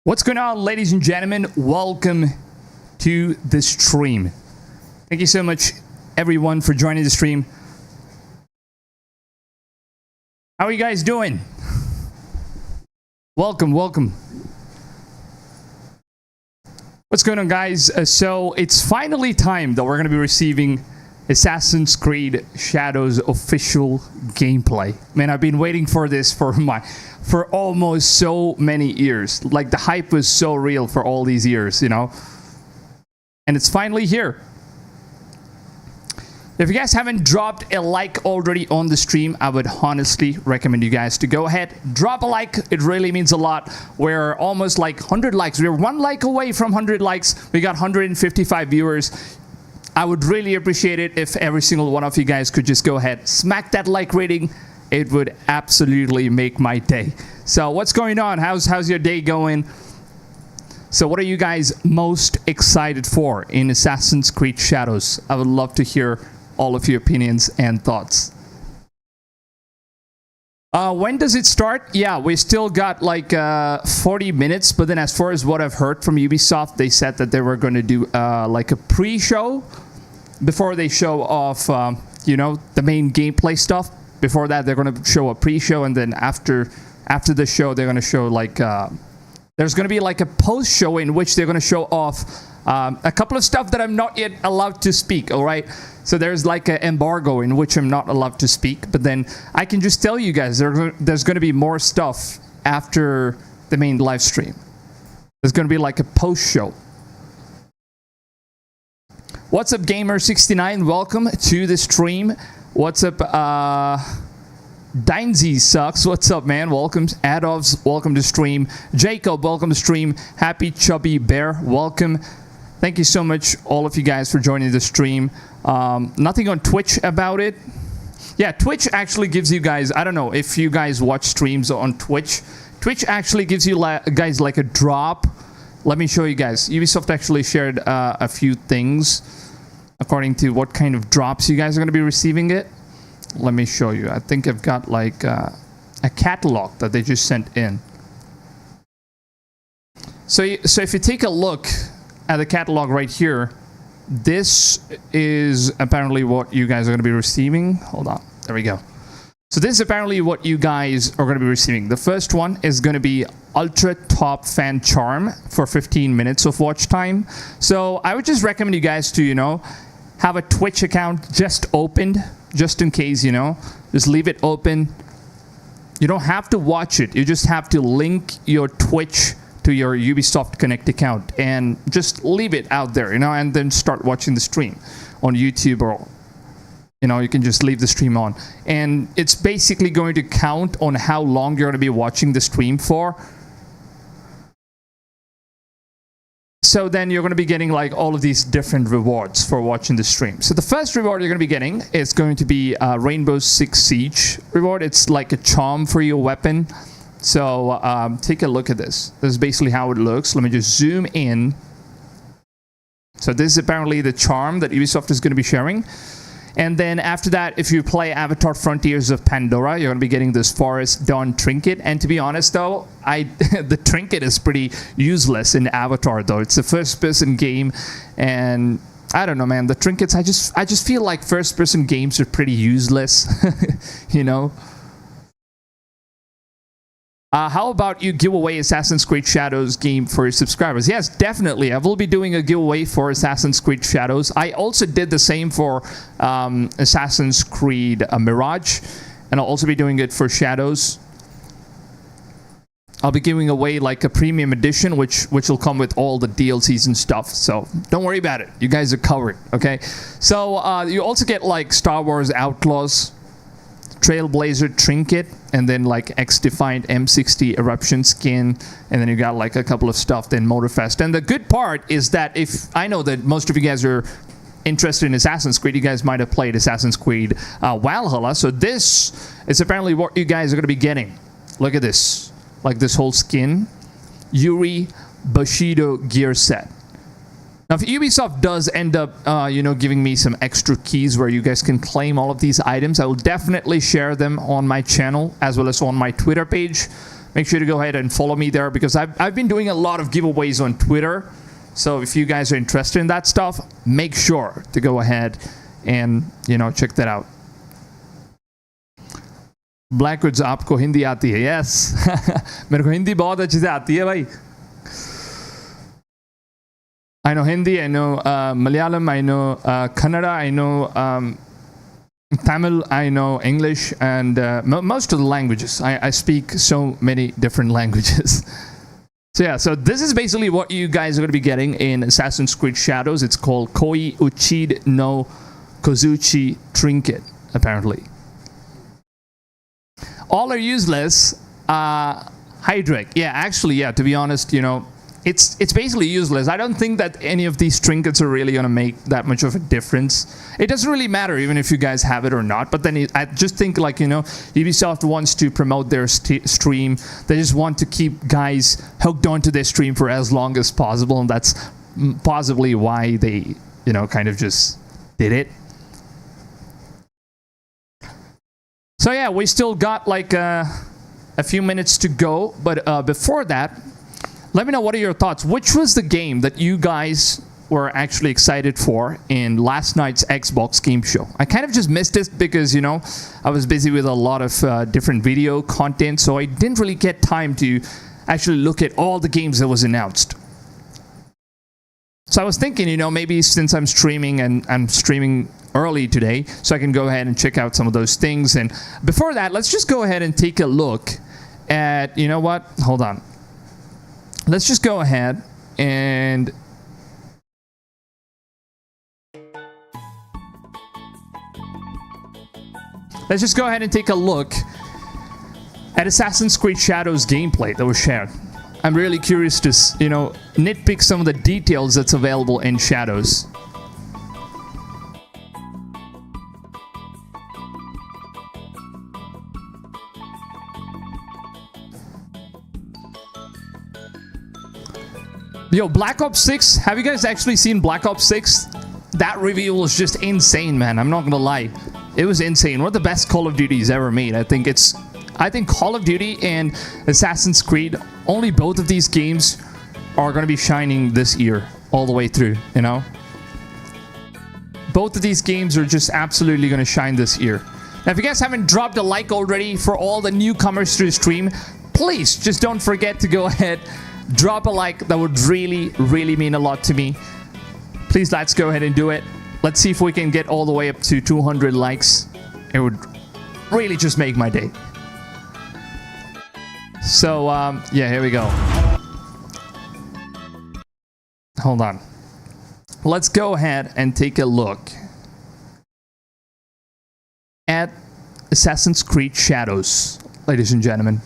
What's going on, ladies and gentlemen? Welcome to the stream. Thank you so much, everyone, for joining the stream. How are you guys doing? Welcome. What's going on, guys? So it's finally time that we're going to be receiving Assassin's Creed Shadows official gameplay. Man, I've been waiting for this for almost so many years. Like, the hype was so real for all these years, you know? And it's finally here. If you guys haven't dropped a like already on the stream, I would honestly recommend you guys to go ahead, drop a like. It really means a lot. We're almost like 100 likes. We're one like away from 100 likes. We got 155 viewers. I would really appreciate it if every single one of you guys could just go ahead, smack that like rating. It would absolutely make my day. So what's going on? How's your day going? So what are you guys most excited for in Assassin's Creed Shadows? I would love to hear all of your opinions and thoughts. When does it start? Yeah, we still got like 40 minutes, but then as far as what I've heard from Ubisoft, they said that they were going to do like a pre-show before they show off, you know, the main gameplay stuff. Before that, they're going to show a pre-show, and then after the show, they're going to show like there's going to be like a post-show in which they're going to show off a couple of stuff that I'm not yet allowed to speak. All right, so there's like an embargo in which I'm not allowed to speak, but then I can just tell you guys there's going to be more stuff after the main live stream. There's going to be like a post-show. What's up, Gamer69? Welcome to the stream. What's up, Dainsy Sucks? What's up, man? Welcome. Adovs, welcome to stream. Jacob, welcome to stream. Happy Chubby Bear, welcome. Thank you so much, all of you guys, for joining the stream. Nothing on Twitch about it. Yeah, Twitch actually gives you guys, I don't know if you guys watch streams on Twitch. Twitch actually gives you guys like a drop. Let me show you guys. Ubisoft actually shared a few things according to what kind of drops you guys are going to be receiving it. Let me show you. I think I've got like a catalog that they just sent in. So if you take a look at the catalog right here, this is apparently what you guys are going to be receiving. Hold on. There we go. So this is apparently what you guys are going to be receiving. The first one is going to be Ultra Top Fan Charm for 15 minutes of watch time. So I would just recommend you guys to, you know, have a Twitch account just opened, just in case, you know. Just leave it open. You don't have to watch it. You just have to link your Twitch to your Ubisoft Connect account and just leave it out there, you know, and then start watching the stream on YouTube, or, you know, you can just leave the stream on. And it's basically going to count on how long you're going to be watching the stream for. So then you're going to be getting like all of these different rewards for watching the stream. So the first reward you're going to be getting is going to be Rainbow Six Siege reward. It's like a charm for your weapon. So take a look at this. This is basically how it looks. Let me just zoom in. So this is apparently the charm that Ubisoft is going to be sharing. And then after that, if you play Avatar Frontiers of Pandora, you're going to be getting this Forest Dawn trinket. And to be honest, though, the trinket is pretty useless in Avatar, though. It's a first-person game, and I don't know, man. The trinkets, I just feel like first-person games are pretty useless, you know. How about you give away Assassin's Creed Shadows game for your subscribers? Yes, definitely. I will be doing a giveaway for Assassin's Creed Shadows. I also did the same for Assassin's Creed Mirage, and I'll also be doing it for Shadows. I'll be giving away like a premium edition, which will come with all the DLCs and stuff. So don't worry about it. You guys are covered, okay? So you also get like Star Wars Outlaws Trailblazer trinket, and then like X-Defined M60 eruption skin, and then you got like a couple of stuff, then Motorfest. And the good part is that if I know that most of you guys are interested in Assassin's Creed, you guys might have played Assassin's Creed Valhalla. So this is apparently what you guys are going to be getting. Look at this, like this whole skin, Yuri Bushido gear set. Now, if Ubisoft does end up, you know, giving me some extra keys where you guys can claim all of these items, I will definitely share them on my channel as well as on my Twitter page. make sure to go ahead and follow me there, because I've been doing a lot of giveaways on Twitter. So if you guys are interested in that stuff, make sure to go ahead and, you know, check that out. Blakwoodz, आपको हिंदी आती है? Yes. मेरे को हिंदी बहुत अच्छे से आती है भाई. I know Hindi, I know Malayalam, I know Kannada, I know Tamil, I know English, and most of the languages. I speak so many different languages. So yeah, so this is basically what you guys are going to be getting in Assassin's Creed Shadows. It's called Koi Uchid no Kozuchi Trinket, apparently. All are useless. Hydric. Yeah, actually, yeah, to be honest, you know, it's basically useless. I don't think that any of these trinkets are really going to make that much of a difference. It doesn't really matter even if you guys have it or not. But then I just think, like, you know, Ubisoft wants to promote their stream. They just want to keep guys hooked onto their stream for as long as possible. And that's possibly why they, you know, kind of just did it. So yeah, we still got like a few minutes to go. But before that, let me know, what are your thoughts? Which was the game that you guys were actually excited for in last night's Xbox game show? I kind of just missed it because, you know, I was busy with a lot of different video content, so I didn't really get time to actually look at all the games that was announced. So I was thinking, you know, maybe since I'm streaming and I'm streaming early today, so I can go ahead and check out some of those things. And before that, let's just go ahead and take a look at, you know what? Hold on. Let's just go ahead and take a look at Assassin's Creed Shadows gameplay that was shared. I'm really curious to, you know, nitpick some of the details that's available in Shadows. Yo, Black Ops 6, have you guys actually seen Black Ops 6? That reveal was just insane, man. I'm not gonna lie. It was insane. One of the best Call of Duties ever made. I think Call of Duty and Assassin's Creed, only both of these games are gonna be shining this year, all the way through, you know? Both of these games are just absolutely gonna shine this year. Now, if you guys haven't dropped a like already for all the newcomers to the stream, please just don't forget to go ahead, drop a like. That would really, really mean a lot to me. Please, let's go ahead and do it. Let's see if we can get all the way up to 200 likes. It would really just make my day. So, yeah, here we go. Hold on. Let's go ahead and take a look at Assassin's Creed Shadows, ladies and gentlemen.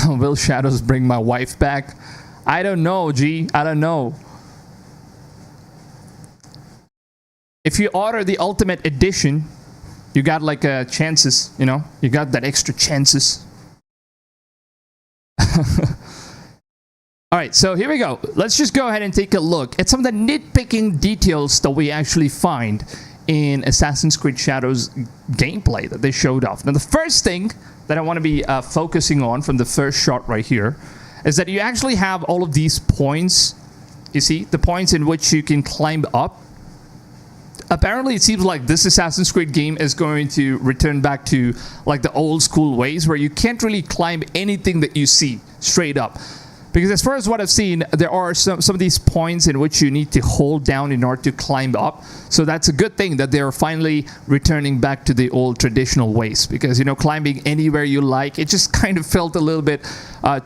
Will Shadows bring my wife back? I don't know, G. I don't know. If you order the Ultimate Edition, you got like chances, you know? You got that extra chances. Alright, so here we go. Let's just go ahead and take a look at some of the nitpicking details that we actually find in Assassin's Creed Shadows gameplay that they showed off. Now, the first thing that I want to be focusing on from the first shot right here is that you actually have all of these points. You see, the points in which you can climb up. Apparently, it seems like this Assassin's Creed game is going to return back to like the old school ways where you can't really climb anything that you see straight up. Because as far as what I've seen, there are some of these points in which you need to hold down in order to climb up. So that's a good thing that they're finally returning back to the old traditional ways. Because, you know, climbing anywhere you like, it just kind of felt a little bit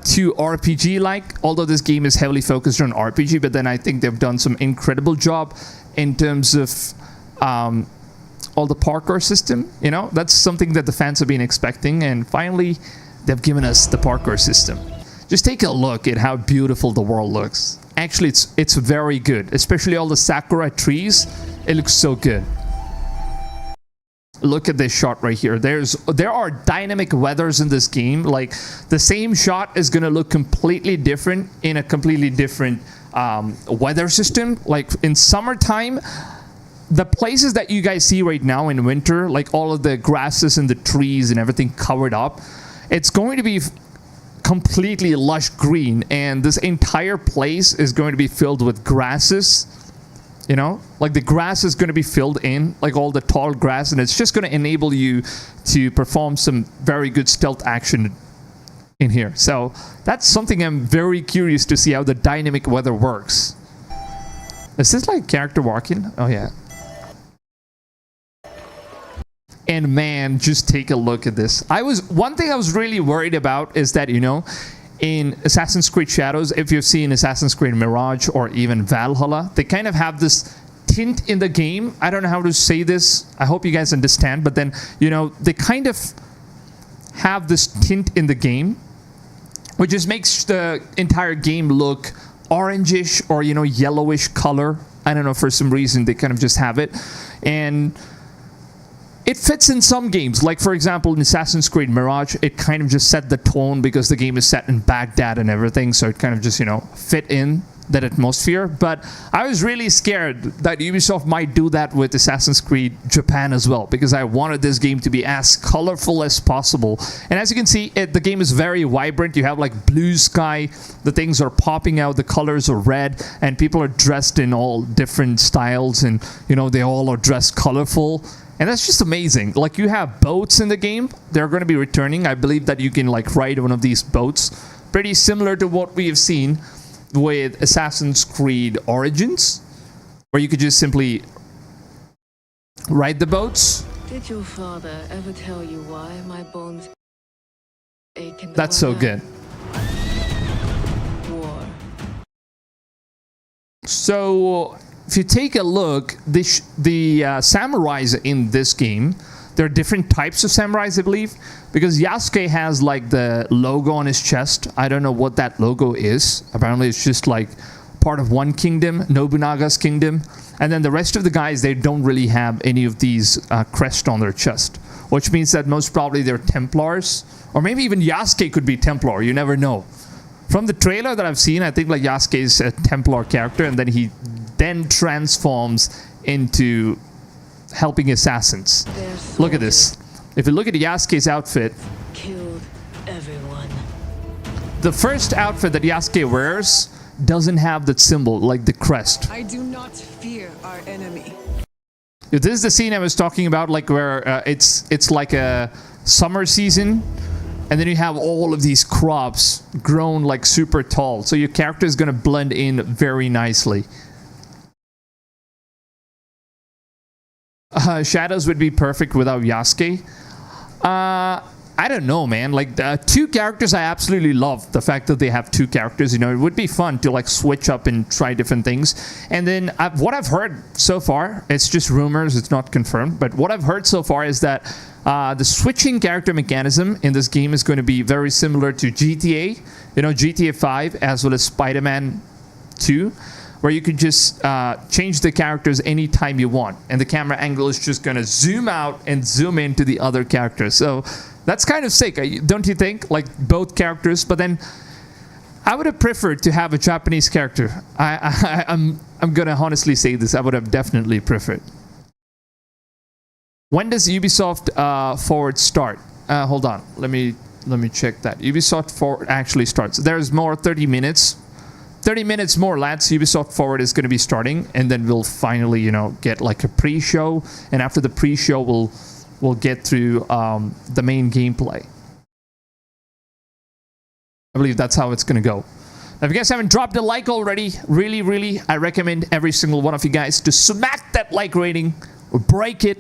too RPG-like. Although this game is heavily focused on RPG, but then I think they've done some incredible job in terms of all the parkour system. You know, that's something that the fans have been expecting. And finally, they've given us the parkour system. Just take a look at how beautiful the world looks. Actually, it's very good. Especially all the sakura trees. It looks so good. Look at this shot right here. There are dynamic weathers in this game. Like, the same shot is going to look completely different in a completely different weather system. Like, in summertime, the places that you guys see right now in winter, like all of the grasses and the trees and everything covered up, it's going to be completely lush green, and this entire place is going to be filled with grasses. You know, like the grass is going to be filled in, like all the tall grass, and it's just going to enable you to perform some very good stealth action in here. So that's something I'm very curious to see how the dynamic weather works. Is this like character walking? Oh yeah. And man, just take a look at this. One thing I was really worried about is that, you know, in Assassin's Creed Shadows, if you've seen Assassin's Creed Mirage or even Valhalla, they kind of have this tint in the game. I don't know how to say this. I hope you guys understand. But then, you know, they kind of have this tint in the game, which just makes the entire game look orangish or, you know, yellowish color. I don't know, for some reason they kind of just have it. And it fits in some games. Like, for example, in Assassin's Creed Mirage, it kind of just set the tone because the game is set in Baghdad and everything. So it kind of just, you know, fit in that atmosphere. But I was really scared that Ubisoft might do that with Assassin's Creed Japan as well, because I wanted this game to be as colorful as possible. And as you can see, the game is very vibrant. You have like blue sky, the things are popping out, the colors are red, and people are dressed in all different styles, and you know, they all are dressed colorful. And that's just amazing. Like, you have boats in the game. They're going to be returning. I believe that you can like ride one of these boats, pretty similar to what we have seen with Assassin's Creed Origins, where you could just simply ride the boats. Did your father ever tell you why my bones ache in the That's so good. War. So if you take a look, the samurais in this game, there are different types of samurais, I believe, because Yasuke has like the logo on his chest. I don't know what that logo is. Apparently it's just like part of one kingdom, Nobunaga's kingdom. And then the rest of the guys, they don't really have any of these crests on their chest, which means that most probably they're Templars, or maybe even Yasuke could be Templar. You never know. From the trailer that I've seen, I think like Yasuke is a Templar character, and then he transforms into helping assassins. Look at this. If you look at Yasuke's outfit, Killed everyone. the first outfit that Yasuke wears doesn't have that symbol, like the crest. I do not fear our enemy. This is the scene I was talking about, like where it's like a summer season, and then you have all of these crops grown like super tall, so your character is going to blend in very nicely. Shadows would be perfect without Yasuke. I don't know, man. Like, two characters I absolutely love. The fact that they have two characters, you know, it would be fun to like switch up and try different things. And then what I've heard so far, it's just rumors, it's not confirmed, but what I've heard so far is that the switching character mechanism in this game is going to be very similar to GTA, you know, GTA 5 as well as Spider-Man 2, where you could just change the characters anytime you want, and the camera angle is just going to zoom out and zoom into the other characters. So that's kind of sick, don't you think? Like, both characters. But then I would have preferred to have a Japanese character. I'm going to honestly say this. I would have definitely preferred. When does Ubisoft Forward start? Hold on. Let me check that. Ubisoft Forward actually starts. There's more 30 minutes. 30 minutes more, lads. Ubisoft Forward is going to be starting, and then we'll finally, you know, get like a pre-show, and after the pre-show, we'll get through the main gameplay. I believe that's how it's going to go. Now, if you guys haven't dropped a like already, really, I recommend every single one of you guys to smack that like rating, or break it,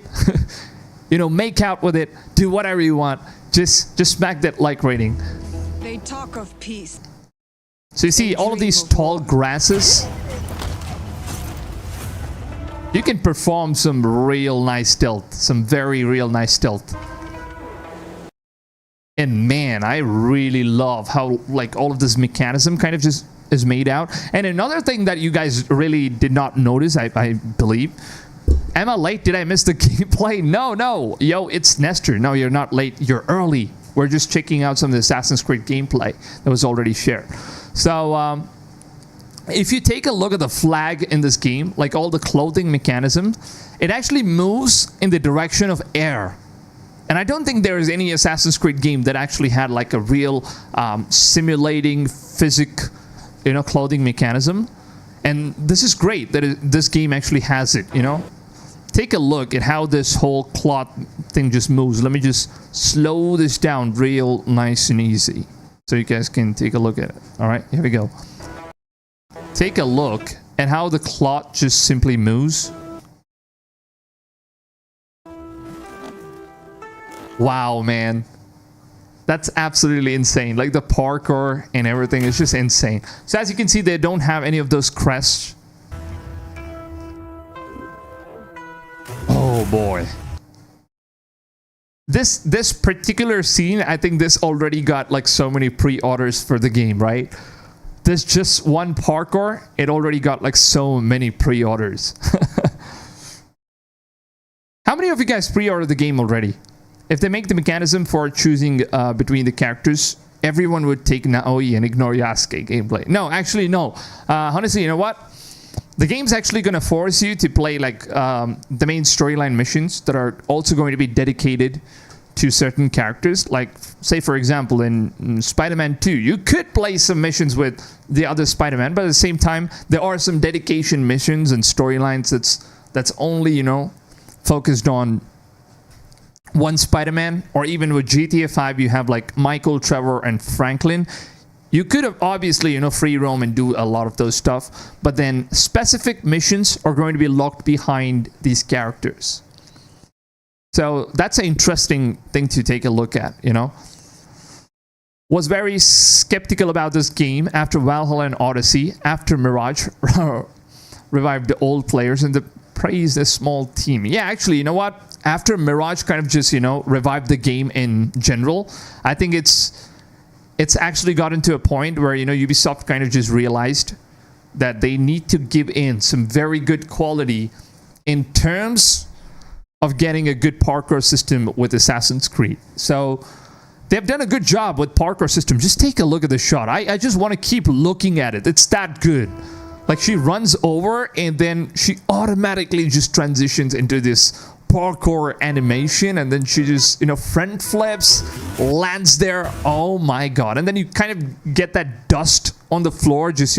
you know, make out with it, do whatever you want. Just smack that like rating. They talk of peace. So you see all of these tall grasses. You can perform some real nice stealth, some very real nice stealth. And man, I really love how like all of this mechanism kind of just is made out. And another thing that you guys really did not notice, I believe. Am I late? Did I miss the gameplay? No. Yo, it's Nestor. No, you're not late. You're early. We're just checking out some of the Assassin's Creed gameplay that was already shared. So, if you take a look at the flag in this game, like all the clothing mechanism, it actually moves in the direction of air. And I don't think there is any Assassin's Creed game that actually had like a real simulating clothing mechanism. And this is great that this game actually has it, Take a look at how this whole cloth thing just moves. Let me just slow this down real nice and easy so you guys can take a look at it. All right, here we go. Take a look at how the cloth just simply moves. Wow, man. That's absolutely insane. Like the parkour and everything is just insane. So as you can see, they don't have any of those crests. Oh boy. This particular scene, I think this already got like so many pre-orders for the game, right? This just one parkour, it already got like so many pre-orders. How many of you guys pre-ordered the game already? If they make the mechanism for choosing between the characters, everyone would take Naoe and ignore Yasuke gameplay. No, actually, no. Honestly, you know what? The game's actually going to force you to play like the main storyline missions that are also going to be dedicated to certain characters. Like, say, for example, in Spider-Man 2, you could play some missions with the other Spider-Man, but at the same time, there are some dedication missions and storylines that's only, focused on one Spider-Man. Or even with GTA 5, you have like Michael, Trevor, and Franklin. You could have obviously, free roam and do a lot of those stuff, but then specific missions are going to be locked behind these characters. So that's an interesting thing to take a look at, Was very skeptical about this game after Valhalla and Odyssey, after Mirage revived the old players, and praised a small team. Yeah, actually, you know what? After Mirage kind of just, revived the game in general, I think it's actually gotten to a point where, Ubisoft kind of just realized that they need to give in some very good quality in terms of getting a good parkour system with Assassin's Creed. So they've done a good job with parkour system. Just take a look at the shot. I just want to keep looking at it. It's that good. Like, she runs over and then she automatically just transitions into this parkour animation, and then she just, front flips, lands there. Oh my god. And then you kind of get that dust on the floor, just,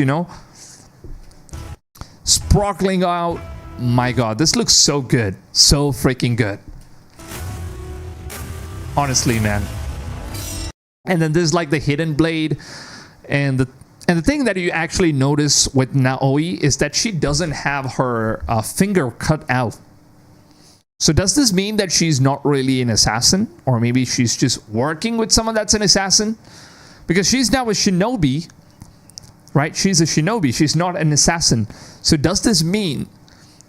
sparkling out. My god, this looks so good. So freaking good. Honestly, man. And then there's like the hidden blade, and the thing that you actually notice with Naoe is that she doesn't have her finger cut out. So does this mean that she's not really an assassin? Or maybe she's just working with someone that's an assassin? Because she's now a shinobi, right? She's a shinobi. She's not an assassin. So does this mean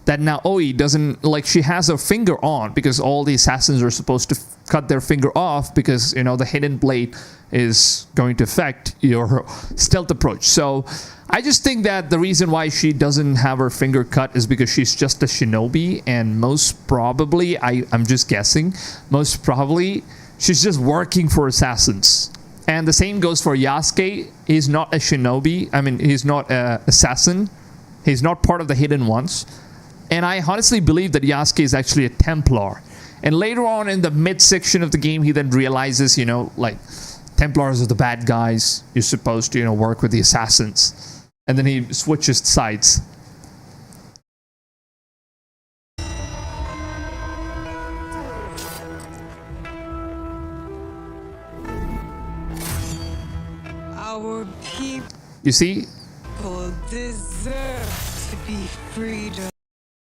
that Naoe doesn't, like, she has her finger on, because all the assassins are supposed to cut their finger off because, the hidden blade is going to affect your stealth approach. So I just think that the reason why she doesn't have her finger cut is because she's just a shinobi, and most probably, I'm just guessing, most probably she's just working for assassins. And the same goes for Yasuke. He's not a shinobi. I mean, he's not an assassin. He's not part of the hidden ones. And I honestly believe that Yasuke is actually a Templar. And later on in the mid-section of the game, he then realizes, like, Templars are the bad guys. You're supposed to, work with the assassins. And then he switches sides. Our people You see? deserve to be freed.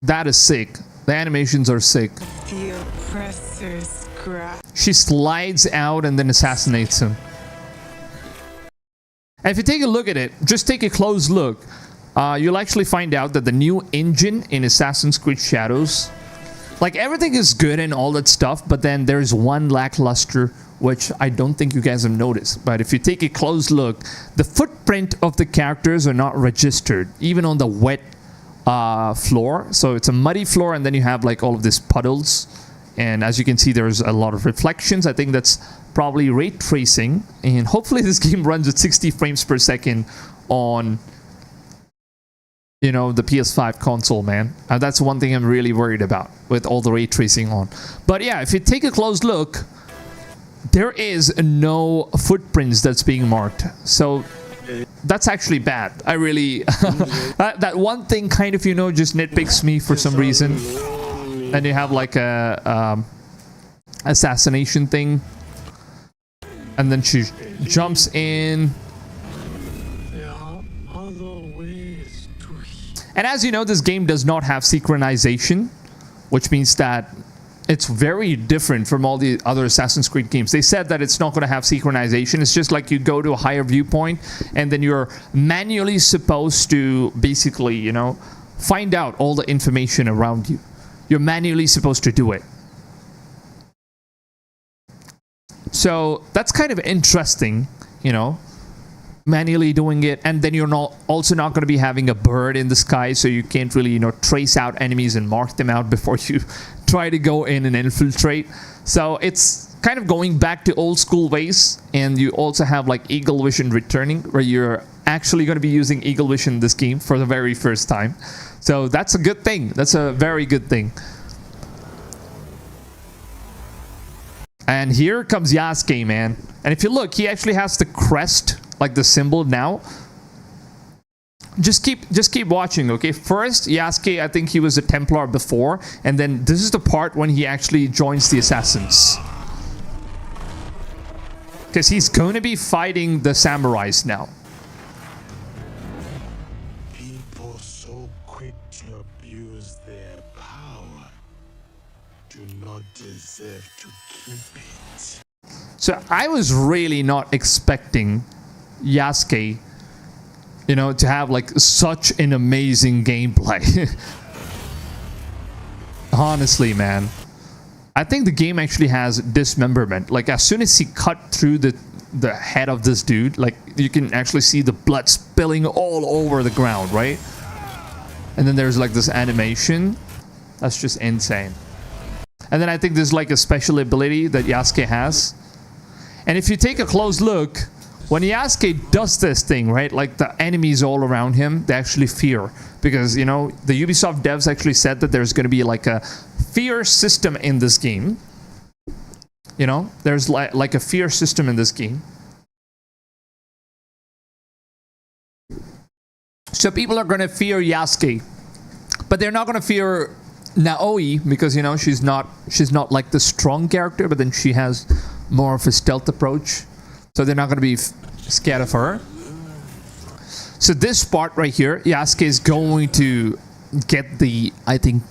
That is sick. The animations are sick. The oppressor's grasp. She slides out and then assassinates him. And if you take a look at it, just take a close look, you'll actually find out that the new engine in Assassin's Creed Shadows, like, everything is good and all that stuff, but then there's one lackluster, which I don't think you guys have noticed. But if you take a close look, the footprint of the characters are not registered, even on the wet floor. So it's a muddy floor, and then you have like all of these puddles, and as you can see, there's a lot of reflections. I think that's probably ray tracing, and hopefully this game runs at 60 frames per second on you know, the PS5 console, man. That's one thing I'm really worried about with all the ray tracing on. But yeah, if you take a close look, there is no footprints that's being marked. So that's actually bad. I really that one thing kind of, you know, just nitpicks me for some reason. And you have like a assassination thing, and then she jumps in. And as you know, this game does not have synchronization, which means that it's very different from all the other Assassin's Creed games. They said that it's not going to have synchronization. It's just like you go to a higher viewpoint, and then you're manually supposed to basically, you know, find out all the information around you. You're manually supposed to do it. So that's kind of interesting, you know, manually doing it. And then you're also not going to be having a bird in the sky, so you can't really, you know, trace out enemies and mark them out before you try to go in and infiltrate. So it's kind of going back to old school ways. And you also have like Eagle Vision returning, where you're actually going to be using Eagle Vision in this game for the very first time. So that's a good thing. That's a very good thing. And here comes Yasuke, man. And if you look, he actually has the crest, like the symbol now. Just keep watching, okay? First, Yasuke, I think he was a Templar before, and then this is the part when he actually joins the Assassins. Because he's going to be fighting the samurais now. People so quick to abuse their power do not deserve to keep it. So I was really not expecting Yasuke, you know, to have like such an amazing gameplay. Honestly, man. I think the game actually has dismemberment. Like as soon as he cut through the head of this dude, like you can actually see the blood spilling all over the ground, right? And then there's like this animation. That's just insane. And then I think there's like a special ability that Yasuke has. And if you take a close look, when Yasuke does this thing, right, like the enemies all around him, they actually fear. Because, you know, the Ubisoft devs actually said that there's going to be like a fear system in this game. You know, there's like a fear system in this game. So people are going to fear Yasuke. But they're not going to fear Naoe, because, you know, she's not like the strong character, but then she has more of a stealth approach. So they're not going to be scared of her. So this part right here, Yasuke is going to get the, I think,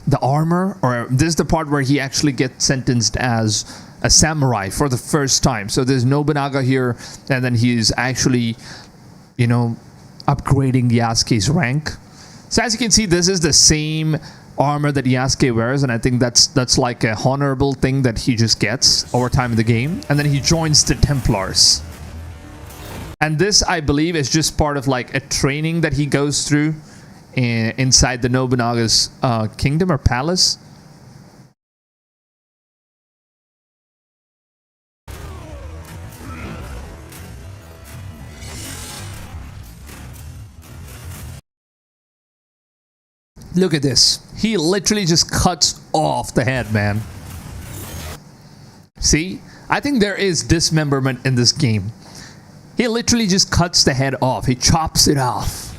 the armor, or this is the part where he actually gets sentenced as a samurai for the first time. So there's Nobunaga here, and then he's actually, you know, upgrading Yasuke's rank. So as you can see, this is the same armor that Yasuke wears, and I think that's like a honorable thing that he just gets over time in the game. And then he joins the Templars. And this, I believe, is just part of like a training that he goes through inside the Nobunaga's kingdom or palace. Look at this. He literally just cuts off the head, man. See? I think there is dismemberment in this game. He literally just cuts the head off. He chops it off.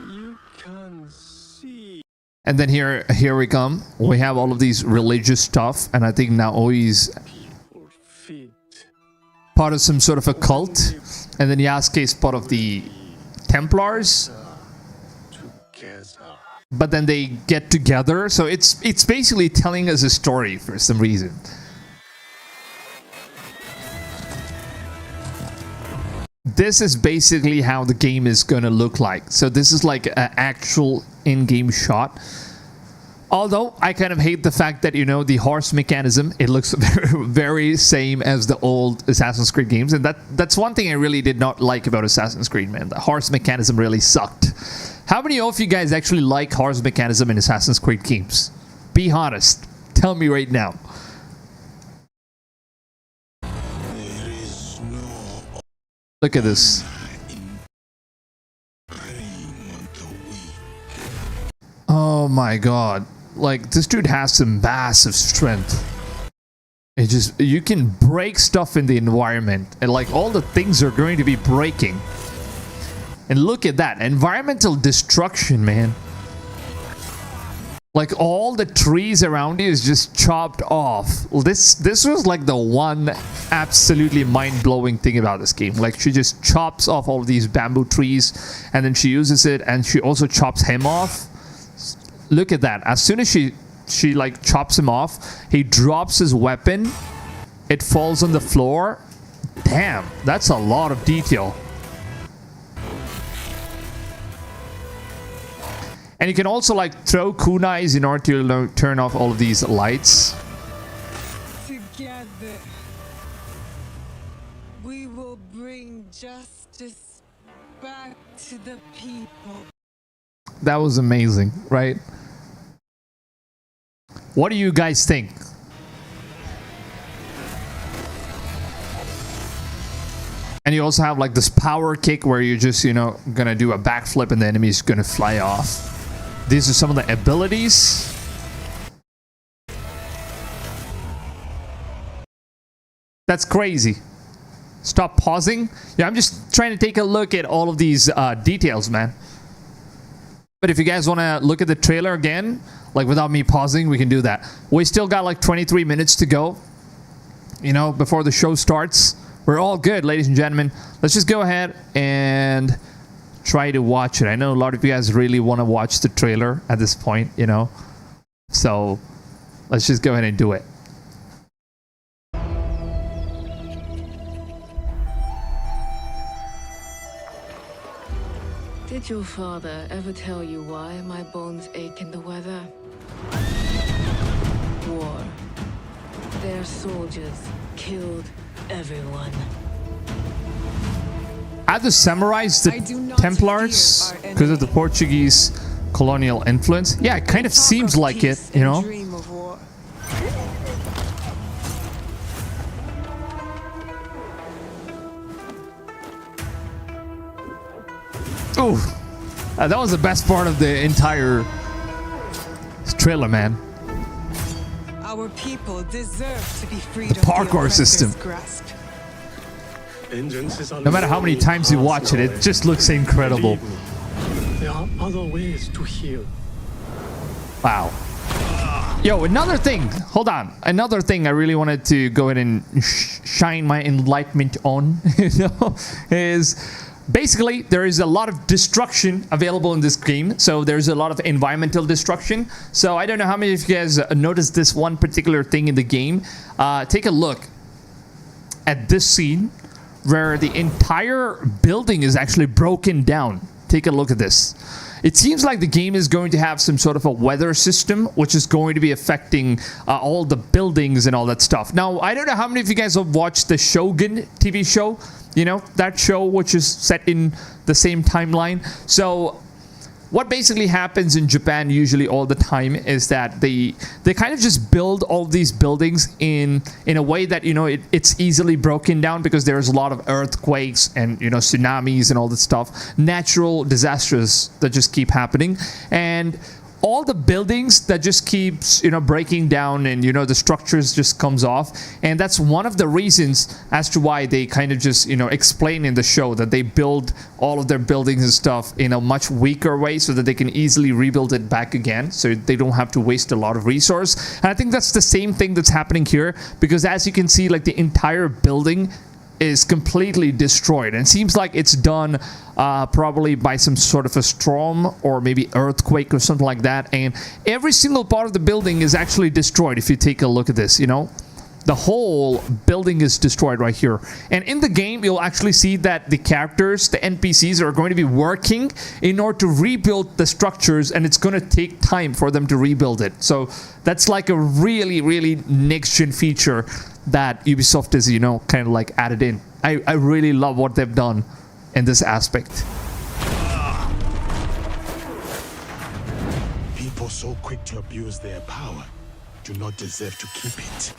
You can see. And then here we come. We have all of these religious stuff, and I think Naoe's part of some sort of a cult, and then Yasuke is part of the Templars. But then they get together, so it's basically telling us a story for some reason. This is basically how the game is gonna look like. So this is like an actual in-game shot. Although I kind of hate the fact that, you know, the horse mechanism, it looks very, very same as the old Assassin's Creed games, and that's one thing I really did not like about Assassin's Creed, man. The horse mechanism really sucked. How many of you guys actually like horse mechanism in Assassin's Creed games? Be honest. Tell me right now. Look at this. my god. Like, this dude has some massive strength. It just, you can break stuff in the environment, and like all the things are going to be breaking. And look at that, environmental destruction, man. Like all the trees around you is just chopped off. This was like the one absolutely mind-blowing thing about this game. Like, she just chops off all of these bamboo trees, and then she uses it, and she also chops him off. Look at that. As soon as she like chops him off, he drops his weapon, it falls on the floor. Damn, that's a lot of detail. And you can also like throw kunais in order to turn off all of these lights. Together, we will bring justice back to the people. That was amazing, right? What do you guys think? And you also have like this power kick where you're just, you know, gonna do a backflip and the enemy is gonna fly off. These are some of the abilities. That's crazy. Stop pausing. Yeah, I'm just trying to take a look at all of these details, man. But if you guys want to look at the trailer again, like without me pausing, we can do that. We still got like 23 minutes to go, you know, before the show starts. We're all good, ladies and gentlemen. Let's just go ahead and try to watch it. I know a lot of you guys really want to watch the trailer at this point, you know. So let's just go ahead and do it. Did your father ever tell you why my bones ache in the weather? War. Their soldiers killed everyone. Are the samurais the Templars because of the Portuguese colonial influence? Yeah, it kind of seems like it, you know. Ooh, that was the best part of the entire trailer, man. Our people deserve to be freed The parkour system. Grasp. No matter how many times you watch it, it just looks incredible. There are other ways to heal. Wow. Yo, another thing. Hold on. Another thing I really wanted to go ahead and shine my enlightenment on, you know, is basically there is a lot of destruction available in this game. So there's a lot of environmental destruction. So I don't know how many of you guys noticed this one particular thing in the game. Take a look at this scene where the entire building is actually broken down. Take a look at this. It seems like the game is going to have some sort of a weather system, which is going to be affecting all the buildings and all that stuff. Now, I don't know how many of you guys have watched the Shogun TV show. You know, that show which is set in the same timeline. So what basically happens in Japan usually all the time is that they kind of just build all these buildings in a way that, you know, it's easily broken down because there's a lot of earthquakes and, you know, tsunamis and all that stuff, natural disasters that just keep happening. And all the buildings that just keeps, you know, breaking down and, you know, the structures just comes off. And that's one of the reasons as to why they kind of just, you know, explain in the show that they build all of their buildings and stuff in a much weaker way so that they can easily rebuild it back again. So they don't have to waste a lot of resource. And I think that's the same thing that's happening here, because as you can see, like the entire building is completely destroyed, and it seems like it's done probably by some sort of a storm or maybe earthquake or something like that. And every single part of the building is actually destroyed. If you take a look at this, you know, the whole building is destroyed right here. And in the game, you'll actually see that the characters, the NPCs, are going to be working in order to rebuild the structures, and it's going to take time for them to rebuild it. So that's like a really, really next-gen feature that Ubisoft is, you know, kind of like added in. I really love what they've done in this aspect. People so quick to abuse their power do not deserve to keep it.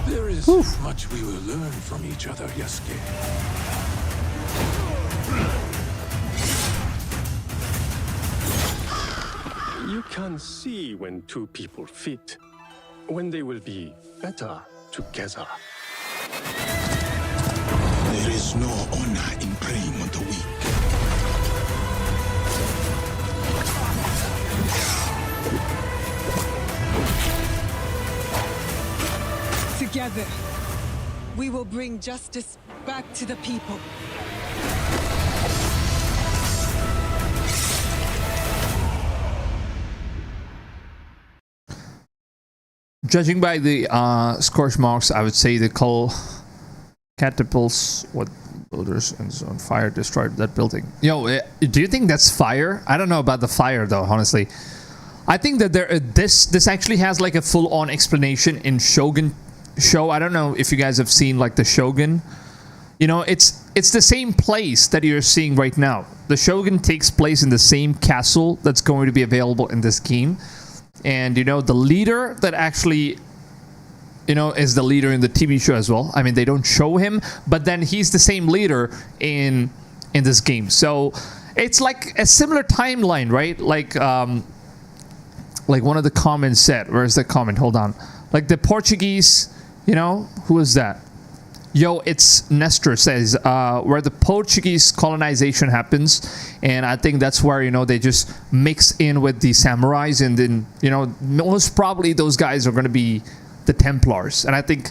There is much we will learn from each other, Yasuke. You can see when two people fit, when they will be better together. There is no honor in preying on the weak. Together, we will bring justice back to the people. Judging by the scorch marks, I would say the coal catapults, what builders and so on fire destroyed that building. Yo, do you think that's fire? I don't know about the fire though, honestly. I think that this actually has like a full-on explanation in Shogun show. I don't know if you guys have seen like the Shogun. You know, it's the same place that you're seeing right now. The Shogun takes place in the same castle that's going to be available in this game. And, you know, the leader that actually, you know, is the leader in the TV show as well. I mean, they don't show him, but then he's the same leader in this game. So it's like a similar timeline, right? Like one of the comments said. Where's the comment? Hold on. Like the Portuguese, you know, who is that? Yo, it's Nestor says, where the Portuguese colonization happens, and I think that's where, you know, they just mix in with the samurais, and then, you know, most probably those guys are going to be the Templars, and I think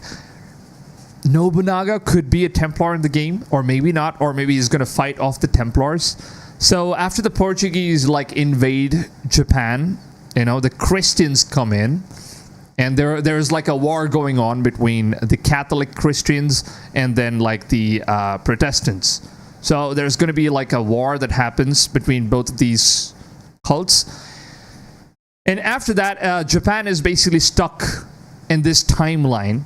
Nobunaga could be a Templar in the game, or maybe not, or maybe he's going to fight off the Templars. So after the Portuguese, like, invade Japan, you know, the Christians come in. And there's like a war going on between the Catholic Christians and then like the Protestants. So there's going to be like a war that happens between both of these cults. And after that, Japan is basically stuck in this timeline.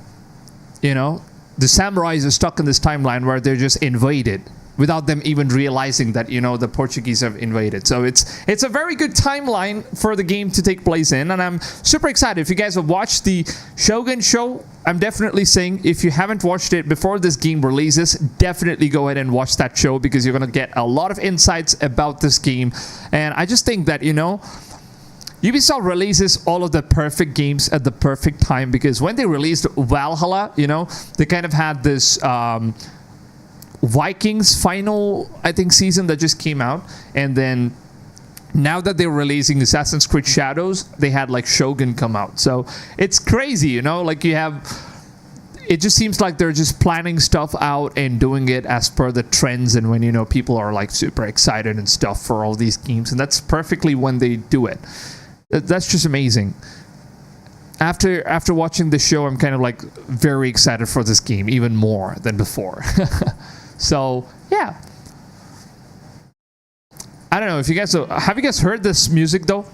You know, the samurais are stuck in this timeline where they're just invaded without them even realizing that, you know, the Portuguese have invaded. So it's a very good timeline for the game to take place in, and I'm super excited. If you guys have watched the Shogun show, I'm definitely saying if you haven't watched it before this game releases, definitely go ahead and watch that show, because you're going to get a lot of insights about this game. And I just think that, you know, Ubisoft releases all of the perfect games at the perfect time, because when they released Valhalla, you know, they kind of had this Vikings final, I think, season that just came out, and then now that they're releasing Assassin's Creed Shadows, they had like Shogun come out. So it's crazy, you know, like you have, it just seems like they're just planning stuff out and doing it as per the trends, and when, you know, people are like super excited and stuff for all these games, and that's perfectly when they do it. That's just amazing. After watching the show, I'm kind of like very excited for this game, even more than before. So yeah, I don't know if you guys have you guys heard this music though?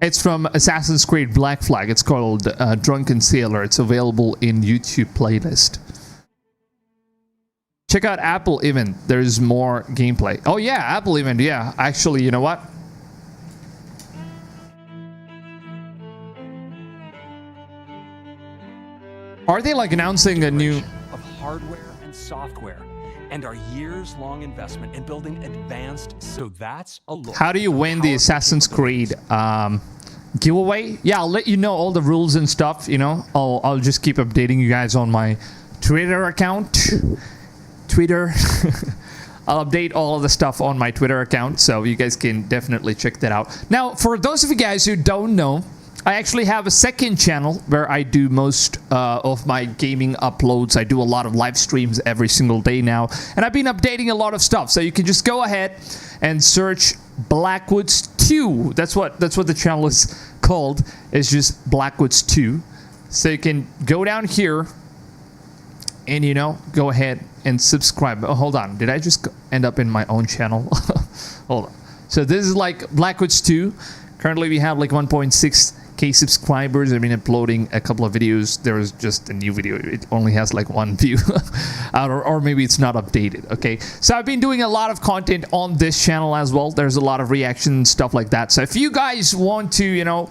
It's from Assassin's Creed Black Flag. It's called Drunken Sailor. It's available in YouTube playlist. Check out Apple event. There's more gameplay. Oh yeah, Apple event. Yeah, actually, you know what? Are they like announcing a new of hardware and software, and our years-long investment in building advanced? So that's a look. How do you win the Assassin's Creed giveaway? Yeah, I'll let you know all the rules and stuff. You know, I'll just keep updating you guys on my Twitter account. I'll update all of the stuff on my Twitter account, so you guys can definitely check that out. Now, for those of you guys who don't know, I actually have a second channel where I do most of my gaming uploads. I do a lot of live streams every single day now, and I've been updating a lot of stuff. So you can just go ahead and search Blakwoodz 2. That's what the channel is called. It's just Blakwoodz 2. So you can go down here and, you know, go ahead and subscribe. Oh, hold on. Did I just end up in my own channel? Hold on. So this is like Blakwoodz 2. Currently we have like 1.6k subscribers. I've been uploading a couple of videos. There was just a new video. It only has like one view. or maybe it's not updated. Okay, so I've been doing a lot of content on this channel as well. There's a lot of reaction stuff like that. So if you guys want to, you know,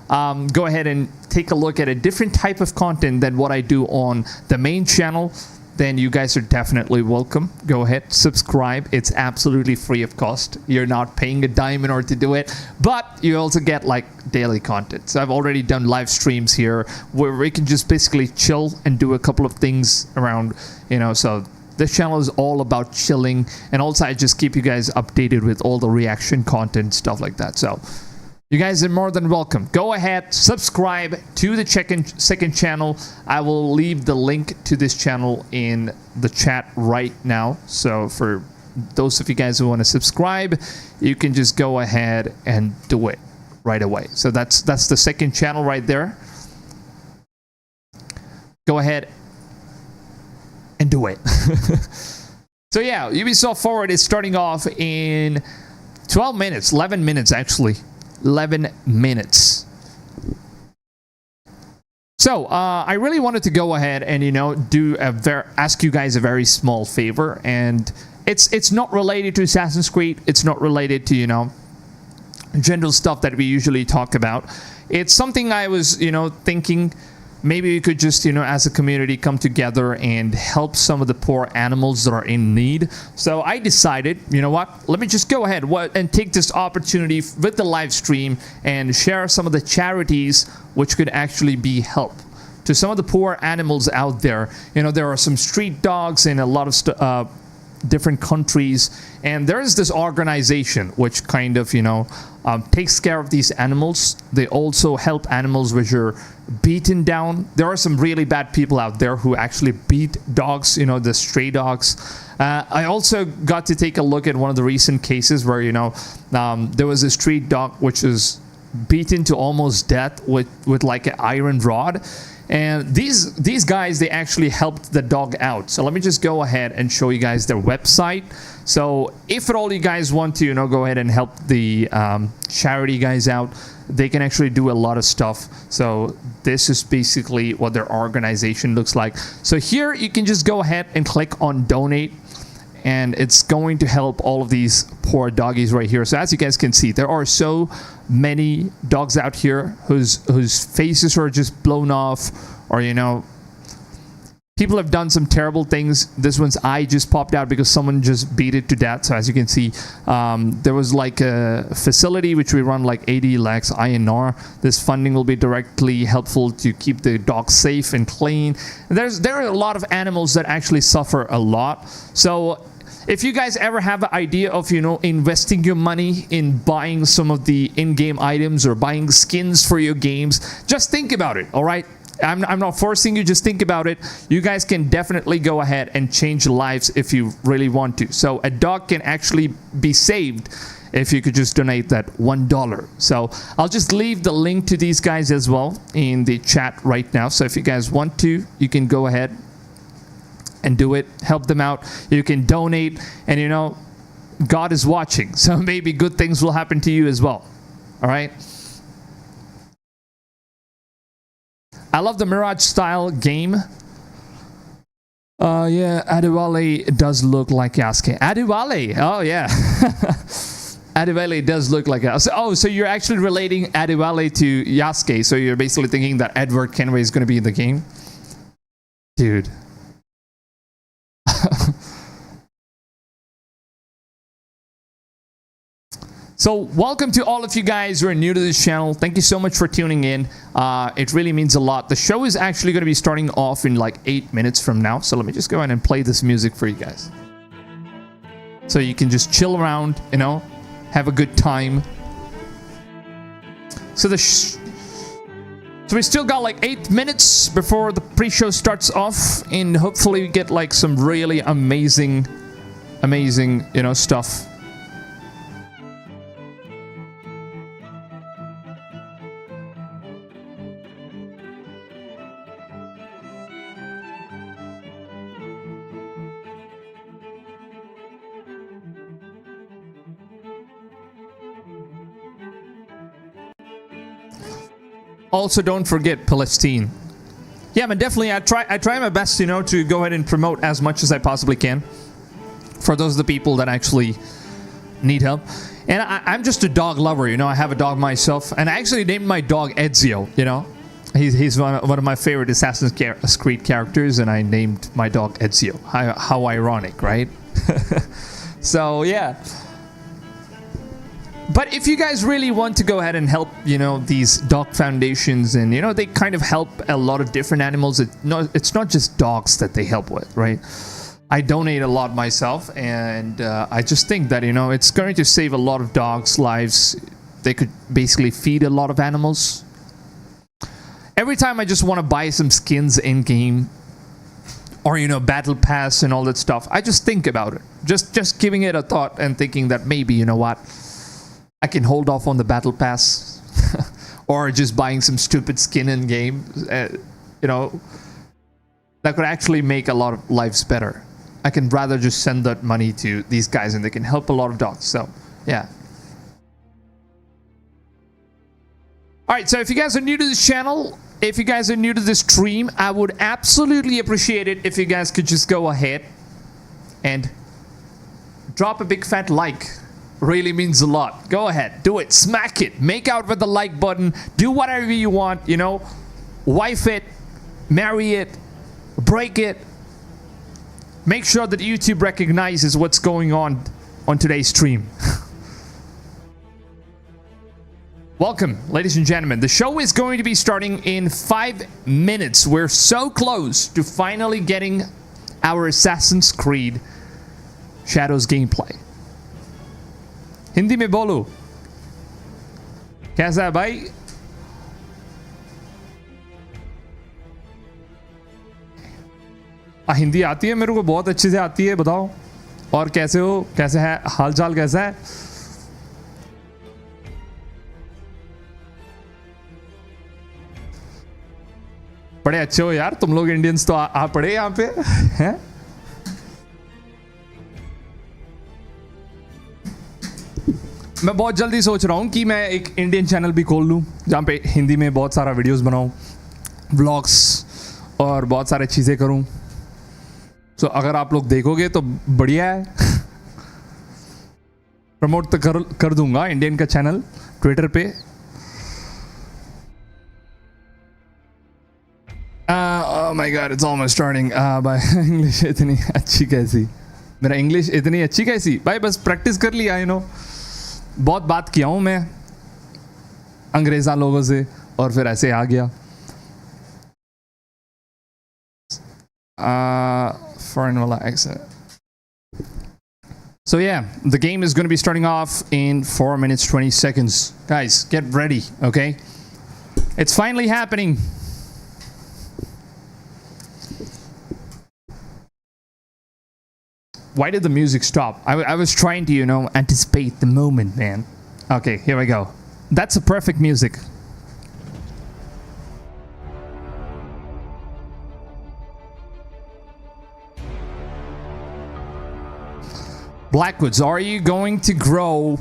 go ahead and take a look at a different type of content than what I do on the main channel, then you guys are definitely welcome. Go ahead, subscribe. It's absolutely free of cost. You're not paying a dime in order to do it, but you also get like daily content. So I've already done live streams here where we can just basically chill and do a couple of things around, you know, so this channel is all about chilling, and also I just keep you guys updated with all the reaction content, stuff like that. So you guys are more than welcome. Go ahead, subscribe to the second channel. I will leave the link to this channel in the chat right now. So for those of you guys who want to subscribe, you can just go ahead and do it right away. So that's the second channel right there. Go ahead and do it. So yeah, Ubisoft Forward is starting off in 12 minutes, 11 minutes actually. 11 minutes. So I really wanted to go ahead and, you know, ask you guys a very small favor, and it's not related to Assassin's Creed. It's not related to, you know, general stuff that we usually talk about. It's something I was, you know, thinking maybe we could just, you know, as a community come together and help some of the poor animals that are in need. So I decided, you know what, let me just go ahead and take this opportunity with the live stream and share some of the charities which could actually be help to some of the poor animals out there. You know, there are some street dogs in a lot of different countries, and there is this organization which kind of, you know, takes care of these animals. They also help animals which are beaten down. There are some really bad people out there who actually beat dogs, you know, the stray dogs. I also got to take a look at one of the recent cases where, you know, there was a street dog which was beaten to almost death with like an iron rod. And these guys, they actually helped the dog out. So let me just go ahead and show you guys their website. So if at all you guys want to, you know, go ahead and help the charity guys out, they can actually do a lot of stuff. So this is basically what their organization looks like. So here you can just go ahead and click on donate, and it's going to help all of these poor doggies right here. So as you guys can see, there are so many dogs out here whose faces are just blown off, or, you know, people have done some terrible things. This one's eye just popped out because someone just beat it to death. So as you can see, there was like a facility which we run like 80 lakhs INR. This funding will be directly helpful to keep the dogs safe and clean. There are a lot of animals that actually suffer a lot. So if you guys ever have an idea of, you know, investing your money in buying some of the in-game items or buying skins for your games, just think about it, all right? I'm not forcing you, just think about it. You guys can definitely go ahead and change lives if you really want to. So a dog can actually be saved if you could just donate that $1. So I'll just leave the link to these guys as well in the chat right now. So if you guys want to, you can go ahead and do it, help them out. You can donate, and, you know, God is watching, so maybe good things will happen to you as well. All right. I love the Mirage style game. Yeah, Adewale does look like Yasuke. Adewale, oh yeah. Adewale does look like Yasuke. Oh, so you're actually relating Adewale to Yasuke. So you're basically thinking that Edward Kenway is going to be in the game? Dude. So welcome to all of you guys who are new to this channel. Thank you so much for tuning in. It really means a lot. The show is actually going to be starting off in like 8 minutes from now. So let me just go ahead and play this music for you guys. So you can just chill around, you know, have a good time. So we still got like 8 minutes before the pre-show starts off, and hopefully we get like some really amazing, you know, stuff. Also, don't forget Palestine. Yeah, but definitely, I try my best, you know, to go ahead and promote as much as I possibly can for those of the people that actually need help. And I'm just a dog lover, you know. I have a dog myself, and I actually named my dog Ezio, you know. He's one of my favorite Assassin's Creed characters, and I named my dog Ezio. How ironic, right? So yeah. But if you guys really want to go ahead and help, you know, these dog foundations, and you know, they kind of help a lot of different animals. It's not just dogs that they help with, right? I donate a lot myself, and I just think that, you know, it's going to save a lot of dogs' lives. They could basically feed a lot of animals. Every time I just want to buy some skins in game, or you know, battle pass and all that stuff, I just think about it. Just giving it a thought and thinking that maybe, you know what, I can hold off on the battle pass, or just buying some stupid skin in game. You know, that could actually make a lot of lives better. I can rather just send that money to these guys, and they can help a lot of dogs. So yeah. Alright, so if you guys are new to this channel, if you guys are new to this stream, I would absolutely appreciate it if you guys could just go ahead and drop a big fat like. Really means a lot. Go ahead, do it, smack it, make out with the like button, do whatever you want, you know, wife it, marry it, break it. Make sure that YouTube recognizes what's going on today's stream. Welcome, ladies and gentlemen. The show is going to be starting in 5 minutes. We're so close to finally getting our Assassin's Creed Shadows gameplay. Hindi में बोलो, कैसा है भाई? हिंदी आती है मेरे को, बहुत अच्छे से आती है, बताओ। और कैसे हो, कैसे है हाल चाल, कैसा है? बड़े अच्छे हो यार तुम लोग इंडियंस, तो आ पड़े यहाँ पे हैं। मैं बहुत जल्दी सोच रहा हूँ कि मैं एक इंडियन चैनल भी खोल लूँ, जहाँ पे हिंदी में बहुत सारा वीडियोस बनाऊँ, व्लॉग्स और बहुत सारी चीज़ें करूँ। तो अगर आप लोग देखोगे तो बढ़िया है। प्रमोट तो कर दूंगा इंडियन का चैनल ट्विटर पे। Oh my god, it's almost starting. भाई इंग्लिश इतनी अच्छी कैसी, मेरा इंग्लिश इतनी अच्छी कैसी भाई, बस प्रैक्टिस कर लिया, यू नो। बहुत बात किया हूँ मैं अंग्रेज़ा लोगों से, और फिर ऐसे आ गया। Foreign wala accent. So yeah, the game is going to be starting off in 4 minutes 20 seconds. Guys, get ready, okay? It's finally happening. Why did the music stop? I was trying to, you know, anticipate the moment, man. Okay, here we go. That's the perfect music. Blakwoodz, are you going to grow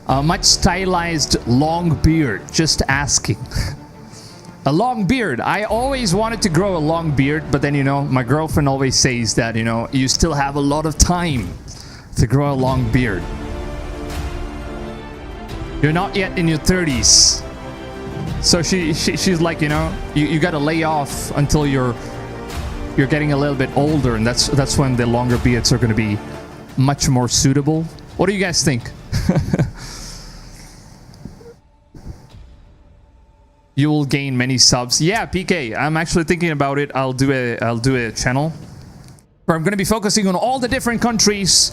a much stylized long beard? Just asking. A long beard. I always wanted to grow a long beard, but then, you know, my girlfriend always says that, you know, you still have a lot of time to grow a long beard. You're not yet in your 30s. So she's like, you know, you got to lay off until you're getting a little bit older, and that's when the longer beards are going to be much more suitable. What do you guys think? You will gain many subs. Yeah, PK, I'm actually thinking about it. I'll do a channel where I'm going to be focusing on all the different countries.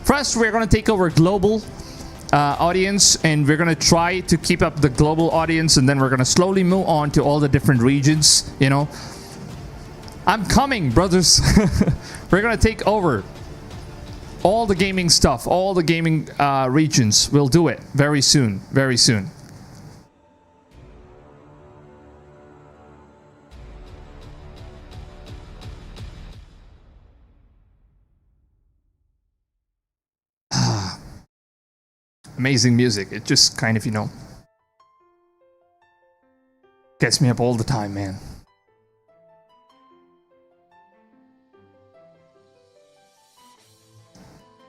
First, we're going to take over global audience, and we're going to try to keep up the global audience, and then we're going to slowly move on to all the different regions, you know. I'm coming, brothers. We're going to take over all the gaming stuff, all the gaming regions. We'll do it very soon, very soon. Amazing music. It just kind of, you know, gets me up all the time, man.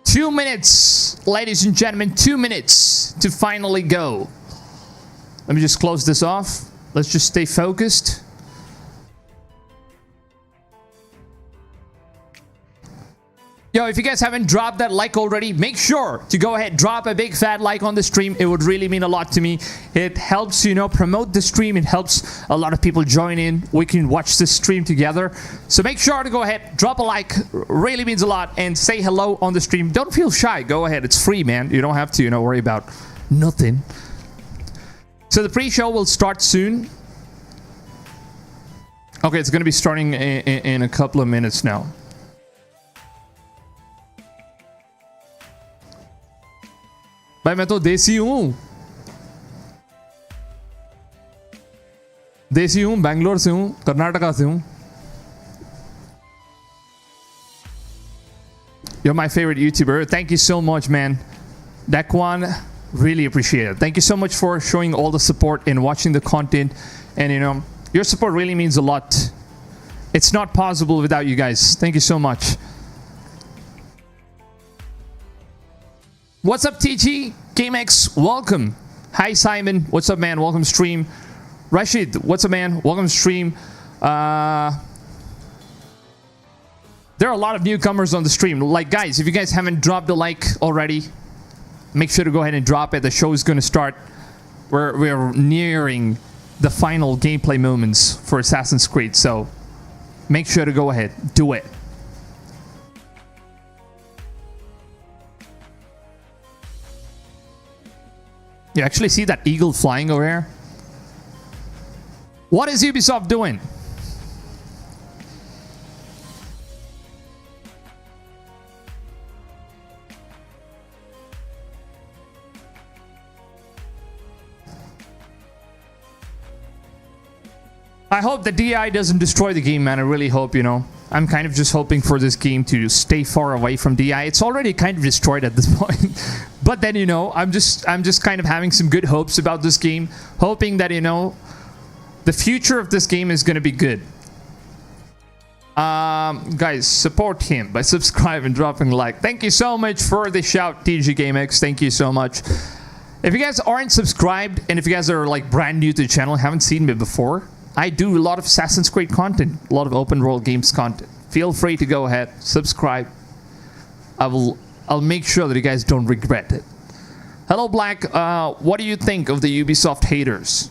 Two minutes, ladies and gentlemen, 2 minutes to finally go. Let me just close this off. Let's just stay focused. Yo, if you guys haven't dropped that like already, make sure to go ahead, drop a big fat like on the stream. It would really mean a lot to me. It helps, you know, promote the stream. It helps a lot of people join in. We can watch this stream together. So make sure to go ahead, drop a like. Really means a lot. And say hello on the stream. Don't feel shy. Go ahead. It's free, man. You don't have to, you know, worry about nothing. So the pre-show will start soon. Okay, it's going to be starting in a couple of minutes now. भाई मैं तो देसी हूँ बैंगलोर से हूँ कर्नाटका से हूँ You're my favorite YouTuber. Thank you so much, man. Dakwan, really appreciate it. Thank you so much for showing all the support and watching the content. And, you know, your support really means a lot. It's not possible without you guys. Thank you so much. What's up, TG? GameX, welcome. Hi, Simon. What's up, man? Welcome stream. Rashid, what's up, man? Welcome stream. There are a lot of newcomers on the stream. Like, guys, if you guys haven't dropped a like already, make sure to go ahead and drop it. The show is going to start. We're nearing the final gameplay moments for Assassin's Creed, so make sure to go ahead. Do it. You actually see that eagle flying over here? What is Ubisoft doing? I hope the DI doesn't destroy the game, man. I really hope, you know. I'm kind of just hoping for this game to stay far away from DI. It's already kind of destroyed at this point. But then, you know, I'm just kind of having some good hopes about this game. Hoping that, you know, the future of this game is going to be good. Guys, support him by subscribing and dropping a like. Thank you so much for the shout, TG GameX. Thank you so much. If you guys aren't subscribed, and if you guys are like brand new to the channel, haven't seen me before, I do a lot of Assassin's Creed content, a lot of open world games content. Feel free to go ahead, subscribe. I'll make sure that you guys don't regret it. Hello, Black. What do you think of the Ubisoft haters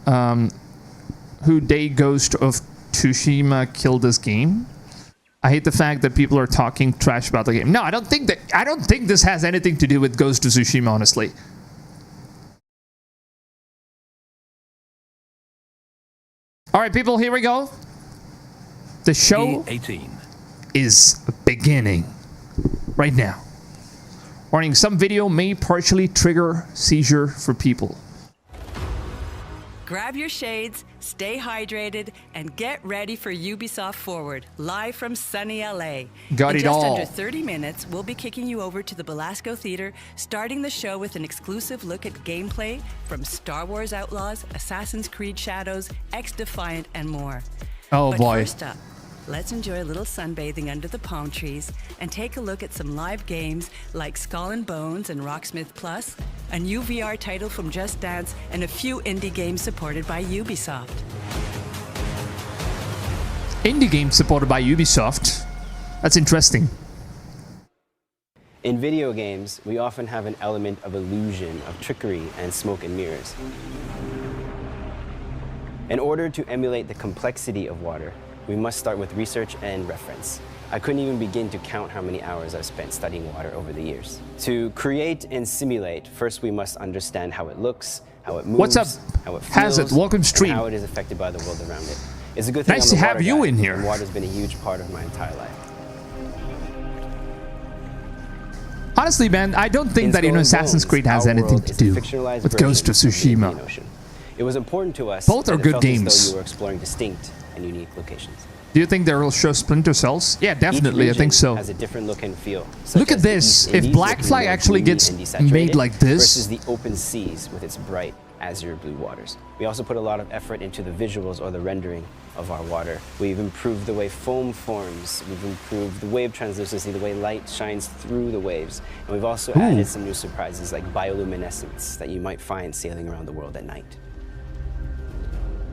who day Ghost of Tsushima killed this game? I hate the fact that people are talking trash about the game. No, I don't think this has anything to do with Ghost of Tsushima, honestly. All right, people, here we go. The show is beginning right now. Warning, some video may partially trigger seizure for people. Grab your shades, stay hydrated, and get ready for Ubisoft Forward, live from sunny LA. Got it all. In just under 30 minutes, we'll be kicking you over to the Belasco Theater, starting the show with an exclusive look at gameplay from Star Wars Outlaws, Assassin's Creed Shadows, X-Defiant, and more. Oh but boy. First up, let's enjoy a little sunbathing under the palm trees and take a look at some live games like Skull and Bones and Rocksmith Plus, a new VR title from Just Dance, and a few indie games supported by Ubisoft. Indie games supported by Ubisoft. That's interesting. In video games, we often have an element of illusion, of trickery, and smoke and mirrors. In order to emulate the complexity of water, we must start with research and reference. I couldn't even begin to count how many hours I've spent studying water over the years. To create and simulate, first we must understand how it looks, how it moves, What's up? how it feels, Hazard, welcome stream. and how it is affected by the world around it. It's a good thing Nice I'm to a have water you guy, in here. and water's been a huge part of my entire life. Honestly, man, I don't think In that, you know, Skull and Assassin's Bones, Creed has our anything world to is a do fictionalized with version Ghost of the Indian Tsushima. Ocean. It was important to us. Both are that it good felt as games. though you were exploring distinct and unique locations. Do you think they will show Splinter Cells? Yeah, definitely. I think so. Has a different look and feel. such Look at as the this. East If Indies Black looking Flag more actually gloomy gets and desaturated made like this, versus the open seas with its bright azure blue waters. We also put a lot of effort into the visuals or the rendering of our water. We've improved the way foam forms. We've improved the wave translucency, the way light shines through the waves. And we've also added some new surprises like bioluminescence that you might find sailing around the world at night.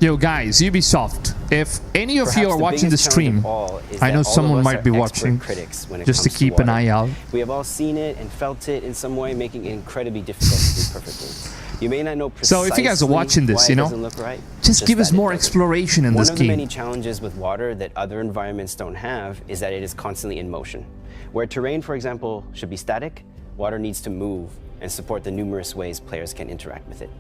Yo guys, Ubisoft, if any of you Perhaps are the watching the biggest stream, challenge of all is I that know all of someone us might are be expert watching, critics when it just to comes keep an water. eye out. We have all seen it and felt it in some way, making it incredibly difficult to do perfectly. You may not know precisely So if you guys are watching this, why you it know, doesn't look right, just give us that it more doesn't. exploration in this One of the many game. challenges with water that other environments don't have is that it is constantly in motion. Where terrain, for example, should be static, water needs to move and support the numerous ways players can interact with it.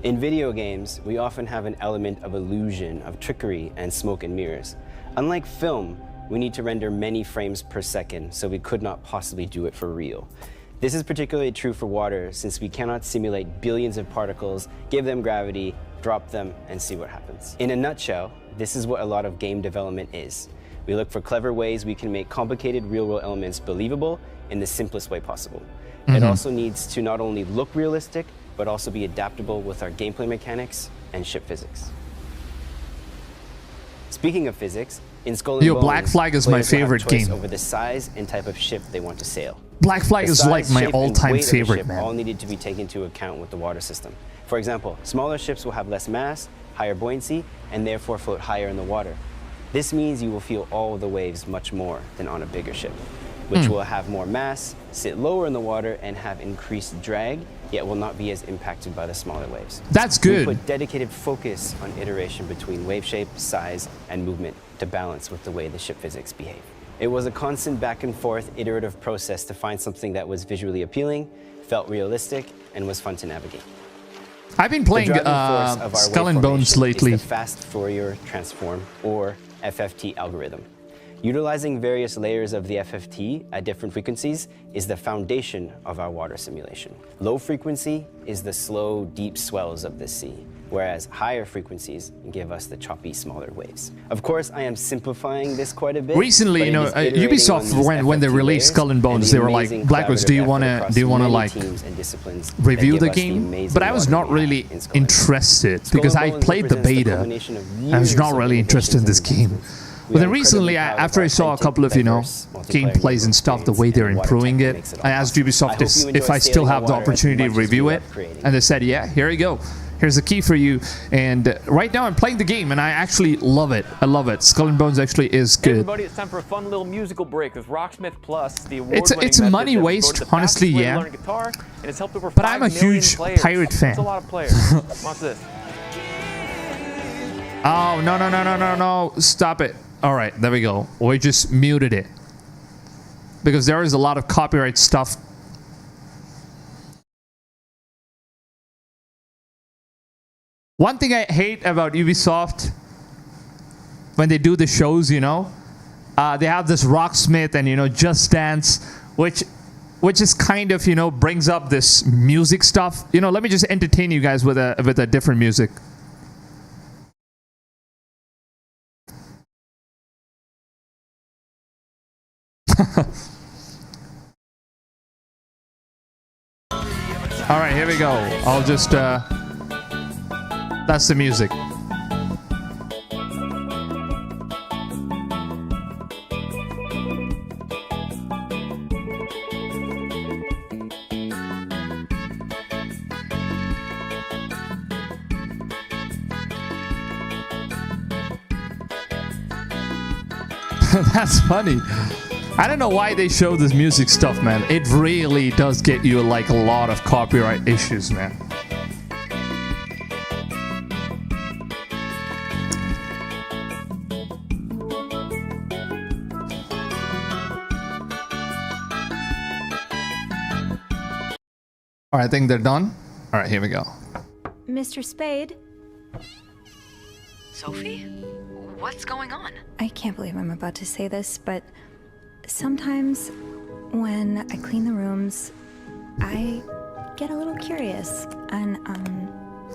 In video games, we often have an element of illusion, of trickery, and smoke and mirrors. Unlike film, we need to render many frames per second, so we could not possibly do it for real. This is particularly true for water, since we cannot simulate billions of particles, give them gravity, drop them, and see what happens. In a nutshell, this is what a lot of game development is. We look for clever ways we can make complicated real-world elements believable in the simplest way possible. It also needs to not only look realistic, but also be adaptable with our gameplay mechanics and ship physics. Speaking of physics, in Skull and Yo, Bones, Black Flag is my players will have favorite choice game. over the size and type of ship they want to sail. Black Flag The is size, like my shape, and all-time weight of the favorite, ship all man. needed to be taken into account with the water system. For example, smaller ships will have less mass, higher buoyancy, and therefore float higher in the water. This means you will feel all of the waves much more than on a bigger ship, which will have more mass, sit lower in the water, and have increased drag, yet will not be as impacted by the smaller waves. That's We good. put dedicated focus on iteration between wave shape, size, and movement to balance with the way the ship physics behave. It was a constant back and forth iterative process to find something that was visually appealing, felt realistic, and was fun to navigate. I've been playing The driving force of our Skull wave and Bones formation lately. is the fast Fourier transform, or FFT algorithm. Utilizing various layers of the FFT at different frequencies is the foundation of our water simulation. Low frequency is the slow, deep swells of the sea, whereas higher frequencies give us the choppy, smaller waves. Of course, I am simplifying this quite a bit. Recently, but you know, it is iterating Ubisoft on these when they FFT released layers Skull and Bones, the they were like, amazing Blakwoodz, do you collaborative wanna effort across like many teams and disciplines that review give the us game? amazing But I was water not we have really in Skull and Bones. interested Skull because and I Bones played the represents beta. culmination of I was years not of really interested in this innovations game. and investments. But We then are recently, incredibly proud after I of saw our a couple of, you know, diverse, multiplayer gameplays and stuff, the way they're and water improving tech it, makes it I all asked possible. I Ubisoft hope you if I enjoy still sailing have the on water as opportunity to much as review we it, love creating. and they said, yeah, here you go. Here's the key for you. And right now I'm playing the game, and I actually love it. I love it. Skull and Bones actually is Hey good. everybody, it's time for a fun little musical break with Rocksmith Plus, the It's award-winning a method money that was waste, voted the honestly, fastest way to yeah. learn guitar, and it's helped over But 5 I'm a million huge players. pirate fan. That's a lot of players. Watch this. Oh, no. Stop it. All right, there we go. We just muted it. Because there is a lot of copyright stuff. One thing I hate about Ubisoft, when they do the shows, you know, they have this Rocksmith and, you know, Just Dance, which is kind of, you know, brings up this music stuff. You know, let me just entertain you guys with a different music. All right, here we go. I'll just that's the music. That's funny. I don't know why they show this music stuff, man. It really does get you like a lot of copyright issues, man. All right, I think they're done. All right, here we go. Mr. Spade? Sophie? What's going on? I can't believe I'm about to say this, but sometimes when I clean the rooms, I get a little curious and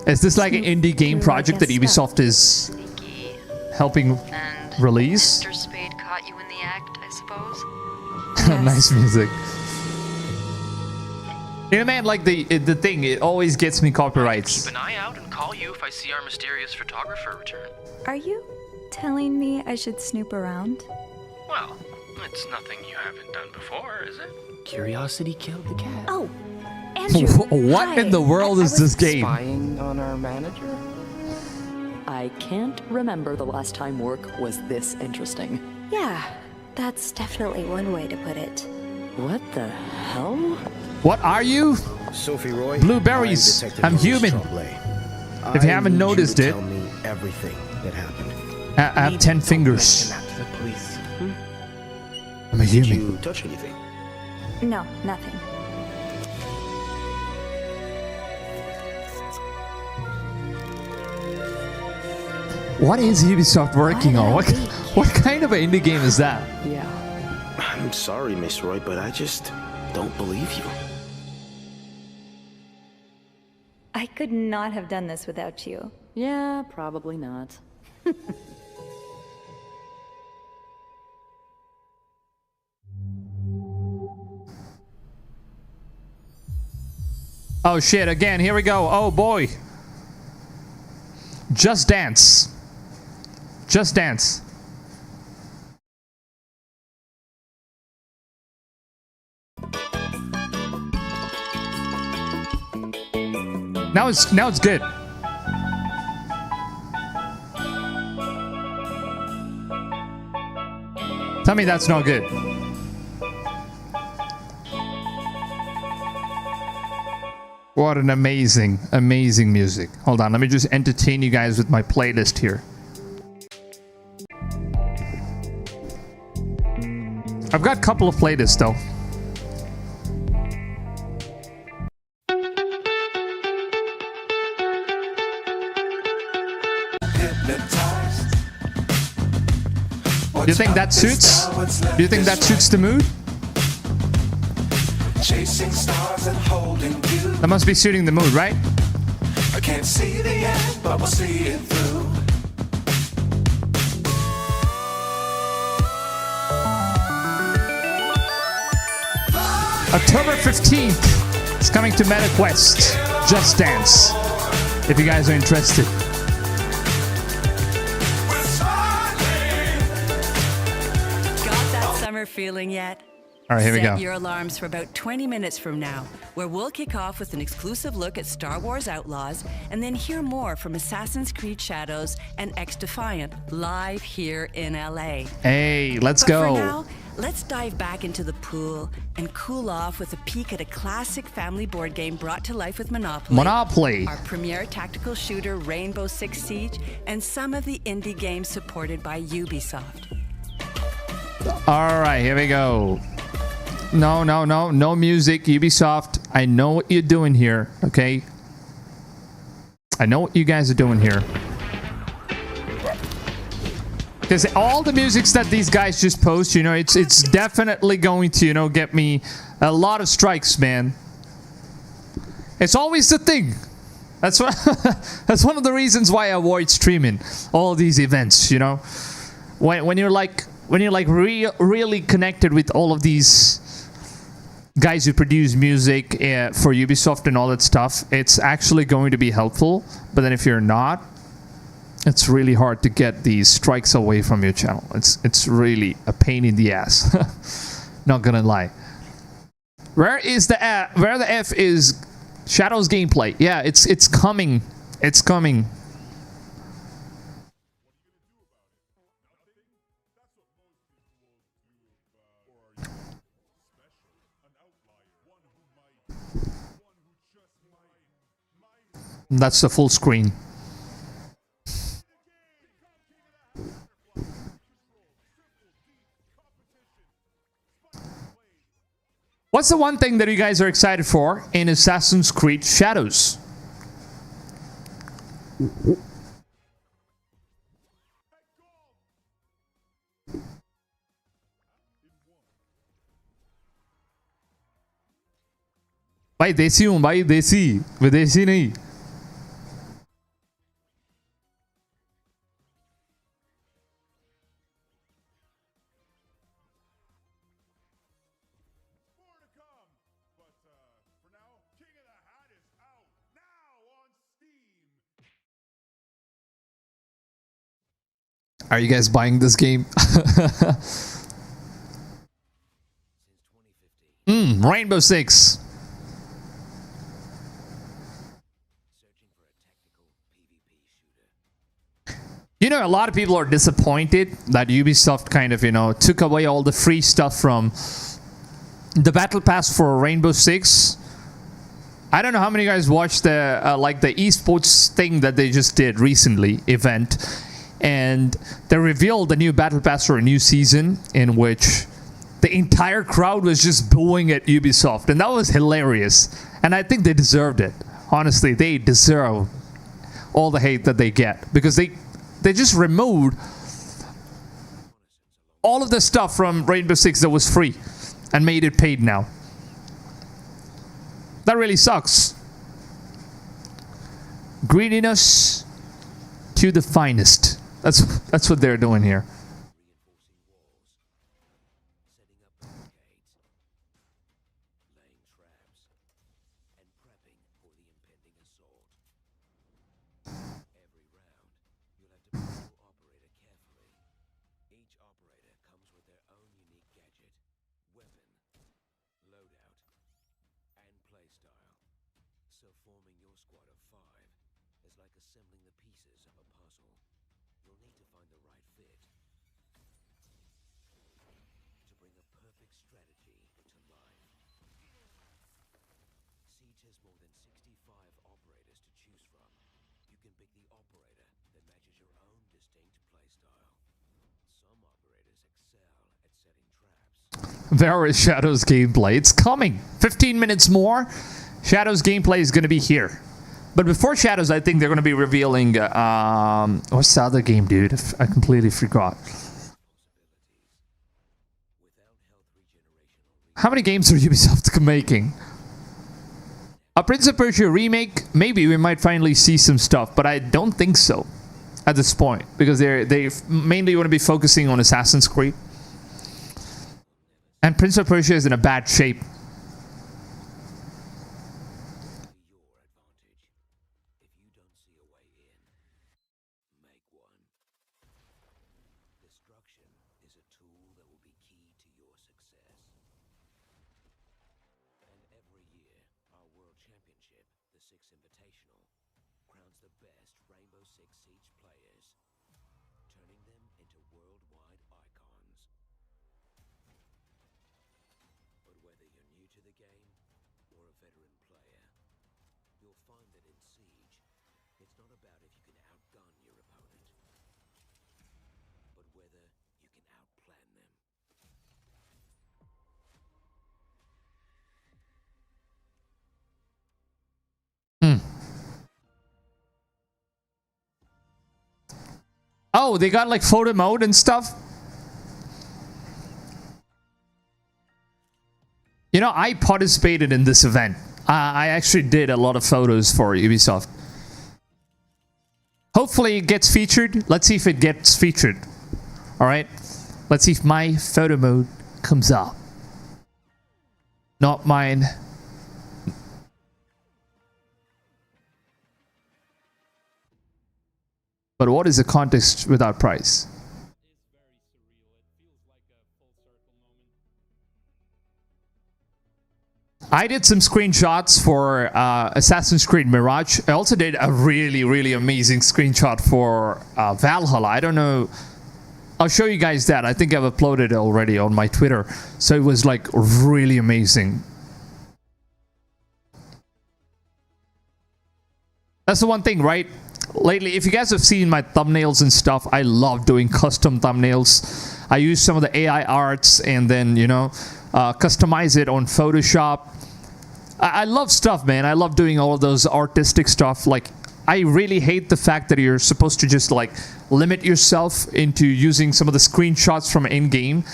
Is this like an indie game project that Ubisoft is helping release? Mr. Spade caught you in the act, I suppose? Nice music. You know, man, like the thing, it always gets me copyrights. Keep an eye out and call you if I see our mysterious photographer return. Are you telling me I should snoop around? Well, it's nothing you haven't done before, is it? Curiosity killed the cat. Oh, Andrew. What in the world is this game? Spying on our manager? I can't remember the last time work was this interesting. Yeah, that's definitely one way to put it. What the hell? What are you? Sophie Roy, Blueberries. I'm human. If you haven't noticed it, tell me everything that happened. I have 10 fingers. To the police. I'm a Did human. you touch anything? No, nothing. What is Ubisoft working on? What kind of an indie game is that? Yeah. I'm sorry, Miss Roy, but I just don't believe you. I could not have done this without you. Yeah, probably not. Oh shit, again, here we go. Oh boy. Just Dance. Just Dance. Now it's good. Tell me that's not good. What an amazing, amazing music. Hold on, let me just entertain you guys with my playlist here. I've got a couple of playlists though. Do you think that suits? Do you think that suits the mood? Chasing stars and holding you. That must be suiting the mood, right? I can't see the end, but we'll see it through. October 15th, it's coming to MetaQuest. Just Dance. If you guys are interested. Got that summer feeling yet? All right, here we go. Set your alarms for about 20 minutes from now, where we'll kick off with an exclusive look at Star Wars Outlaws and then hear more from Assassin's Creed Shadows and X-Defiant live here in LA. Hey, let's But go. For now, let's dive back into the pool and cool off with a peek at a classic family board game brought to life with Monopoly. Monopoly. Our premier tactical shooter, Rainbow Six Siege, and some of the indie games supported by Ubisoft. All right, here we go. No music, Ubisoft. I know what you're doing here, okay? I know what you guys are doing here. Because all the musics that these guys just post, you know, it's definitely going to, you know, get me a lot of strikes, man. It's always the thing. That's what, that's one of the reasons why I avoid streaming all these events, you know. When you're like really connected with all of these guys who produce music for Ubisoft and all that stuff, it's actually going to be helpful. But then if you're not, it's really hard to get these strikes away from your channel. It's really a pain in the ass. Not gonna lie. Where the F is Shadows gameplay? Yeah, it's coming. It's coming. That's the full screen. What's the one thing that you guys are excited for in Assassin's Creed Shadows? भाई देसी हूँ भाई, देसी विदेशी नहीं. Are you guys buying this game? Rainbow Six. You know, a lot of people are disappointed that Ubisoft kind of, you know, took away all the free stuff from the Battle Pass for Rainbow Six. I don't know how many of you guys watched the like the esports thing that they just did recently, event, and they revealed the new Battle Pass for a new season in which the entire crowd was just booing at Ubisoft, and that was hilarious. And I think they deserved it. Honestly, they deserve all the hate that they get because they just removed all of the stuff from Rainbow Six that was free and made it paid now. That really sucks. Greediness to the finest. That's what they're doing here. There is Shadow's gameplay. It's coming. 15 minutes more. Shadow's gameplay is going to be here. But before Shadows, I think they're going to be revealing... what's the other game, dude? I completely forgot. How many games are Ubisoft making? A Prince of Persia remake? Maybe we might finally see some stuff, but I don't think so at this point. Because they mainly want to be focusing on Assassin's Creed. And Prince of Persia is in a bad shape. Oh, they got like photo mode and stuff. You know, I participated in this event. I actually did a lot of photos for Ubisoft. Hopefully it gets featured. Let's see if it gets featured. All right. Let's see if my photo mode comes up. Not mine. But what is a contest without prize? I did some screenshots for Assassin's Creed Mirage. I also did a really, really amazing screenshot for Valhalla. I don't know. I'll show you guys that. I think I've uploaded it already on my Twitter. So it was like really amazing. That's the one thing, right? Lately, if you guys have seen my thumbnails and stuff, I love doing custom thumbnails. I use some of the AI arts and then, you know, customize it on Photoshop. I love stuff, man. I love doing all of those artistic stuff. Like, I really hate the fact that you're supposed to just, like, limit yourself into using some of the screenshots from in-game.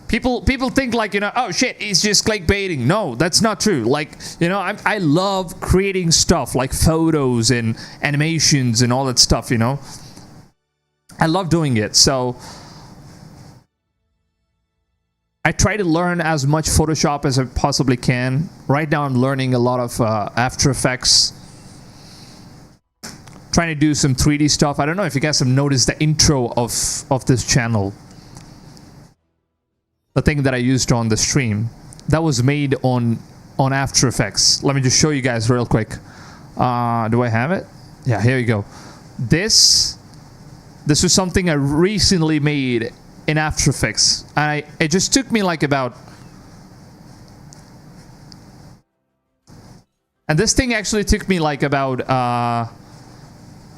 People think like, you know, oh shit, he's just clickbaiting. No, that's not true. Like, you know, I love creating stuff like photos and animations and all that stuff, you know. I love doing it. So I try to learn as much Photoshop as I possibly can. Right now I'm learning a lot of After Effects. Trying to do some 3D stuff. I don't know if you guys have noticed the intro of this channel. The thing that I used on the stream, that was made on After Effects. Let me just show you guys real quick. Do I have it? Yeah, here you go. This This was something I recently made in After Effects. It just took me like about... And this thing actually took me like about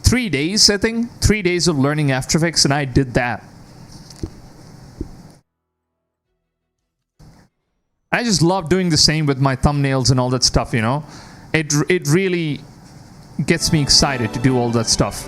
3 days, I think. 3 days of learning After Effects, and I did that. I just love doing the same with my thumbnails and all that stuff, you know? It really gets me excited to do all that stuff.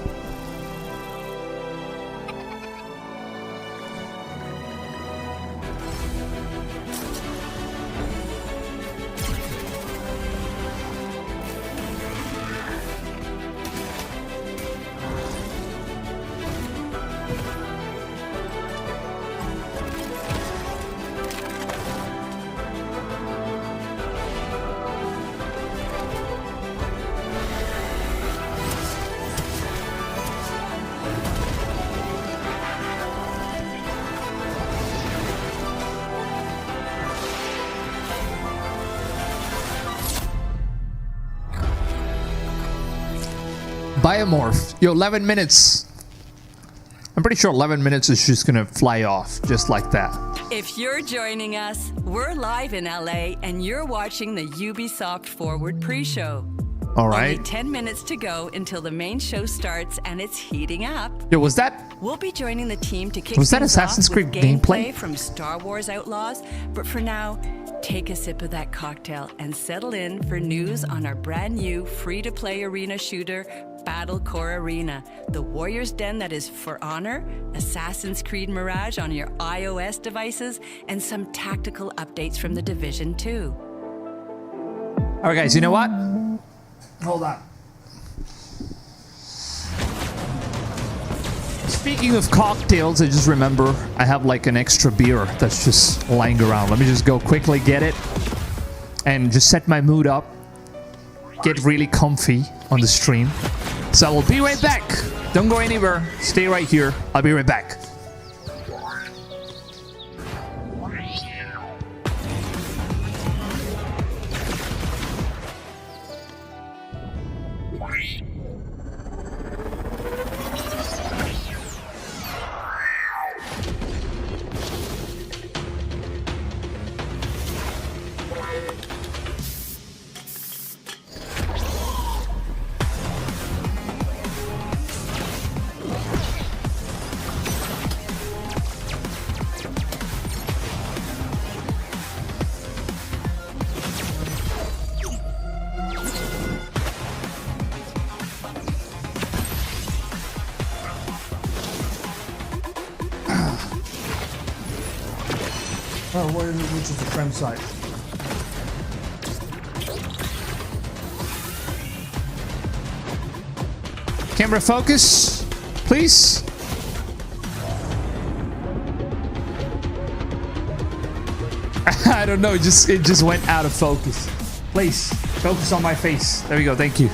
Biomorph. Yo, 11 minutes. I'm pretty sure 11 minutes is just gonna fly off just like that. If you're joining us, we're live in LA and you're watching the Ubisoft Forward pre-show. All right. Only 10 minutes to go until the main show starts and it's heating up. Yo, was that... We'll be joining the team to kick Was that things Assassin's off Creed with gameplay gameplay? from Star Wars Outlaws. But for now, take a sip of that cocktail and settle in for news on our brand new free-to-play arena shooter, Battlecore Arena, the warrior's den that is For Honor, Assassin's Creed Mirage on your iOS devices, and some tactical updates from The Division 2. All right, guys, you know what? Hold on. Speaking of cocktails, I just remember I have like an extra beer that's just lying around. Let me just go quickly get it and just set my mood up. Get really comfy on the stream. So I will be right back. Don't go anywhere. Stay right here. I'll be right back. Oh, which is the frame side? Camera focus, please. I don't know, it just went out of focus. Please, focus on my face. There we go, thank you.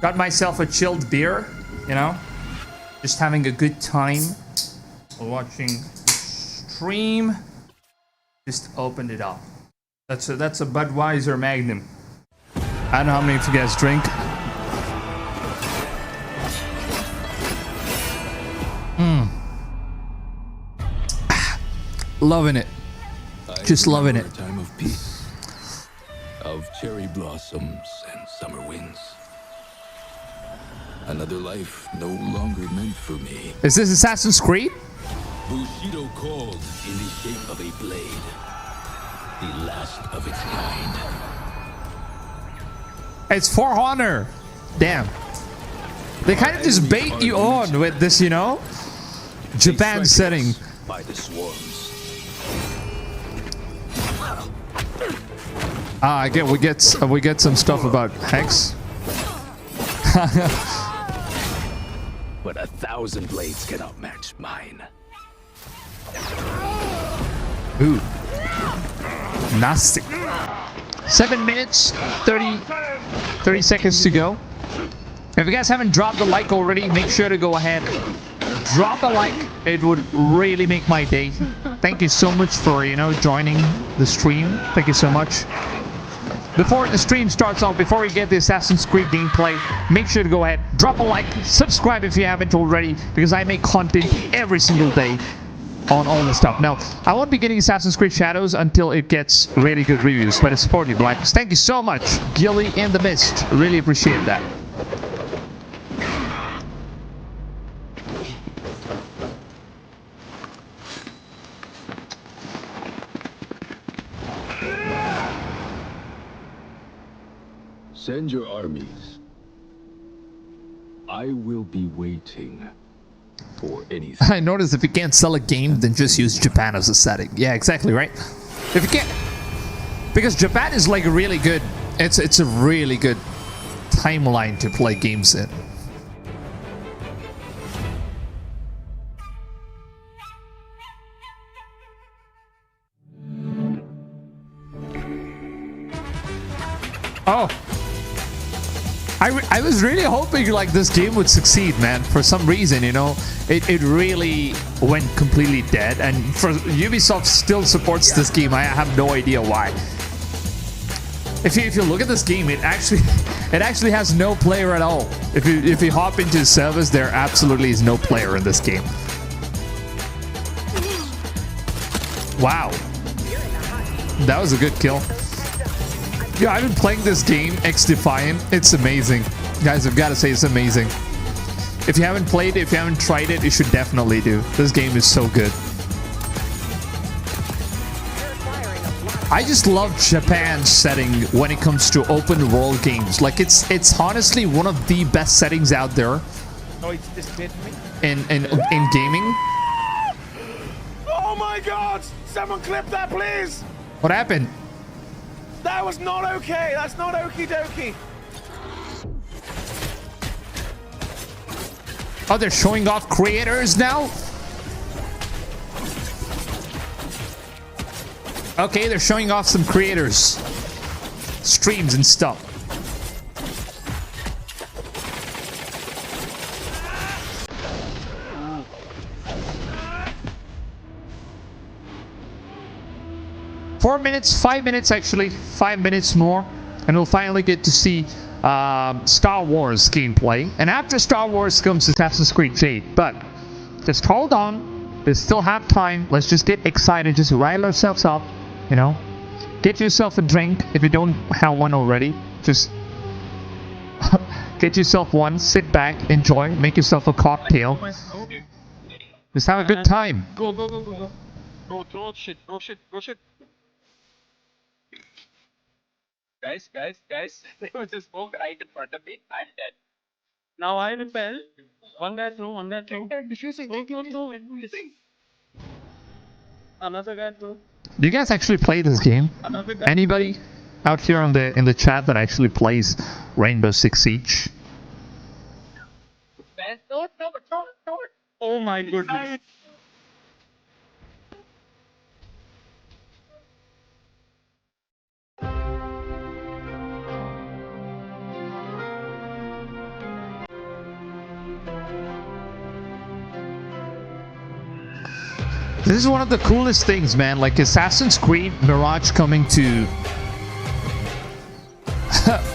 Got myself a chilled beer, you know, just having a good time watching the stream. Just opened it up. That's a Budweiser Magnum. I don't know how many of you guys drink. Loving it. Just loving it. A time of peace, of cherry blossoms and summer winds. Another life no longer meant for me. Is this Assassin's Creed? Bushido called in the shape of a blade, the last of its kind. It's For Honor. Damn. They kind of just bait you on with this, you know? Japan setting. By the swarms. I get we get some stuff about hexe. But 1,000 blades cannot match mine. Ooh. Nasty. 7 minutes, 30 seconds to go. If you guys haven't dropped a like already, make sure to go ahead. Drop a like. It would really make my day. Thank you so much for, you know, joining the stream. Thank you so much. Before the stream starts off, before we get the Assassin's Creed gameplay, make sure to go ahead, drop a like, subscribe if you haven't already, because I make content every single day on all this stuff. Now, I won't be getting Assassin's Creed Shadows until it gets really good reviews, but it's supporting you, Blakwoodz. Thank you so much, Gilly in the Mist. Really appreciate that. Send your armies. I will be waiting for anything. I noticed if you can't sell a game, then just use Japan as a setting. Yeah, exactly, right? If you can't... Because Japan is like really good. It's a really good timeline to play games in. Oh. I was really hoping like this game would succeed, man. For some reason, you know, it really went completely dead. And for Ubisoft still supports this game. I have no idea why. If you look at this game, it actually has no player at all. If you hop into the servers, there absolutely is no player in this game. Wow. That was a good kill. Yeah, I've been playing this game, X Defiant. It's amazing. Guys, I've got to say it's amazing. If you haven't played it, if you haven't tried it, you should definitely do. This game is so good. I just love Japan's setting when it comes to open world games. Like, it's honestly one of the best settings out there in gaming. Oh my god! Someone clip that, please! What happened? That was not okay. That's not okie dokie. Oh, they're showing off creators now? Okay, they're showing off some creators. Streams and stuff. Five minutes actually, 5 minutes more, and we'll finally get to see Star Wars gameplay. And after Star Wars comes Assassin's Creed Jade. But just hold on, we still have time. Let's just get excited, just rile ourselves up, you know. Get yourself a drink if you don't have one already. Just get yourself one, sit back, enjoy, make yourself a cocktail. Just have a good time. Go. Go shit. Guys, there was a smoke right in front of me. I'm dead. Now I repel. One guy through. Diffusing. Another guy through. Do you guys actually play this game? Anybody out here in the chat that actually plays Rainbow Six Siege? Oh my goodness. This is one of the coolest things, man. Like Assassin's Creed Mirage coming to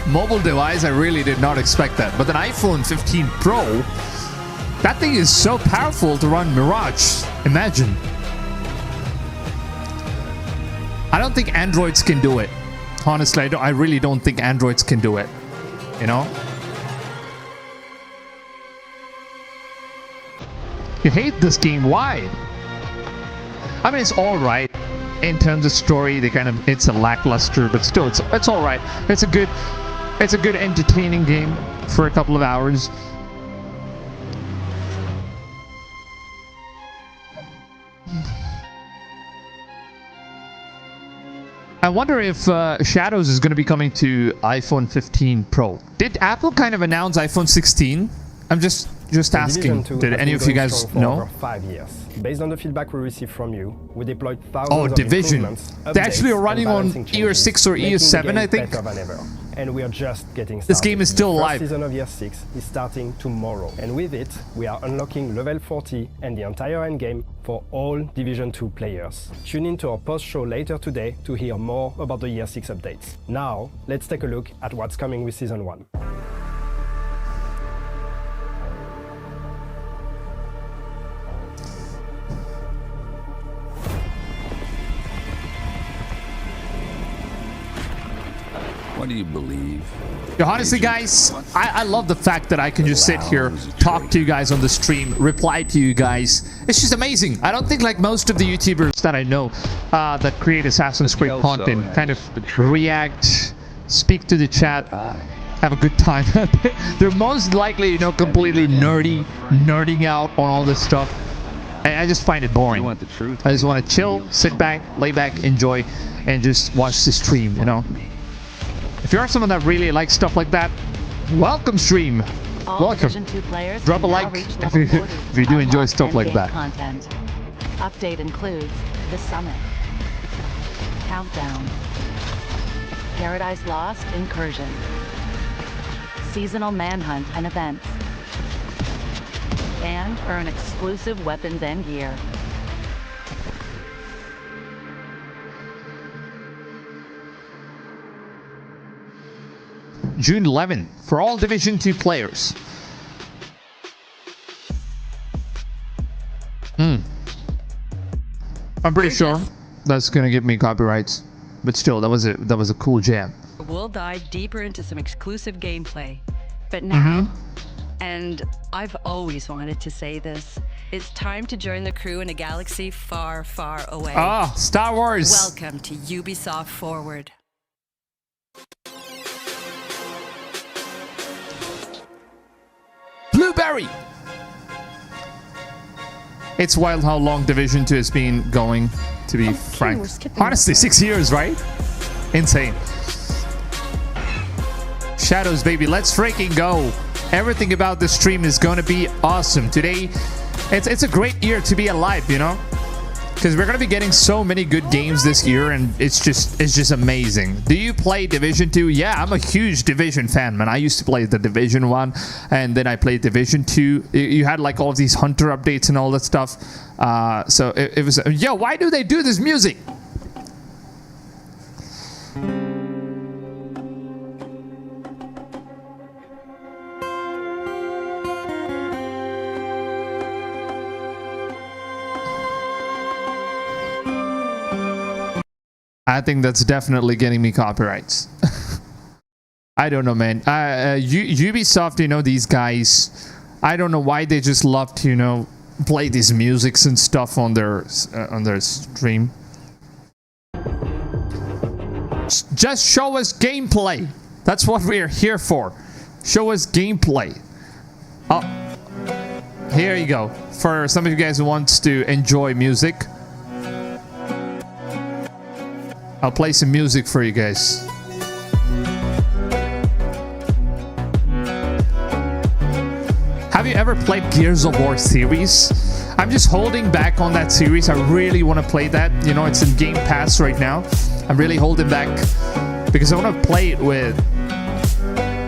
mobile device, I really did not expect that. But an iPhone 15 Pro, that thing is so powerful to run Mirage. Imagine. I don't think Androids can do it. Honestly, I really don't think Androids can do it. You know? You hate this game. Why? I mean, it's all right in terms of story. It's a lackluster, but still, it's all right. It's a good entertaining game for a couple of hours. I wonder if Shadows is going to be coming to iPhone 15 Pro. Did Apple kind of announce iPhone 16? I'm just just asking. Did any of you guys know? Over 5 years. Based on the feedback we received from you, we deployed thousands Oh, of Division. improvements, They actually are updates, running and on balancing year changes, 6 or year making the 7, I game think. better than ever. And we are just getting started. This game is still The first alive. season of year 6 is starting tomorrow. And with it, we are unlocking level 40 and the entire endgame for all Division 2 players. Tune in to our post-show later today to hear more about the year 6 updates. Now, let's take a look at what's coming with Season 1. What do you believe? Yo, honestly, guys, I love the fact that I can just sit here, talk to you guys on the stream, reply to you guys. It's just amazing. I don't think like most of the YouTubers that I know that create Assassin's Creed content kind of react, speak to the chat, have a good time. They're most likely, you know, completely nerding out on all this stuff. I just find it boring. You want the truth? I just want to chill, sit back, lay back, enjoy, and just watch the stream, you know. If you are someone that really likes stuff like that, welcome stream. Welcome. Drop a like if you do enjoy stuff like that. Content. Update includes the summit, countdown, Paradise Lost incursion, seasonal manhunt and events, and earn exclusive weapons and gear. June 11 for all Division 2 players. I'm pretty sure that's gonna give me copyrights, but still, that was a cool jam. We'll dive deeper into some exclusive gameplay, but now, and I've always wanted to say this, it's time to join the crew in a galaxy far, far away. Ah, Star Wars. Welcome to Ubisoft Forward. Blueberry! It's wild how long Division 2 has been going, to be frank. Honestly, 6 years, right? Insane. Shadows, baby, let's freaking go. Everything about this stream is gonna be awesome. Today, it's a great year to be alive, you know? Because we're gonna be getting so many good games this year, and it's just amazing. Do you play Division 2? Yeah, I'm a huge Division fan, man. I used to play the Division 1, and then I played Division 2. You had like all of these Hunter updates and all that stuff. So it was... Yo, why do they do this music? I think that's definitely getting me copyrights. I don't know, man. Ubisoft, you know, these guys, I don't know why they just love to, you know, play these musics and stuff on their stream. Just show us gameplay. That's what we're here for. Show us gameplay. Oh, here you go. For some of you guys who wants to enjoy music, I'll play some music for you guys. Have you ever played Gears of War series? I'm just holding back on that series. I really want to play that. You know, it's in Game Pass right now. I'm really holding back because I want to play it with...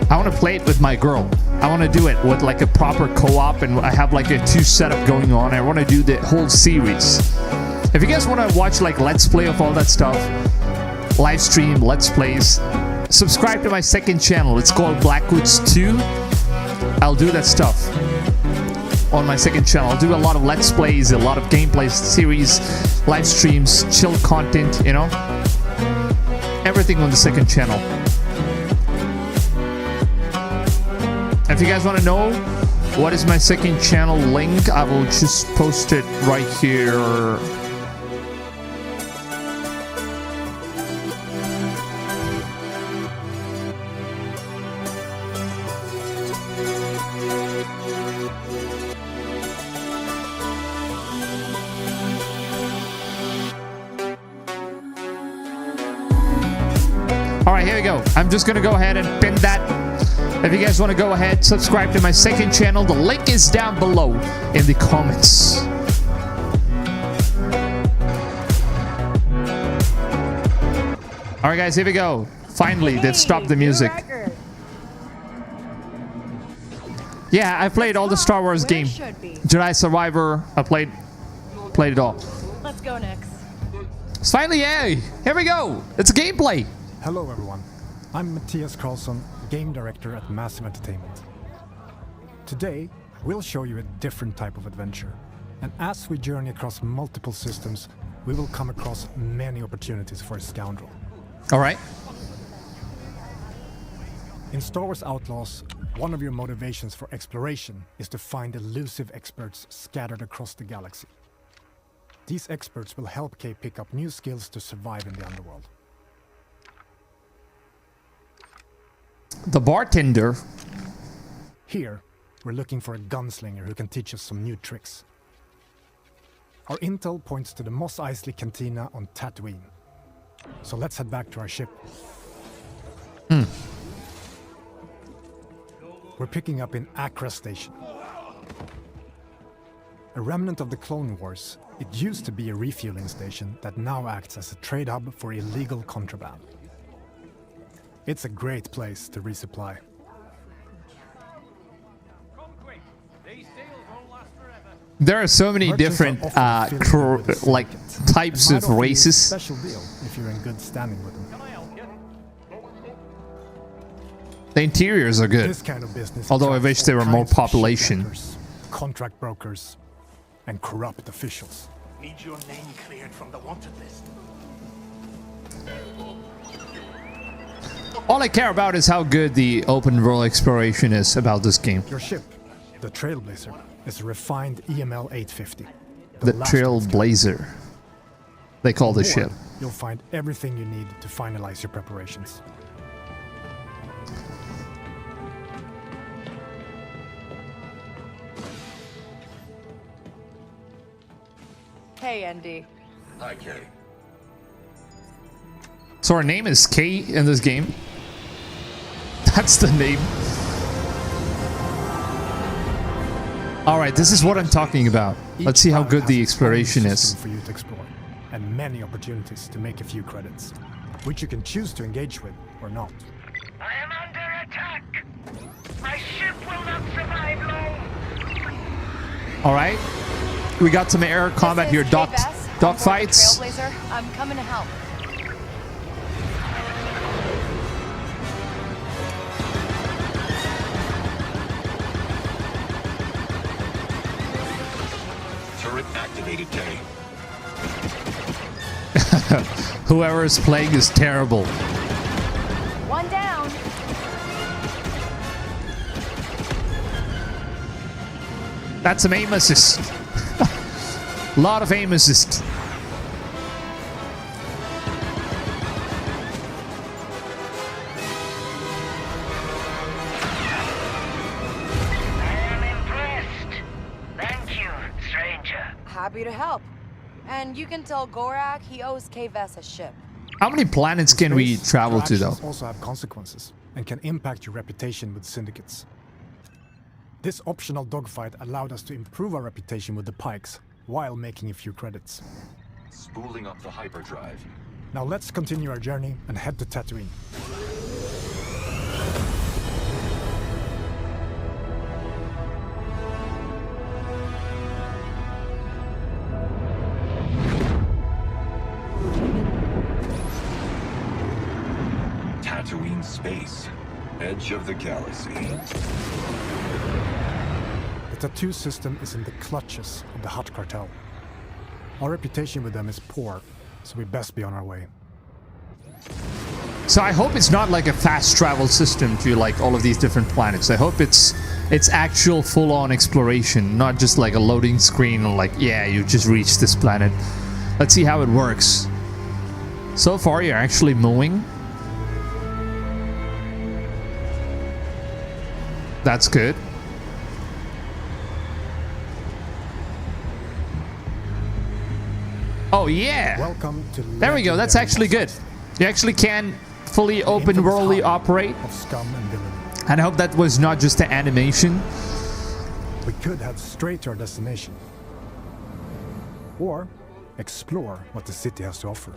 I want to play it with my girl. I want to do it with like a proper co-op, and I have like a 2 setup going on. I want to do the whole series. If you guys want to watch like Let's Play of all that stuff, live stream, Let's Plays, subscribe to my second channel. It's called Blakwoodz 2. I'll do that stuff on my second channel. I'll do a lot of Let's Plays, a lot of gameplay series, live streams, chill content, you know? Everything on the second channel. If you guys want to know what is my second channel link, I will just post it right here. All right, here we go. I'm just gonna go ahead and pin that If you guys want to go ahead, subscribe to my second channel. The link is down below in the comments. All right, guys, here we go. Finally, they've stopped the music. Yeah, I played all the Star Wars game. Jedi Survivor, I played it all. Let's go next. It's finally, yay! Here we go. It's a gameplay. Hello, everyone. I'm Matthias Karlsson, game director at Massive Entertainment. Today, we'll show you a different type of adventure. And as we journey across multiple systems, we will come across many opportunities for a scoundrel. All right. In Star Wars Outlaws, one of your motivations for exploration is to find elusive experts scattered across the galaxy. These experts will help Kay pick up new skills to survive in the underworld. The bartender. Here, we're looking for a gunslinger who can teach us some new tricks. Our intel points to the Mos Eisley Cantina on Tatooine. So let's head back to our ship. We're picking up in Accra Station. A remnant of the Clone Wars, it used to be a refueling station that now acts as a trade hub for illegal contraband. It's a great place to resupply. There are so many different like types of races. Special deal if you're in good standing with them. The interiors are good. This kind of business although I wish there were more population. Contract brokers, and corrupt officials. Need your name cleared from the wanted list. All I care about is how good the open world exploration is about this game. Your ship, the Trailblazer, is a refined EML 850. The Trailblazer. They call the ship. You'll find everything you need to finalize your preparations. Hey, Andy. Hi, Kay. So her name is Kay in this game. That's the name. All right, this is what I'm talking about. Let's see how good the exploration is. For you to explore, and many opportunities to make a few credits, which you can choose to engage with or not. I am under attack. My ship will not survive long. All right, we got some air combat here. Dog fights. Trailblazer, I'm coming to help. Turret activated, Kay. Whoever is playing is terrible. One down. That's some aim assist. A lot of aim assist. Happy to help. And you can tell Gorak he owes Kves a ship. How many planets can we travel to, though? Also have consequences and can impact your reputation with syndicates. This optional dogfight allowed us to improve our reputation with the Pikes while making a few credits. Spooling up the hyperdrive. Now let's continue our journey and head to Tatooine. Tatooine space, edge of the galaxy. The Tattoo system is in the clutches of the Hutt cartel. Our reputation with them is poor, so we best be on our way. So I hope it's not like a fast travel system to like all of these different planets. I hope it's actual full-on exploration, not just like a loading screen like, yeah, you just reached this planet. Let's see how it works. So far, you're actually moving. That's good. Oh yeah! Welcome to there we go. That's actually good. You actually can fully open worldly operate. Of scum and villainy. And I hope that was not just an animation. We could head straight to our destination. Or explore what the city has to offer.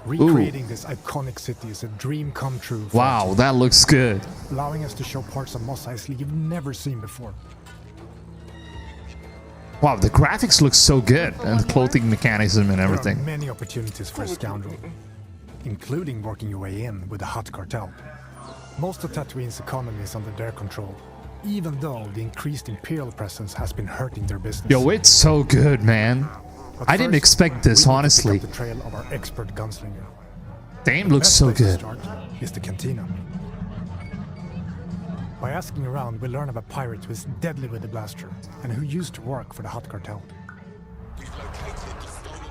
Recreating this iconic city is a dream come true. Wow, that looks good. Allowing us to show parts of Mos Eisley you've never seen before. Wow, the graphics look so good, and the clothing mechanism and everything. There are many opportunities for a scoundrel, including working your way in with the Hutt cartel. Most of Tatooine's economy is under their control, even though the increased Imperial presence has been hurting their business. Yo, it's so good, man. But I didn't expect this, honestly. The trail of our expert gunslinger. The game looks so good. The best place to start is the cantina. By asking around, we learn of a pirate who is deadly with the blaster and who used to work for the Hutt cartel.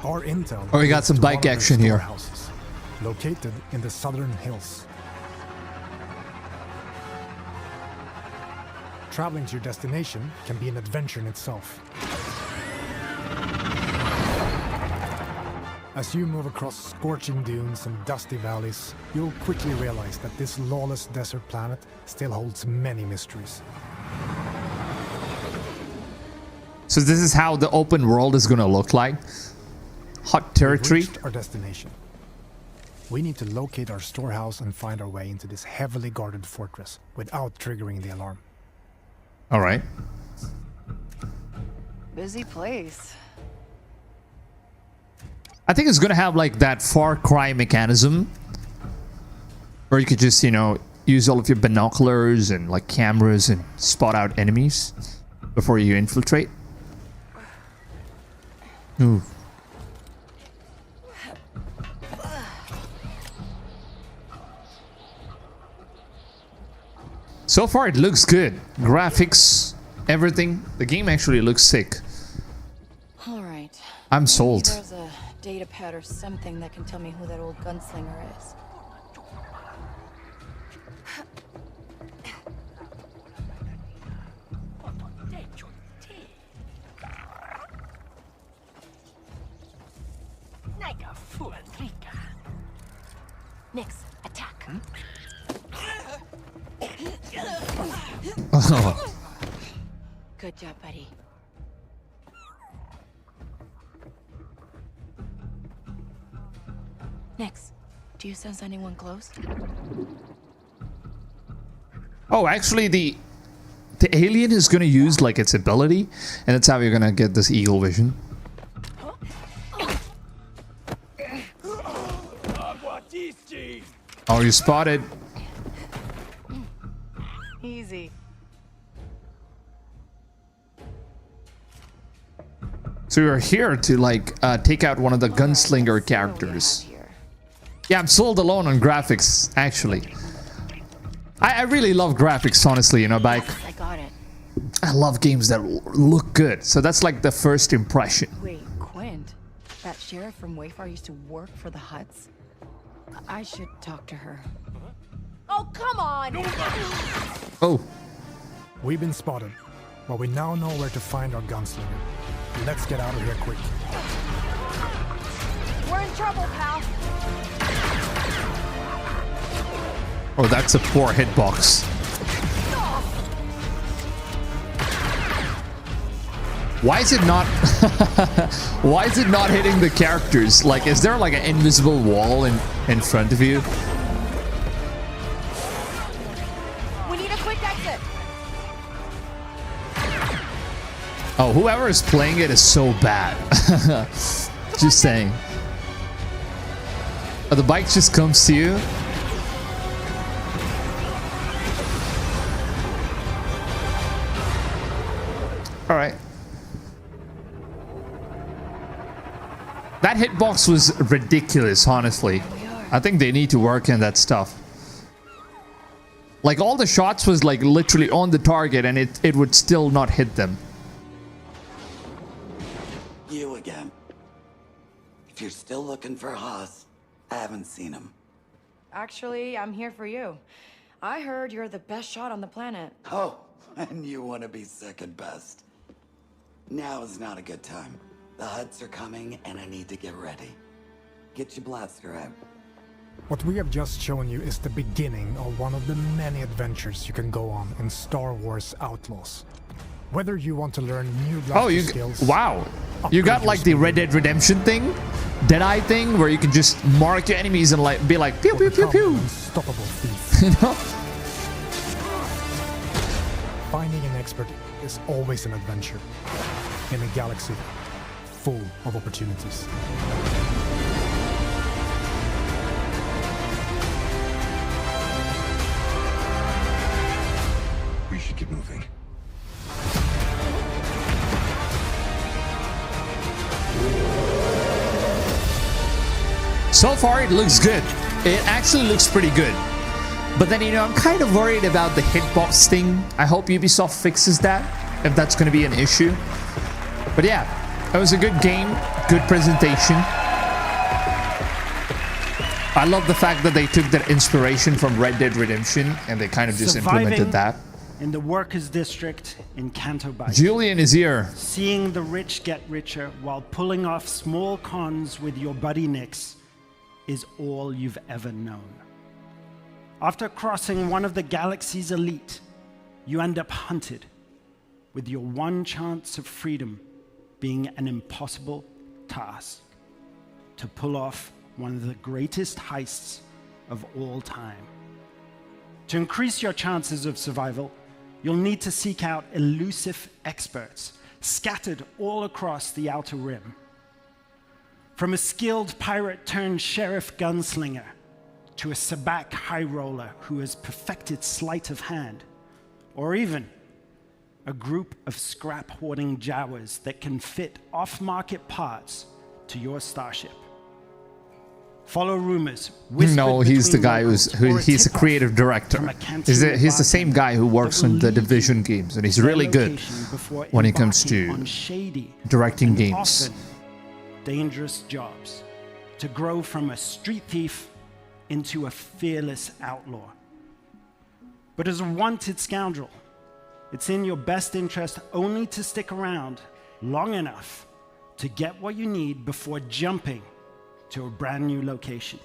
Our intel. Oh, we got some bike action here. Located in the southern hills. Traveling to your destination can be an adventure in itself. As you move across scorching dunes and dusty valleys, you'll quickly realize that this lawless desert planet still holds many mysteries. So this is how the open world is gonna look like? Hot territory? We've reached our destination. We need to locate our storehouse and find our way into this heavily guarded fortress without triggering the alarm. Alright. Busy place. I think it's gonna have like that Far Cry mechanism where you could just, you know, use all of your binoculars and like cameras and spot out enemies before you infiltrate. Ooh. So far it looks good. Graphics, everything. The game actually looks sick. All right. I'm sold. Maybe there's a data pad or something that can tell me who that old gunslinger is. Nix, attack. Good job, buddy. Nix, do you sense anyone close? Oh, actually the alien is gonna use like its ability, and that's how you're gonna get this eagle vision. Oh, you spotted. Easy. So you're here to like take out one of the gunslinger characters. Yeah, I'm sold alone on graphics, actually. I really love graphics, honestly, you know, like I got it. I love games that look good. So that's like the first impression. Wait, Quint, that sheriff from Wayfar used to work for the Hutts? I should talk to her. Oh, come on! Oh. We've been spotted, but we now know where to find our gunslinger. Let's get out of here quick. We're in trouble, pal. Oh, that's a poor hitbox. Why is it not why is it not hitting the characters? Like, is there like an invisible wall in front of you? We need a quick exit. Oh, whoever is playing it is so bad. Just saying. Oh, the bike just comes to you. All right. That hitbox was ridiculous, honestly. I think they need to work in that stuff. Like, all the shots was like literally on the target and it would still not hit them. You again. If you're still looking for Haas, I haven't seen him. Actually, I'm here for you. I heard you're the best shot on the planet. Oh, and you want to be second best. Now is not a good time. The Hutts are coming, and I need to get ready. Get your blaster out. What we have just shown you is the beginning of one of the many adventures you can go on in Star Wars Outlaws. Whether you want to learn new blaster skills... Wow. You got like the Red Dead Redemption thing, Deadeye thing, where you can just mark your enemies and like be like pew pew pew pew. Unstoppable thief. You know? Finding an expert is always an adventure in a galaxy full of opportunities. We should get moving. So far, it looks good. It actually looks pretty good. But then, you know, I'm kind of worried about the hitbox thing. I hope Ubisoft fixes that, if that's going to be an issue. But yeah, it was a good game, good presentation. I love the fact that they took that inspiration from Red Dead Redemption and they kind of just implemented that. In the workers' district in Canto Bight. Julian is here. Seeing the rich get richer while pulling off small cons with your buddy Nix is all you've ever known. After crossing one of the galaxy's elite, you end up hunted, with your one chance of freedom being an impossible task to pull off one of the greatest heists of all time. To increase your chances of survival, you'll need to seek out elusive experts scattered all across the Outer Rim. From a skilled pirate-turned-sheriff gunslinger to a sabacc high roller who has perfected sleight of hand, or even a group of scrap-hoarding Jawas that can fit off-market parts to your starship. Follow rumors. No, he's the guy he's a creative director. He's the same guy who works on the Division games, and he's really good when it comes to directing games. Dangerous jobs to grow from a street thief into a fearless outlaw. But as a wanted scoundrel, it's in your best interest only to stick around long enough to get what you need before jumping to a brand new location.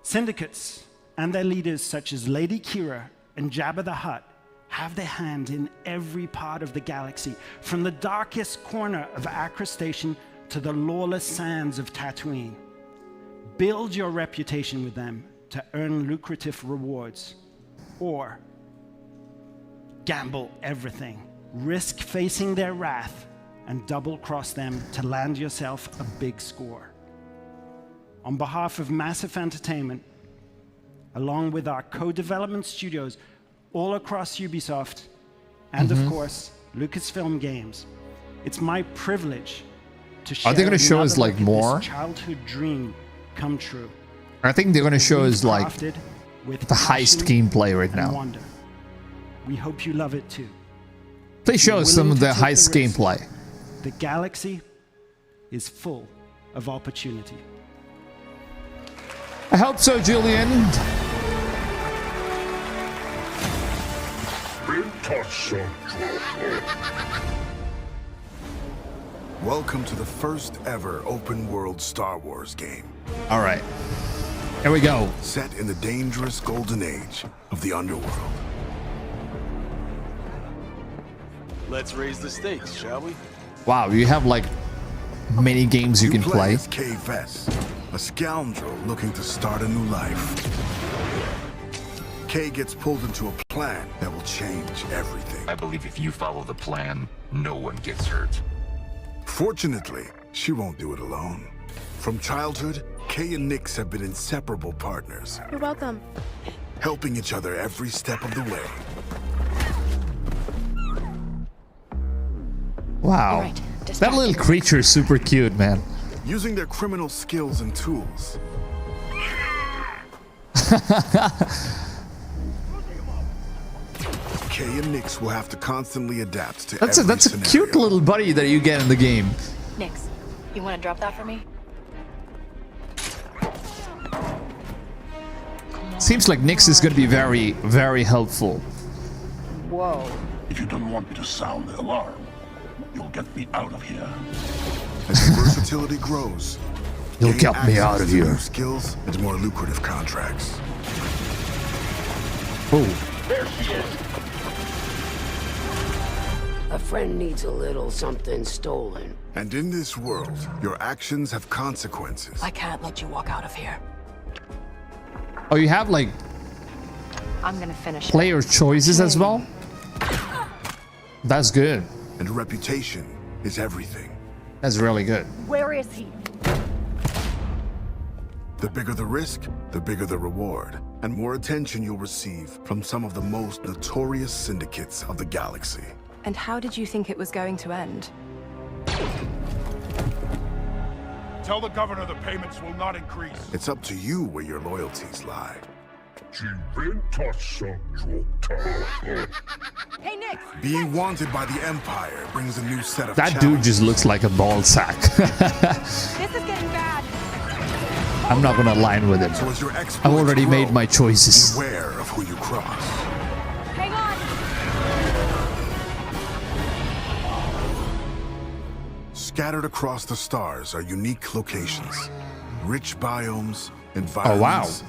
Syndicates and their leaders such as Lady Kira and Jabba the Hutt have their hand in every part of the galaxy, from the darkest corner of Acre Station to the lawless sands of Tatooine. Build your reputation with them to earn lucrative rewards, or gamble everything, risk facing their wrath, and double-cross them to land yourself a big score. On behalf of Massive Entertainment, along with our co-development studios all across Ubisoft, and of course, Lucasfilm Games, it's my privilege to share Are they going to show us like more? Childhood dream come true. I think they're going to show us like the heist gameplay right now. Wonder. We hope you love it too. Please show us some of the heist gameplay. The galaxy is full of opportunity. I hope so, Julian. Welcome to the first ever open world Star Wars game. All right. Here we go. Set in the dangerous golden age of the underworld. Let's raise the stakes, shall we? Wow, you have like many games you can play. As Kay Vess, a scoundrel looking to start a new life. Kay gets pulled into a plan that will change everything. I believe if you follow the plan, no one gets hurt. Fortunately, she won't do it alone. From childhood, Kay and Nix have been inseparable partners. You're welcome. Helping each other every step of the way. Wow. Right, that little creature is super cute, man. Using their criminal skills and tools. Kay and Nix will have to constantly adapt to that's a cute little buddy that you get in the game. Nix, you want to drop that for me? Seems like Nix is going to be very, very helpful. Whoa. If you don't want me to sound the alarm, you'll get me out of here. As versatility grows, You'll Gain get me out access of to here. new skills and more lucrative contracts. Oh. There she is. A friend needs a little something stolen. And in this world, your actions have consequences. I can't let you walk out of here. Oh, you have like I'm gonna finish player choices as well? That's good. And reputation is everything. That's really good. Where is he? The bigger the risk, the bigger the reward, and more attention you'll receive from some of the most notorious syndicates of the galaxy. And how did you think it was going to end? Tell the governor the payments will not increase. It's up to you where your loyalties lie. Hey, Nick! Being wanted by the Empire brings a new set of That dude just looks like a ball sack. This is getting bad. I'm not gonna align with him. So as your I've exploits already grow, made my choices. beware of who you cross. Hang on! Scattered across the stars are unique locations, rich biomes, Oh, environments,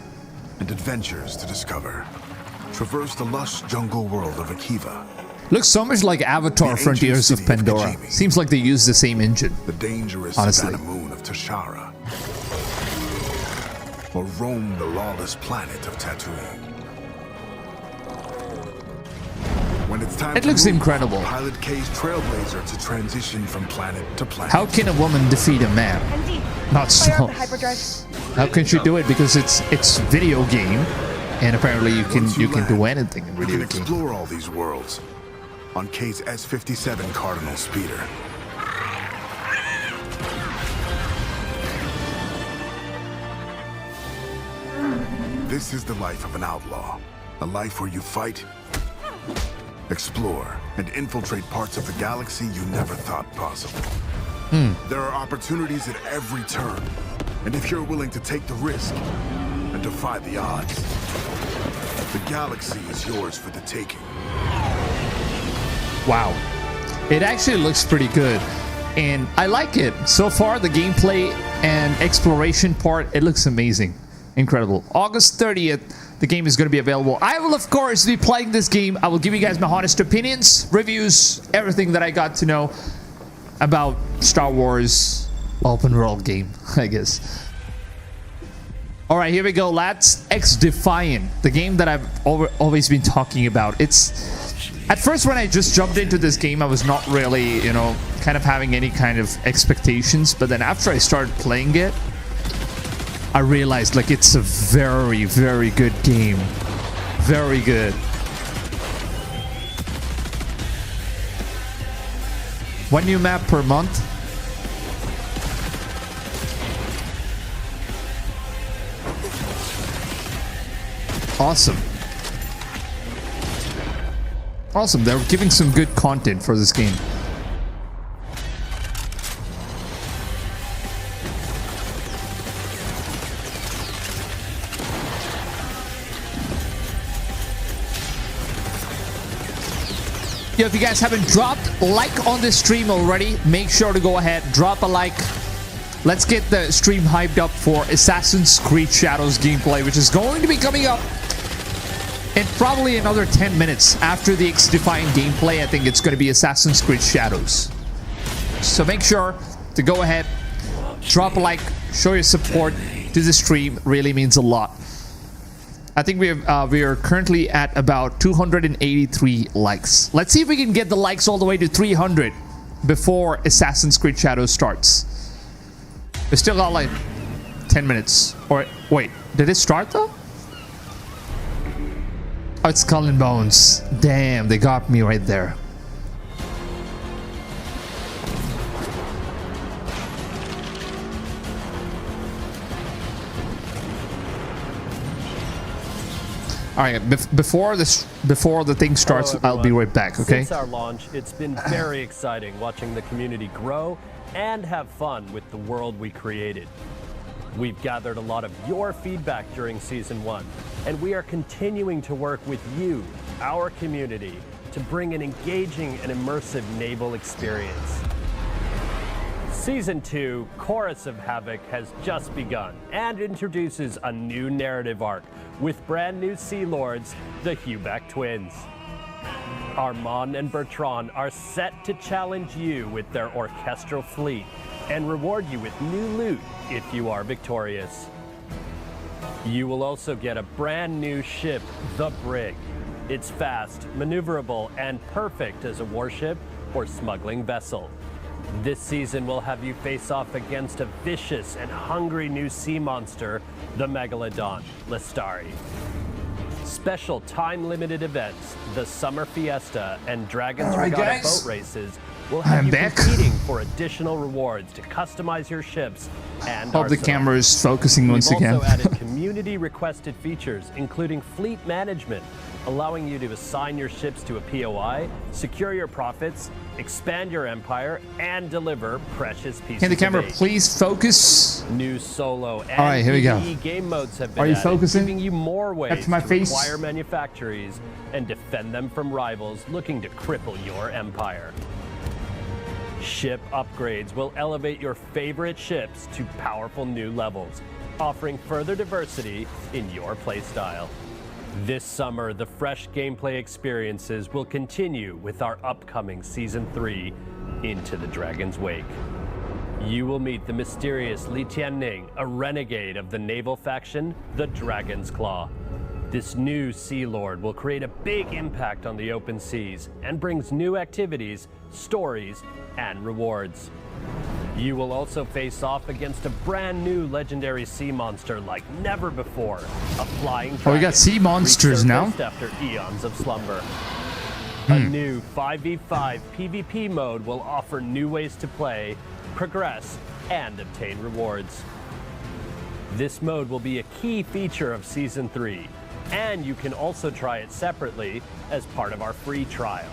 and adventures to discover. Traverse the lush jungle world of Akiva. Looks so much like Avatar Frontiers of Pandora. Seems like they use the same engine. The dangerous Honestly. Savannah moon of Tashara. Or roam the lawless planet of Tatooine. When it's time It to looks move, incredible. Pilot K's trailblazer to transition from planet to planet. How can a woman defeat a man? Not so. How can she do it? Because it's video game, and apparently you can do anything in You video can game. explore all these worlds on K's S-57 Cardinal speeder. This is the life of an outlaw. A life where you fight, explore, and infiltrate parts of the galaxy you never thought possible. There are opportunities at every turn. And if you're willing to take the risk and defy the odds, the galaxy is yours for the taking. Wow. It actually looks pretty good. And I like it. So far, the gameplay and exploration part, it looks amazing. Incredible. August 30th, the game is going to be available. I will, of course, be playing this game. I will give you guys my honest opinions, reviews, everything that I got to know about Star Wars open world game, I guess. All right, here we go, lads. X Defiant, the game that I've always been talking about. It's at first when I just jumped into this game, I was not really, you know, kind of having any kind of expectations. But then after I started playing it, I realized like it's a very, very good game. Very good. One new map per month. Awesome. Awesome. They're giving some good content for this game. Yo, if you guys haven't dropped a like on this stream already, make sure to go ahead, drop a like. Let's get the stream hyped up for Assassin's Creed Shadows gameplay, which is going to be coming up in probably another 10 minutes. After the X Defiant gameplay, I think it's going to be Assassin's Creed Shadows. So make sure to go ahead, drop a like, show your support to the stream. Really means a lot. I think we are currently at about 283 likes. Let's see if we can get the likes all the way to 300 before Assassin's Creed Shadows starts. We still got like 10 minutes. Or wait, did it start though? Oh, it's Skull and Bones. Damn, they got me right there. All right, before the thing starts, I'll be right back, okay? Since our launch, it's been very exciting watching the community grow and have fun with the world we created. We've gathered a lot of your feedback during Season 1, and we are continuing to work with you, our community, to bring an engaging and immersive naval experience. Season 2, Chorus of Havoc, has just begun and introduces a new narrative arc with brand new Sea Lords, the Huback twins. Armand and Bertrand are set to challenge you with their orchestral fleet and reward you with new loot if you are victorious. You will also get a brand new ship, the Brig. It's fast, maneuverable, and perfect as a warship or smuggling vessel. This season will have you face off against a vicious and hungry new sea monster, the Megalodon, Lestari. Special time-limited events, the Summer Fiesta and Dragon's Regatta boat races will have you competing for additional rewards to customize your ships and Hope the camera is focusing once again. We've also added community-requested features, including fleet management, allowing you to assign your ships to a POI, secure your profits, expand your empire, and deliver precious pieces Can the camera of aid. please focus? New solo and All right, here we go. PvE game modes have been Are you added, focusing? giving you more ways That's my to face. acquire manufactories and defend them from rivals looking to cripple your empire. Ship upgrades will elevate your favorite ships to powerful new levels, offering further diversity in your playstyle. This summer, the fresh gameplay experiences will continue with our upcoming Season 3, Into the Dragon's Wake. You will meet the mysterious Li Tianning, a renegade of the naval faction, the Dragon's Claw. This new Sea Lord will create a big impact on the open seas and brings new activities, stories, and rewards. You will also face off against a brand new legendary sea monster like never before, a flying dragon. Oh, we got sea monsters now. After eons of slumber. A new 5v5 PvP mode will offer new ways to play, progress, and obtain rewards. This mode will be a key feature of Season 3, and you can also try it separately as part of our free trial.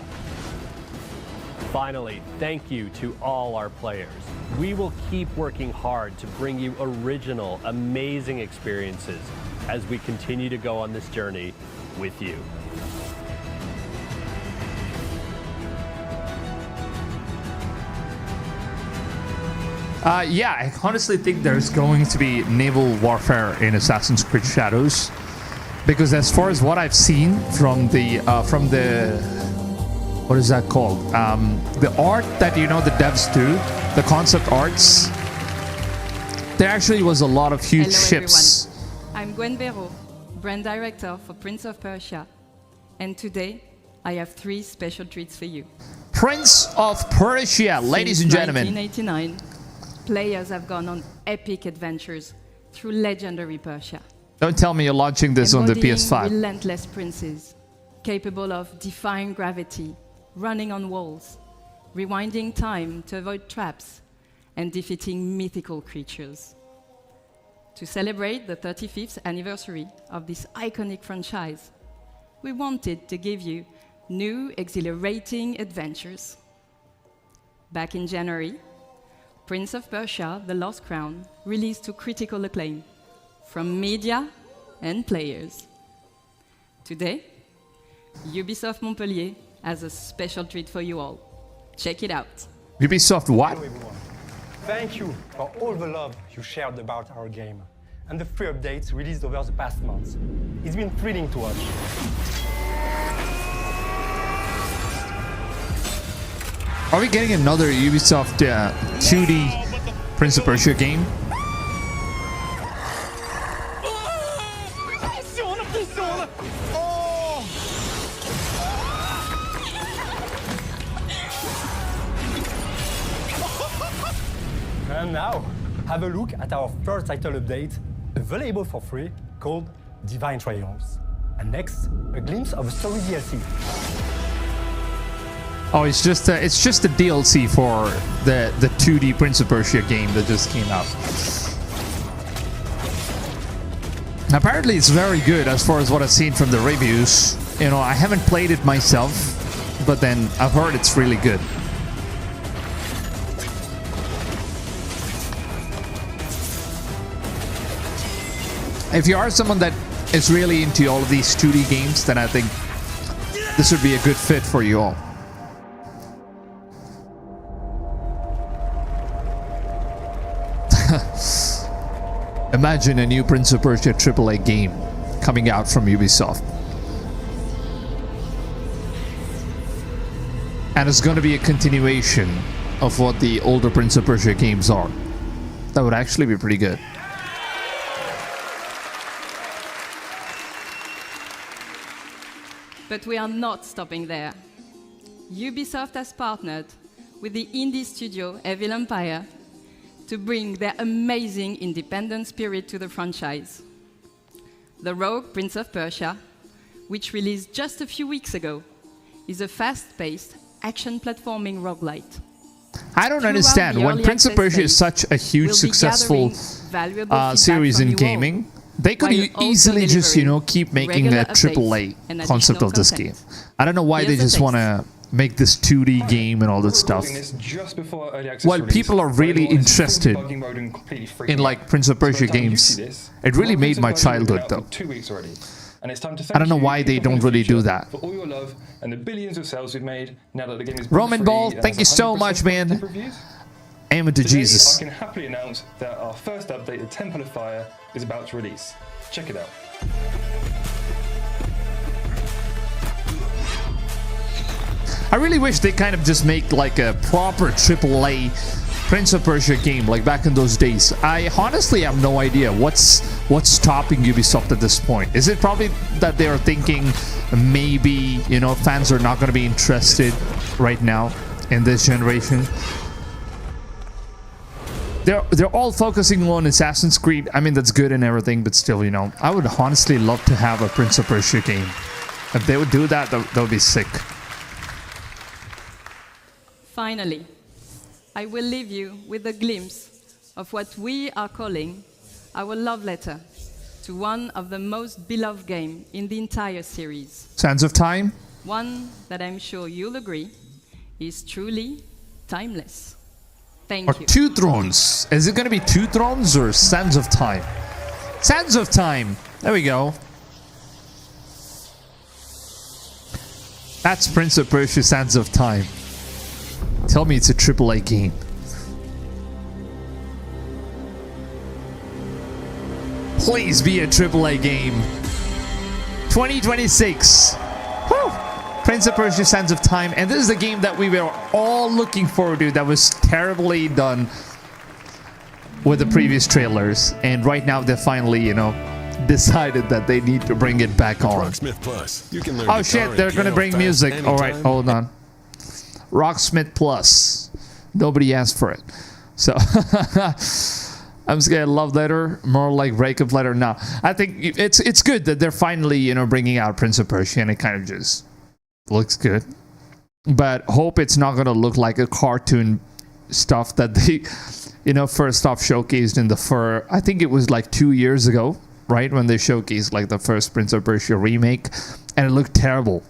Finally, thank you to all our players. We will keep working hard to bring you original, amazing experiences as we continue to go on this journey with you. Yeah, I honestly think there's going to be naval warfare in Assassin's Creed Shadows, because as far as what I've seen from the what is that called? The art that the devs do, the concept arts. There actually was a lot of huge ships. Everyone. I'm Gwen Vero, brand director for Prince of Persia, and today I have 3 special treats for you. Prince of Persia, ladies and gentlemen. 1989, players have gone on epic adventures through legendary Persia. Don't tell me you're launching this on the PS5. Relentless princes, capable of defying gravity, running on walls, rewinding time to avoid traps, and defeating mythical creatures. To celebrate the 35th anniversary of this iconic franchise, we wanted to give you new, exhilarating adventures. Back in January, Prince of Persia: The Lost Crown released to critical acclaim from media and players. Today, Ubisoft Montpellier has a special treat for you all. Check it out. Ubisoft what? Hello everyone. Thank you for all the love you shared about our game and the free updates released over the past months. It's been thrilling to watch. Are we getting another Ubisoft 2D Prince of Persia game? And now, have a look at our first title update, available for free, called Divine Trials. And next, a glimpse of a story DLC. Oh, it's just a DLC for the 2D Prince of Persia game that just came out. Apparently, it's very good as far as what I've seen from the reviews. You know, I haven't played it myself, but then I've heard it's really good. If you are someone that is really into all of these 2D games, then I think this would be a good fit for you all. Imagine a new Prince of Persia AAA game coming out from Ubisoft. And it's going to be a continuation of what the older Prince of Persia games are. That would actually be pretty good. But we are not stopping there. Ubisoft has partnered with the indie studio Evil Empire to bring their amazing independent spirit to the franchise. The Rogue Prince of Persia, which released just a few weeks ago, is a fast-paced action platforming roguelite. I don't understand. When Prince of Persia is such a huge, successful series in gaming, they could easily just, you know, keep making a AAA concept of this game. I don't know why they just want to make this 2D game and all that stuff. While people are really interested in like Prince of Persia games, it really made my childhood though. I don't know why they don't really do that. Roman Ball, thank you so much, man. Amen to Jesus. I can happily announce that our first update, the Temple of Fire, is about to release. Check it out. I really wish they kind of just make like a proper AAA Prince of Persia game like back in those days. I honestly have no idea what's stopping Ubisoft at this point. Is it probably that they are thinking maybe, you know, fans are not going to be interested right now in this generation? They're all focusing on Assassin's Creed. I mean, that's good and everything, but still, you know, I would honestly love to have a Prince of Persia game. If they would do that, that would be sick. Finally, I will leave you with a glimpse of what we are calling our love letter to one of the most beloved games in the entire series. Sands of Time? One that I'm sure you'll agree is truly timeless. Thank Or you. Two Thrones. Is it going to be Two Thrones or Sands of Time? Sands of Time. There we go. That's Prince of Persia Sands of Time. Tell me it's a AAA game. Please be a AAA game. 2026. Woo! Prince of Persia Sands of Time. And this is the game that we were all looking forward to that was terribly done with the previous trailers. And right now they finally, you know, decided that they need to bring it back on. Rocksmith Plus. You can learn Oh shit, they're gonna bring music. Alright, hold on. Rocksmith Plus. Nobody asked for it. So I'm just gonna love letter, more like breakup letter. No, I think it's good that they're finally, you know, bringing out Prince of Persia, and it kind of just looks good. But hope it's not gonna look like a cartoon stuff that they, you know, first off showcased in the I think it was like 2 years ago, right, when they showcased like the first Prince of Persia remake, and it looked terrible.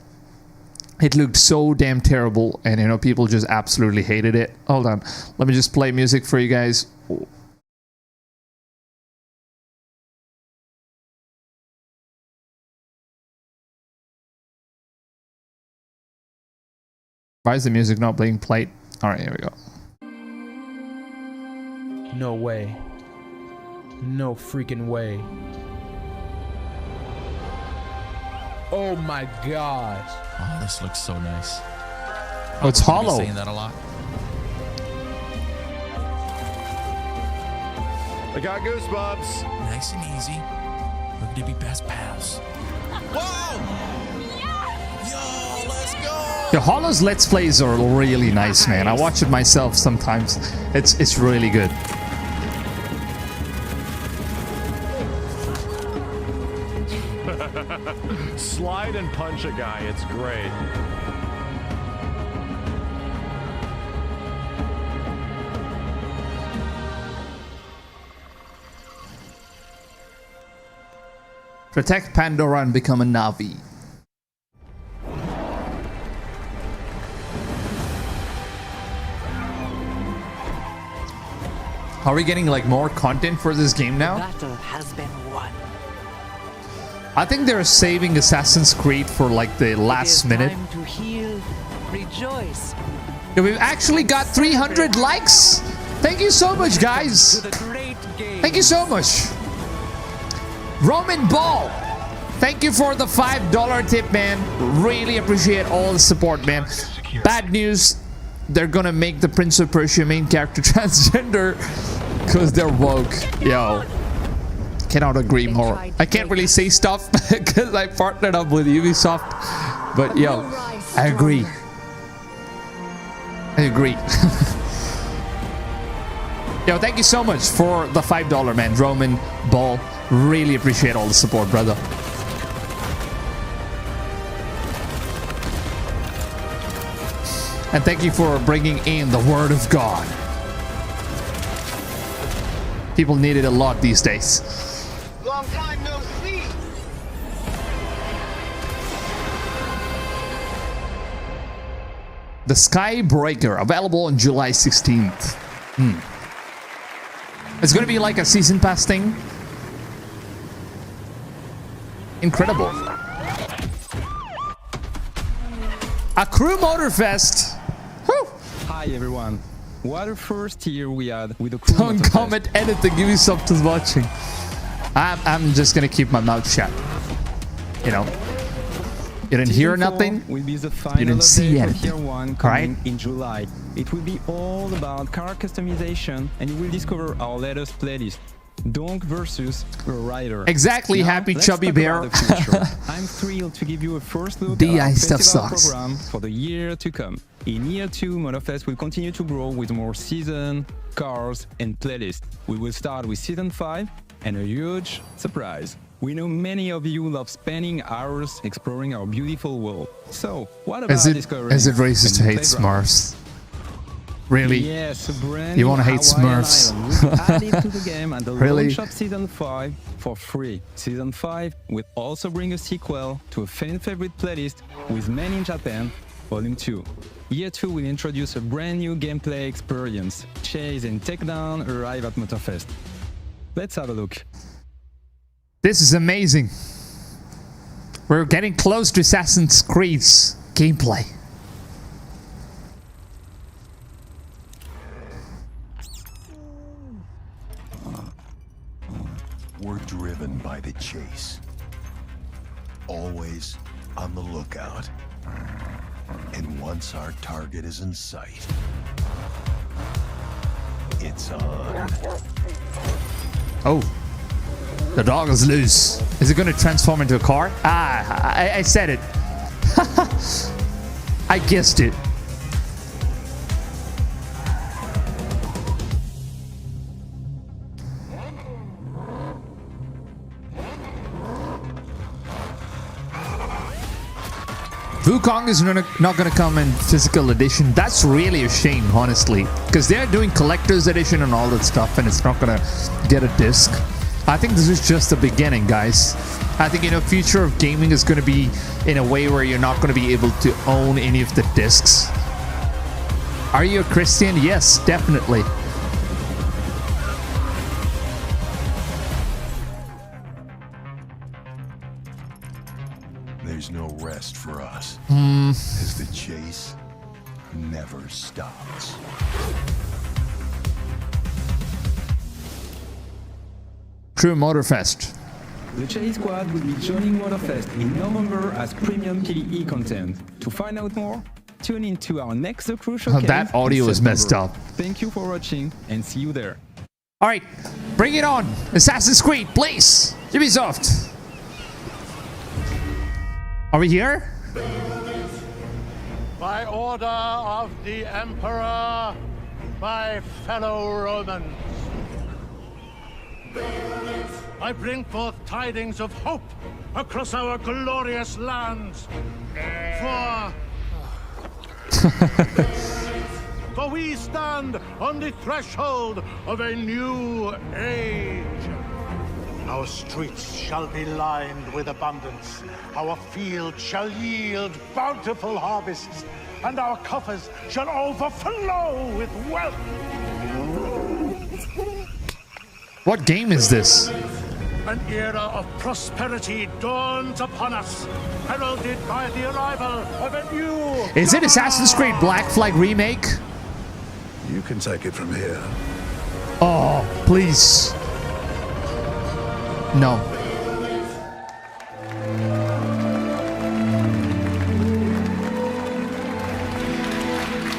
It looked so damn terrible, and you know, people just absolutely hated it. Hold on, let me just play music for you guys. Why is the music not being played? Alright, here we go. No way. No freaking way. Oh my gosh. Oh, this looks so nice. Oh, it's hollow. Saying that a lot. I got goosebumps. Nice and easy. We're gonna be best pals. Whoa! Yo, let's go! The Hollow's Let's Plays are really nice, man. I watch it myself sometimes. It's really good. Slide and punch a guy. It's great. Protect Pandora and become a Navi. Are we getting like more content for this game now? Battle has been won. I think they're saving Assassin's Creed for like the last minute. Time to heal, rejoice. Yeah, we've actually got 300 likes. Thank you so much, guys. Thank you so much. Roman Ball, thank you for the $5 tip, man. Really appreciate all the support, man. Bad news, they're gonna make the Prince of Persia main character transgender because they're woke. Yo, cannot agree more. I can't really say stuff because I partnered up with Ubisoft, but yo, I agree. I agree. Yo, thank you so much for the $5, man. Roman Ball, really appreciate all the support, brother. And thank you for bringing in the Word of God. People need it a lot these days. Long time no see. The Skybreaker, available on July 16th. It's gonna be like a season pass thing. Incredible. A Crew Motorfest. Woo. Hi everyone. What a first year we had with the Crew Don't Motorfest. comment anything Ubisoft is watching. I'm just gonna keep my mouth shut. You know. You didn't hear nothing. Will be the final You didn't see update for anything. Year 1 Right? coming in July. It will be all about car customization, and you will discover our latest playlist. Donk versus a rider. Exactly, Now, happy let's chubby talk bear. about the future. I'm thrilled to give you a first look DI at our stuff festival sucks. program for the year to come. In year 2, Motorfest will continue to grow with more season, cars, and playlists. We will start with season 5 and a huge surprise. We know many of you love spending hours exploring our beautiful world. So, what about discovering Is it racist to a new hate playground? Smurfs? Really? Yes, a brand You new wanna hate Hawaiian Smurfs? island will be added to the game at the Really? launch of Season 5 for free. Season 5 will also bring a sequel to a fan favorite playlist with Men in Japan, Volume 2. Year 2 will introduce a brand new gameplay experience. Chase and Takedown arrive at Motorfest. Let's have a look. This is amazing. We're getting close to Assassin's Creed's gameplay. We're driven by the chase. Always on the lookout. And once our target is in sight, it's on. Oh. The dog is loose. Is it going to transform into a car? I said it. I guessed it. Wukong is not going to come in physical edition. That's really a shame, honestly, because they're doing collector's edition and all that stuff, and it's not going to get a disc. I think this is just the beginning, guys. I think, future of gaming is going to be in a way where you're not going to be able to own any of the discs. Are you a Christian? Yes, definitely. There's no rest for us. As the chase never stops. True Motorfest. The Chase Squad will be joining Motorfest in November as premium PvE content. To find out more, tune in to our next The Crew Showcase. That audio in is messed September. up. Thank you for watching and see you there. All right, bring it on. Assassin's Creed, please. Ubisoft. Are we here? By order of the Emperor, my fellow Romans, I bring forth tidings of hope across our glorious lands. For we stand on the threshold of a new age. Our streets shall be lined with abundance. Our fields shall yield bountiful harvests, and our coffers shall overflow with wealth. What game is this? An era of prosperity dawns upon us, heralded by the arrival of a new... Is it Assassin's Creed Black Flag Remake? You can take it from here. Oh, please. No.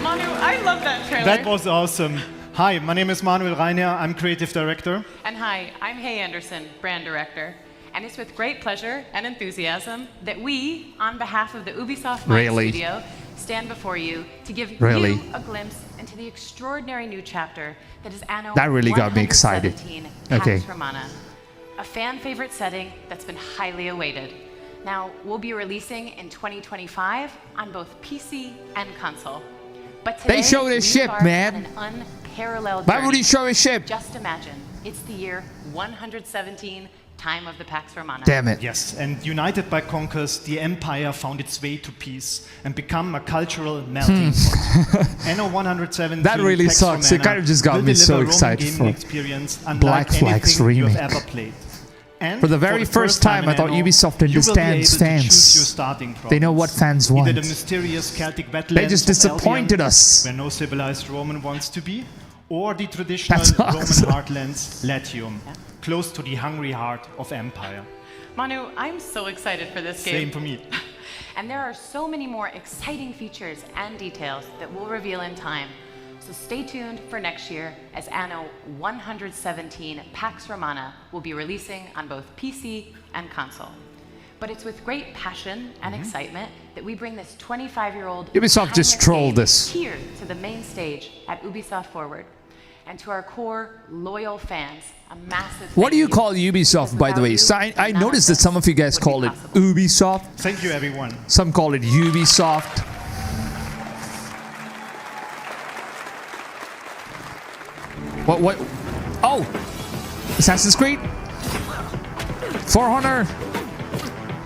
Manu, I love that trailer. That was awesome. Hi, my name is Manuel Reiner. I'm creative director. And hi, I'm Hay Anderson, brand director. And it's with great pleasure and enthusiasm that we, on behalf of the Ubisoft Mind Studio, stand before you to give you a glimpse into the extraordinary new chapter that is Anno That really got me excited. 117, Okay. Pax Romana, a fan favorite setting that's been highly awaited. Now, we'll be releasing in 2025 on both PC and console. But today, They showed a we ship, embark man. on an unparalleled Why would journey. he show a ship? Just imagine, it's the year 117, time of the Pax Romana. Damn it. Yes, and united by conquers, the Empire found its way to peace and become a cultural melting pot. Anno 117 That really Pax sucks. It Romana kind of just got will me so deliver Roman excited gaming for experience unlike Black Flag's anything you remake. have ever played. And For the for very the first time, I in thought Anno, Ubisoft you will be understands able to choose your fans. starting They know what province. fans want. Either the mysterious Celtic They wetlands just of disappointed Albion, us. where no civilized Roman wants to be, or the traditional That's Roman awesome. heartlands, Latium, close to the hungry heart of empire. Manu, I'm so excited for this game. Same for me. And there are so many more exciting features and details that we'll reveal in time. So stay tuned for next year as Anno 117 Pax Romana will be releasing on both PC and console. But it's with great passion and excitement that we bring this 25-year-old Ubisoft just trolled this. here to the main stage at Ubisoft Forward. And to our core loyal fans, a massive What do you thank call Ubisoft, by the way? So I noticed that some of you guys call it Ubisoft. Thank you, everyone. Some call it Ubisoft. What? Oh! Assassin's Creed? For Honor?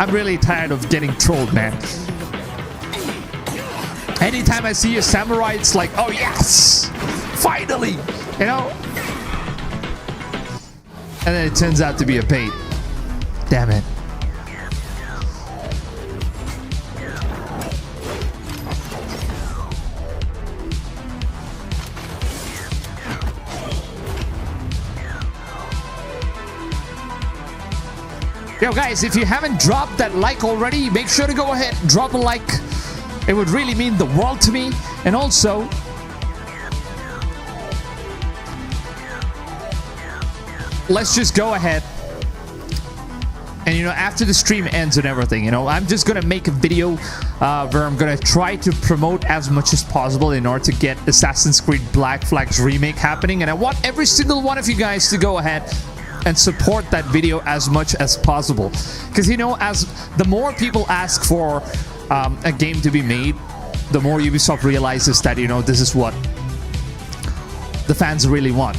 I'm really tired of getting trolled, man. Anytime I see a samurai, it's like, oh yes! Finally! You know? And then it turns out to be a bait. Damn it. Yo guys, if you haven't dropped that like already, make sure to go ahead, drop a like. It would really mean the world to me. And also, let's just go ahead and, you know, after the stream ends and everything, you know, I'm just gonna make a video where I'm gonna try to promote as much as possible in order to get Assassin's Creed Black Flag's remake happening. And I want every single one of you guys to go ahead and support that video as much as possible, because, you know, as the more people ask for a game to be made, the more Ubisoft realizes that, you know, this is what the fans really want.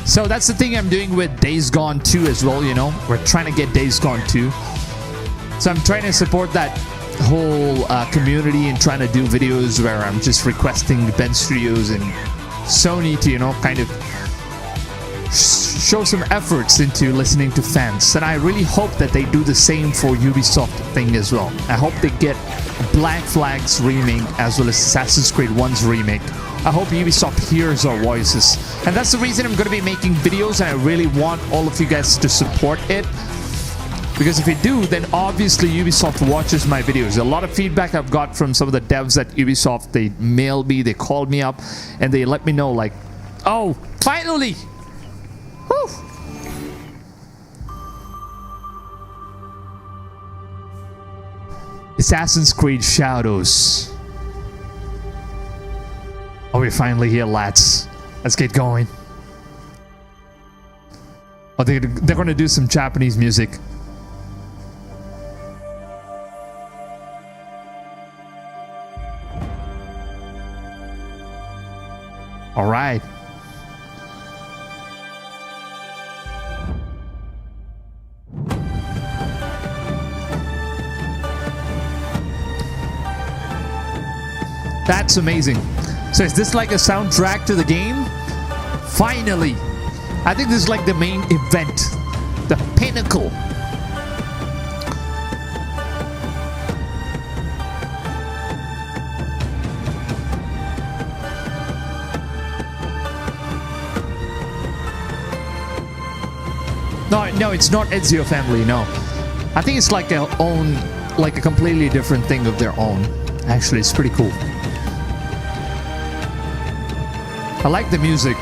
So that's the thing I'm doing with Days Gone 2 as well, you know. We're trying to get Days Gone 2. So I'm trying to support that whole community and trying to do videos where I'm just requesting Ben Studios and Sony to, you know, kind of show some efforts into listening to fans. And I really hope that they do the same for Ubisoft thing as well. I hope they get Black Flag's remake as well as Assassin's Creed 1's remake. I hope Ubisoft hears our voices. And that's the reason I'm going to be making videos, and I really want all of you guys to support it. Because if you do, then obviously Ubisoft watches my videos. A lot of feedback I've got from some of the devs at Ubisoft. They mailed me, they called me up, and they let me know, like, oh, finally! Whew. Assassin's Creed Shadows. Oh, we're finally here, lads. Let's get going. Oh, they're gonna do some Japanese music. All right. That's amazing. So is this like a soundtrack to the game? Finally. I think this is like the main event. The pinnacle. No, it's not Ezio family. No, I think it's like a completely different thing of their own. Actually, it's pretty cool. I like the music.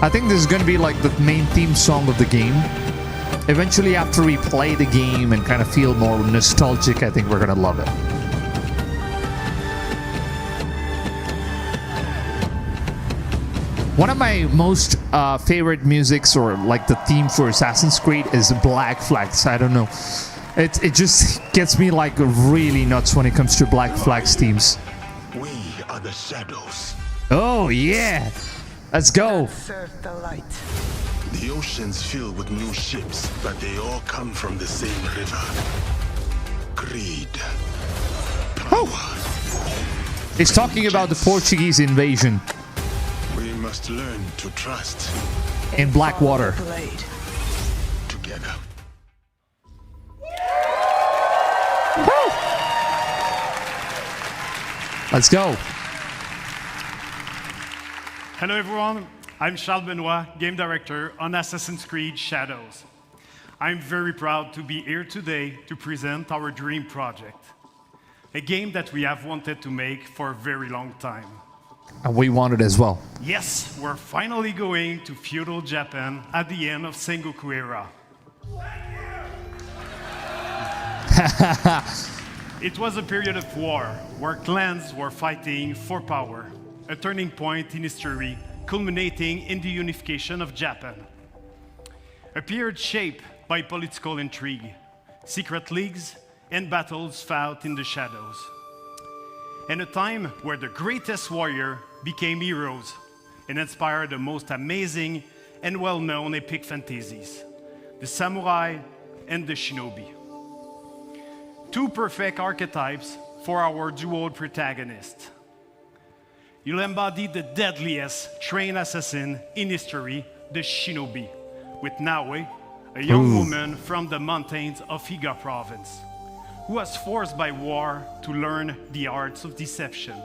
I think this is going to be like the main theme song of the game. Eventually, after we play the game and kind of feel more nostalgic, I think we're going to love it. One of my most favorite musics, or like the theme for Assassin's Creed, is Black Flags. I don't know. It just gets me like really nuts when it comes to Black Flags themes. We are the shadows. Oh yeah, let's go. Serve the light. The ocean's filled with new ships, but they all come from the same river. Greed. Power. It's talking about the Portuguese invasion. We must learn to trust. In Blackwater. Together. Let's go. Hello everyone, I'm Charles Benoit, Game Director on Assassin's Creed Shadows. I'm very proud to be here today to present our dream project. A game that we have wanted to make for a very long time. And we want it as well. Yes, we're finally going to feudal Japan at the end of Sengoku era. It was a period of war where clans were fighting for power, a turning point in history culminating in the unification of Japan. A period shaped by political intrigue, secret leagues, and battles fought in the shadows. And a time where the greatest warrior became heroes and inspired the most amazing and well-known epic fantasies, the samurai and the shinobi. Two perfect archetypes for our duo protagonists. You'll embody the deadliest trained assassin in history, the shinobi, with Naoe, a young woman from the mountains of Iga province, who was forced by war to learn the arts of deception.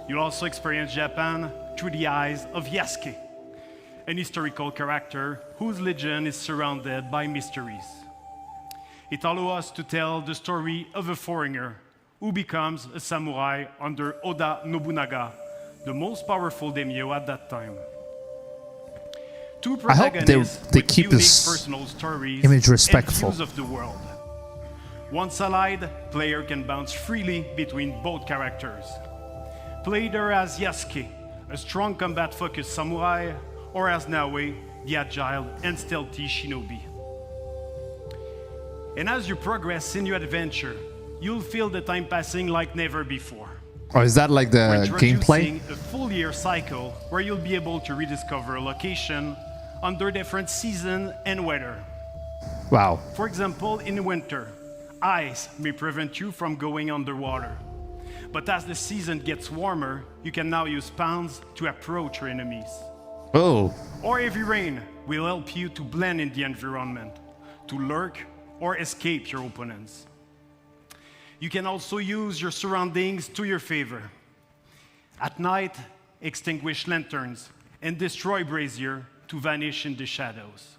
You'll also experience Japan through the eyes of Yasuke, an historical character whose legend is surrounded by mysteries. It allows us to tell the story of a foreigner who becomes a samurai under Oda Nobunaga, the most powerful daimyo at that time. Two protagonists they with keep unique this personal stories image respectful. and views of the world. Once allied, player can bounce freely between both characters. Play either as Yasuke, a strong combat-focused samurai, or as Naoe, the agile and stealthy shinobi. And as you progress in your adventure, you'll feel the time passing like never before. Or is that like the gameplay? A full year cycle where you'll be able to rediscover a location under different season and weather. Wow. For example, in winter, ice may prevent you from going underwater. But as the season gets warmer, you can now use pawns to approach your enemies. Oh. Or heavy rain will help you to blend in the environment, to lurk or escape your opponents. You can also use your surroundings to your favor. At night, extinguish lanterns and destroy brazier to vanish in the shadows.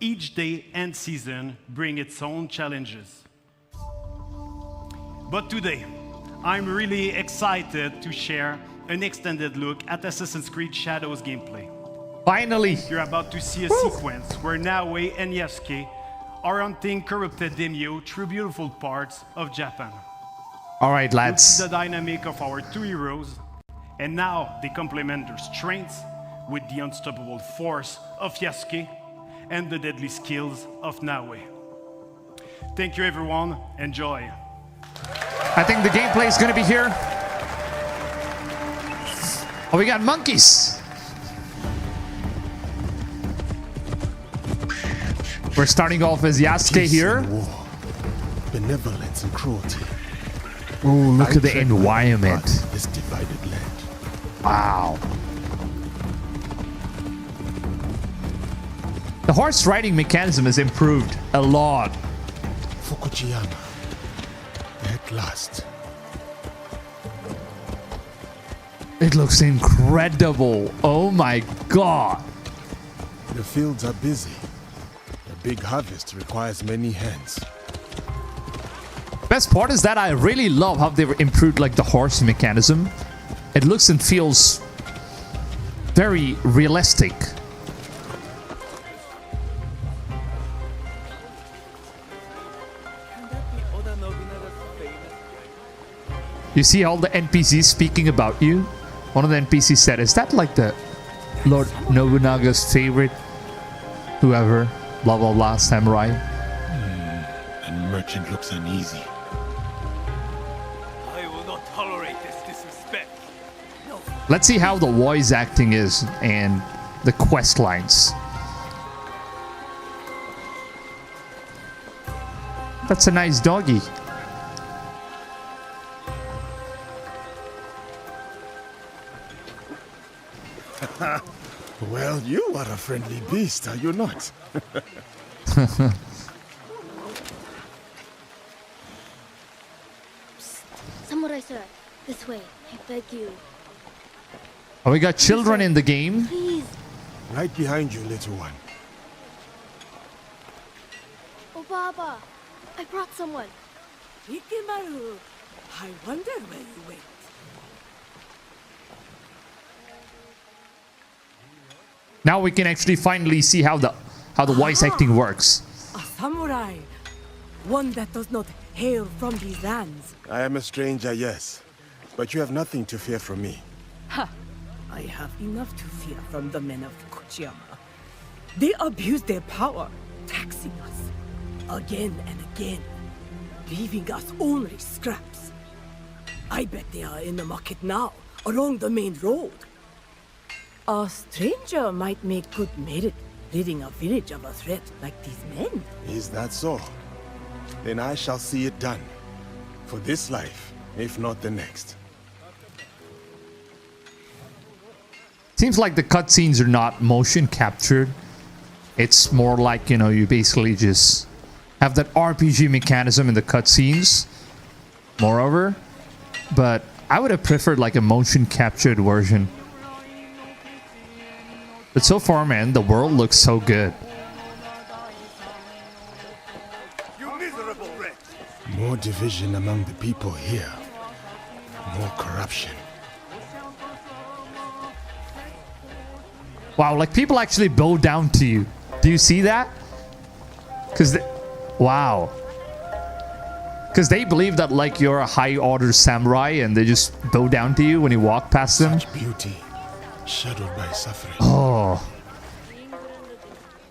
Each day and season bring its own challenges. But today, I'm really excited to share an extended look at Assassin's Creed Shadows gameplay. Finally! You're about to see a sequence where Naoe and Yasuke are hunting corrupted daimyo through beautiful parts of Japan. All right, lads. You'll see the dynamic of our two heroes, and now they complement their strengths with the unstoppable force of Yasuke and the deadly skills of Naoe. Thank you, everyone. Enjoy. I think the gameplay is going to be here. Oh, we got monkeys. We're starting off as Yasuke here. War, benevolence and cruelty. Oh, look at the environment. This divided land. Wow. The horse riding mechanism has improved a lot. Fukujiyama. At last. It looks incredible. Oh my god. The fields are busy. A big harvest requires many hands. Best part is that I really love how they've improved like the horse mechanism. It looks and feels very realistic. You see all the NPCs speaking about you? One of the NPCs said, is that like the Lord Nobunaga's favorite? Whoever, blah blah blah, samurai. And merchant looks uneasy. I will not tolerate this disrespect. No. Let's see how the voice acting is and the quest lines. That's a nice doggy. Well, you are a friendly beast, are you not? Samurai sir, this way. I beg you. Oh, we got children in the game. Please. Right behind you, little one. Oh, Baba, I brought someone. Ikimaru, I wonder where you went. Now we can actually finally see how the voice acting works. A samurai, one that does not hail from these lands. I am a stranger, yes. But you have nothing to fear from me. Ha! I have enough to fear from the men of Kochiyama. They abuse their power, taxing us again and again, leaving us only scraps. I bet they are in the market now, along the main road. A stranger might make good merit, ridding a village of a threat like these men. Is that so? Then I shall see it done. For this life, if not the next. Seems like the cutscenes are not motion captured. It's more like, you know, you basically just have that RPG mechanism in the cutscenes. Moreover, but I would have preferred like a motion captured version. But so far, man, the world looks so good. You miserable wretch! More division among the people here. More corruption. Wow, like people actually bow down to you. Do you see that? Wow. Because they believe that like you're a high order samurai and they just bow down to you when you walk past them. Such beauty, shadowed by suffering. Oh.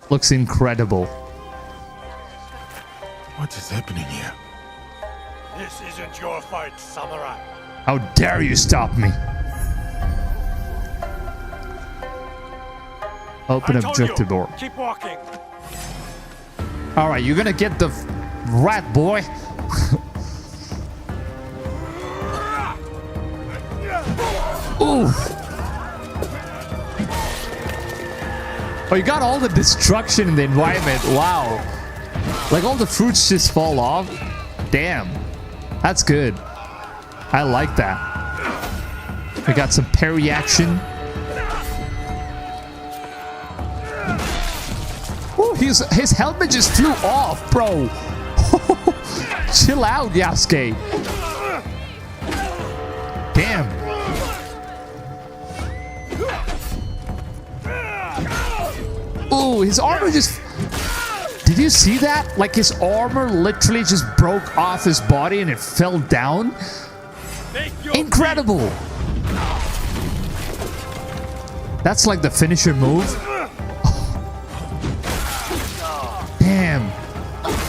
Looks incredible. What is happening here? This isn't your fight, samurai. How dare you stop me? Open objective door. Keep walking. Alright, you're gonna get the rat, boy. Ooh. Oh, you got all the destruction in the environment. Wow. Like all the fruits just fall off. Damn. That's good. I like that. We got some parry action. Oh, his helmet just flew off, bro. Chill out, Yasuke. Damn. Oh, his armor just... Did you see that? Like his armor literally just broke off his body and it fell down. Incredible. That's like the finisher move. Damn.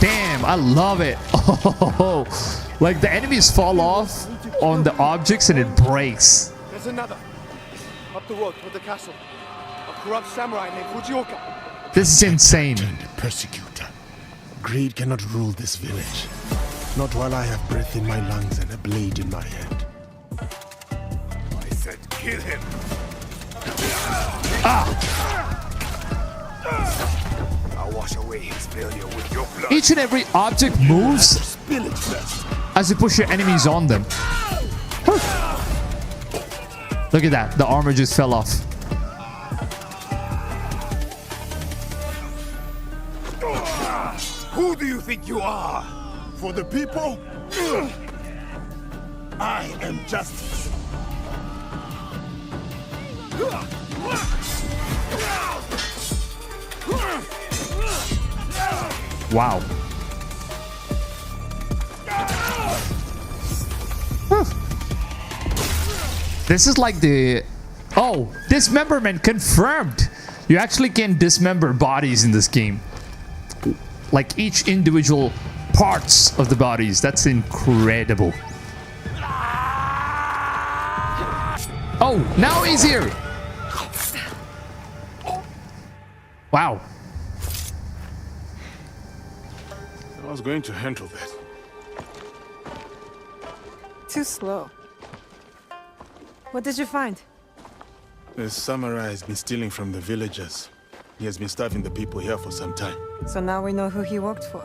Damn, I love it. Oh, like the enemies fall off on the objects and it breaks. There's another. Up the road toward the castle. A corrupt samurai named Fujioka. This is insane. Persecutor. Greed cannot rule this village. Not while I have breath in my lungs and a blade in my hand. I said kill him. I'll wash away his failure with your blood. Each and every object moves as you push your enemies on them. Look at that. The armor just fell off. Who do you think you are? For the people? I am justice. Wow. Whew. This is like the... Oh, dismemberment confirmed. You actually can dismember bodies in this game. Like each individual parts of the bodies. That's incredible. Oh, now he's here. Wow. I was going to handle that. Too slow. What did you find? The samurai has been stealing from the villagers. He has been starving the people here for some time. So now we know who he worked for.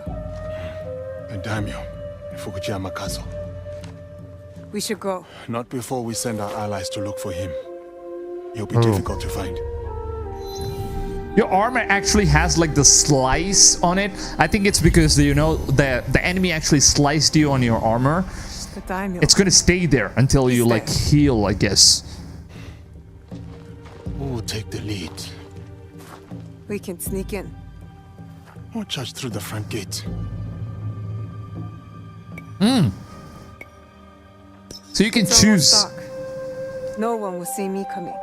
The daimyo in Fukuyama Castle. We should go. Not before we send our allies to look for him. He'll be difficult to find. Your armor actually has like the slice on it. I think it's because you know the enemy actually sliced you on your armor. The daimyo. It's gonna stay there until you like heal, I guess. Who will take the lead? We can sneak in. Or charge through the front gate. Hmm. So you can It's choose. almost dark. No one will see me coming.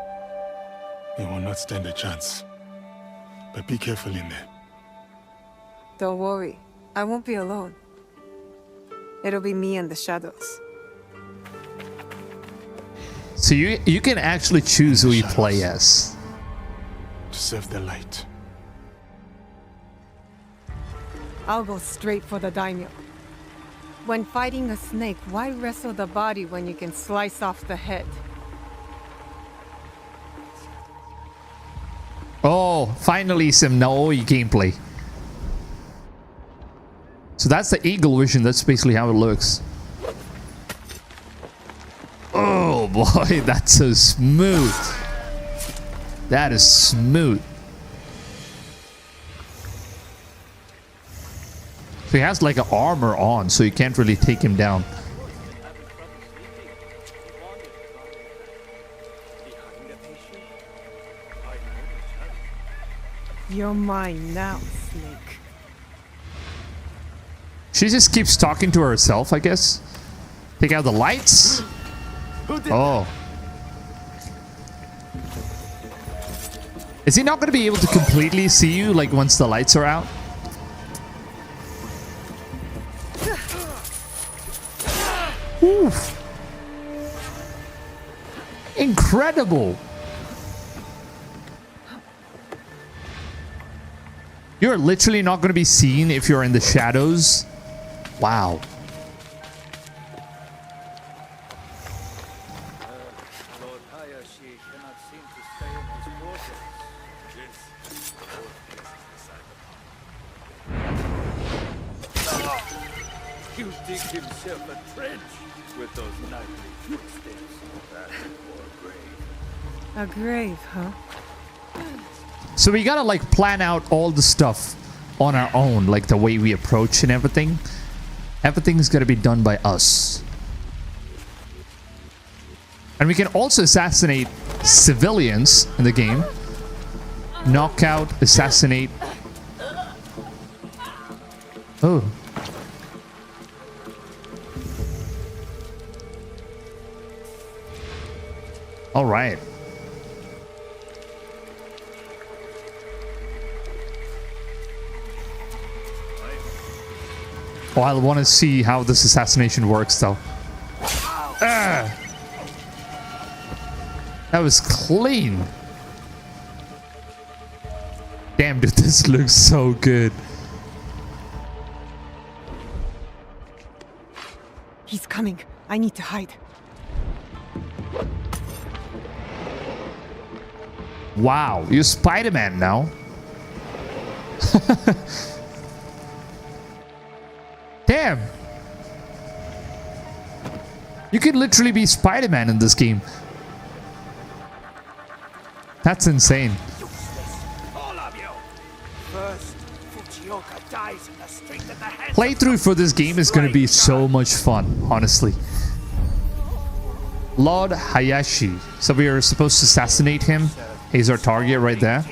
They will not stand a chance. But be careful in there. Don't worry. I won't be alone. It'll be me and the shadows. So you can actually choose who you play as. To serve the light. I'll go straight for the daimyo. When fighting a snake, why wrestle the body when you can slice off the head? Oh, finally some Naoe gameplay. So that's the eagle vision. That's basically how it looks. Oh boy, that's so smooth. That is smooth. So he has like an armor on, so you can't really take him down. You're mine now, snake. She just keeps talking to herself, I guess. Take out the lights. Oh. Is he not going to be able to completely see you, like, once the lights are out? Oof. Incredible. You're literally not going to be seen if you're in the shadows. Wow. You dig himself a trench with those nightly footsteps. That's a grave. A grave, huh? So we gotta like plan out all the stuff on our own, like the way we approach and everything. Everything's gonna be done by us. And we can also assassinate civilians in the game. Knock out, assassinate. Oh. All right. Oh, I want to see how this assassination works, though. That was clean. Damn, dude, this looks so good. He's coming. I need to hide. Wow, you're Spider-Man now. Damn. You can literally be Spider-Man in this game. That's insane. All of you. First, Fujioka. Playthrough for this game is going to be so much fun, honestly. Lord Hayashi. So we are supposed to assassinate him. He's our target right there.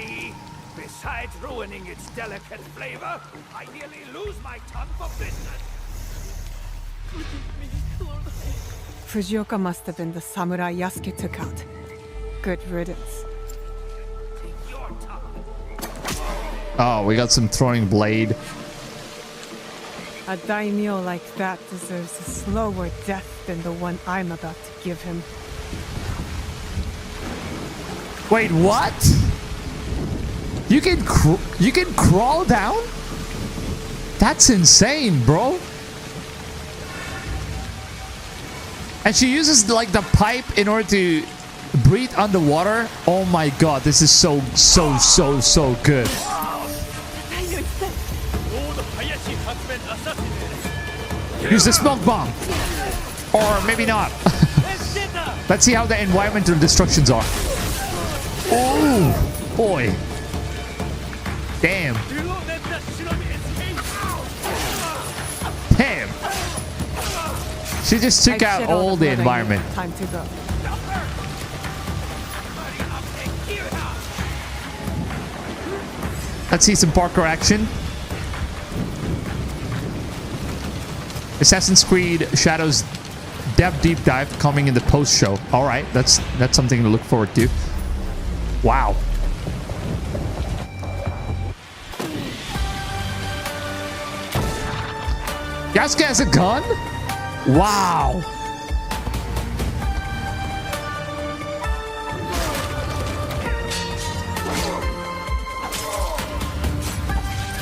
Besides ruining its delicate flavor, I nearly lose my tongue for business. Fujioka must have been the samurai Yasuke took out. Good riddance. Oh, we got some throwing blade. A daimyo like that deserves a slower death than the one I'm about to give him. Wait, what? You can crawl down? That's insane, bro. And she uses like the pipe in order to breathe underwater. Oh my god, this is so good. Use the smoke bomb. Or maybe not. Let's see how the environmental destructions are. Oh boy. Damn. Damn. She just took out all the environment. Time to go. Let's see some parkour action. Assassin's Creed Shadows deep dive coming in the post show. All right, that's something to look forward to. Wow. Yasuke has a gun? Wow.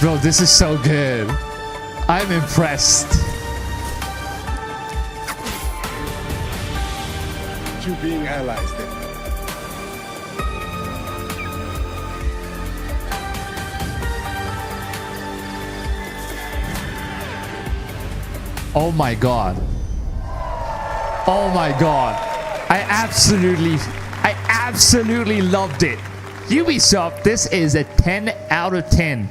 Bro, this is so good. I'm impressed. You being allies then. Oh my god. Oh my god. I absolutely loved it. Ubisoft, this is a 10 out of 10.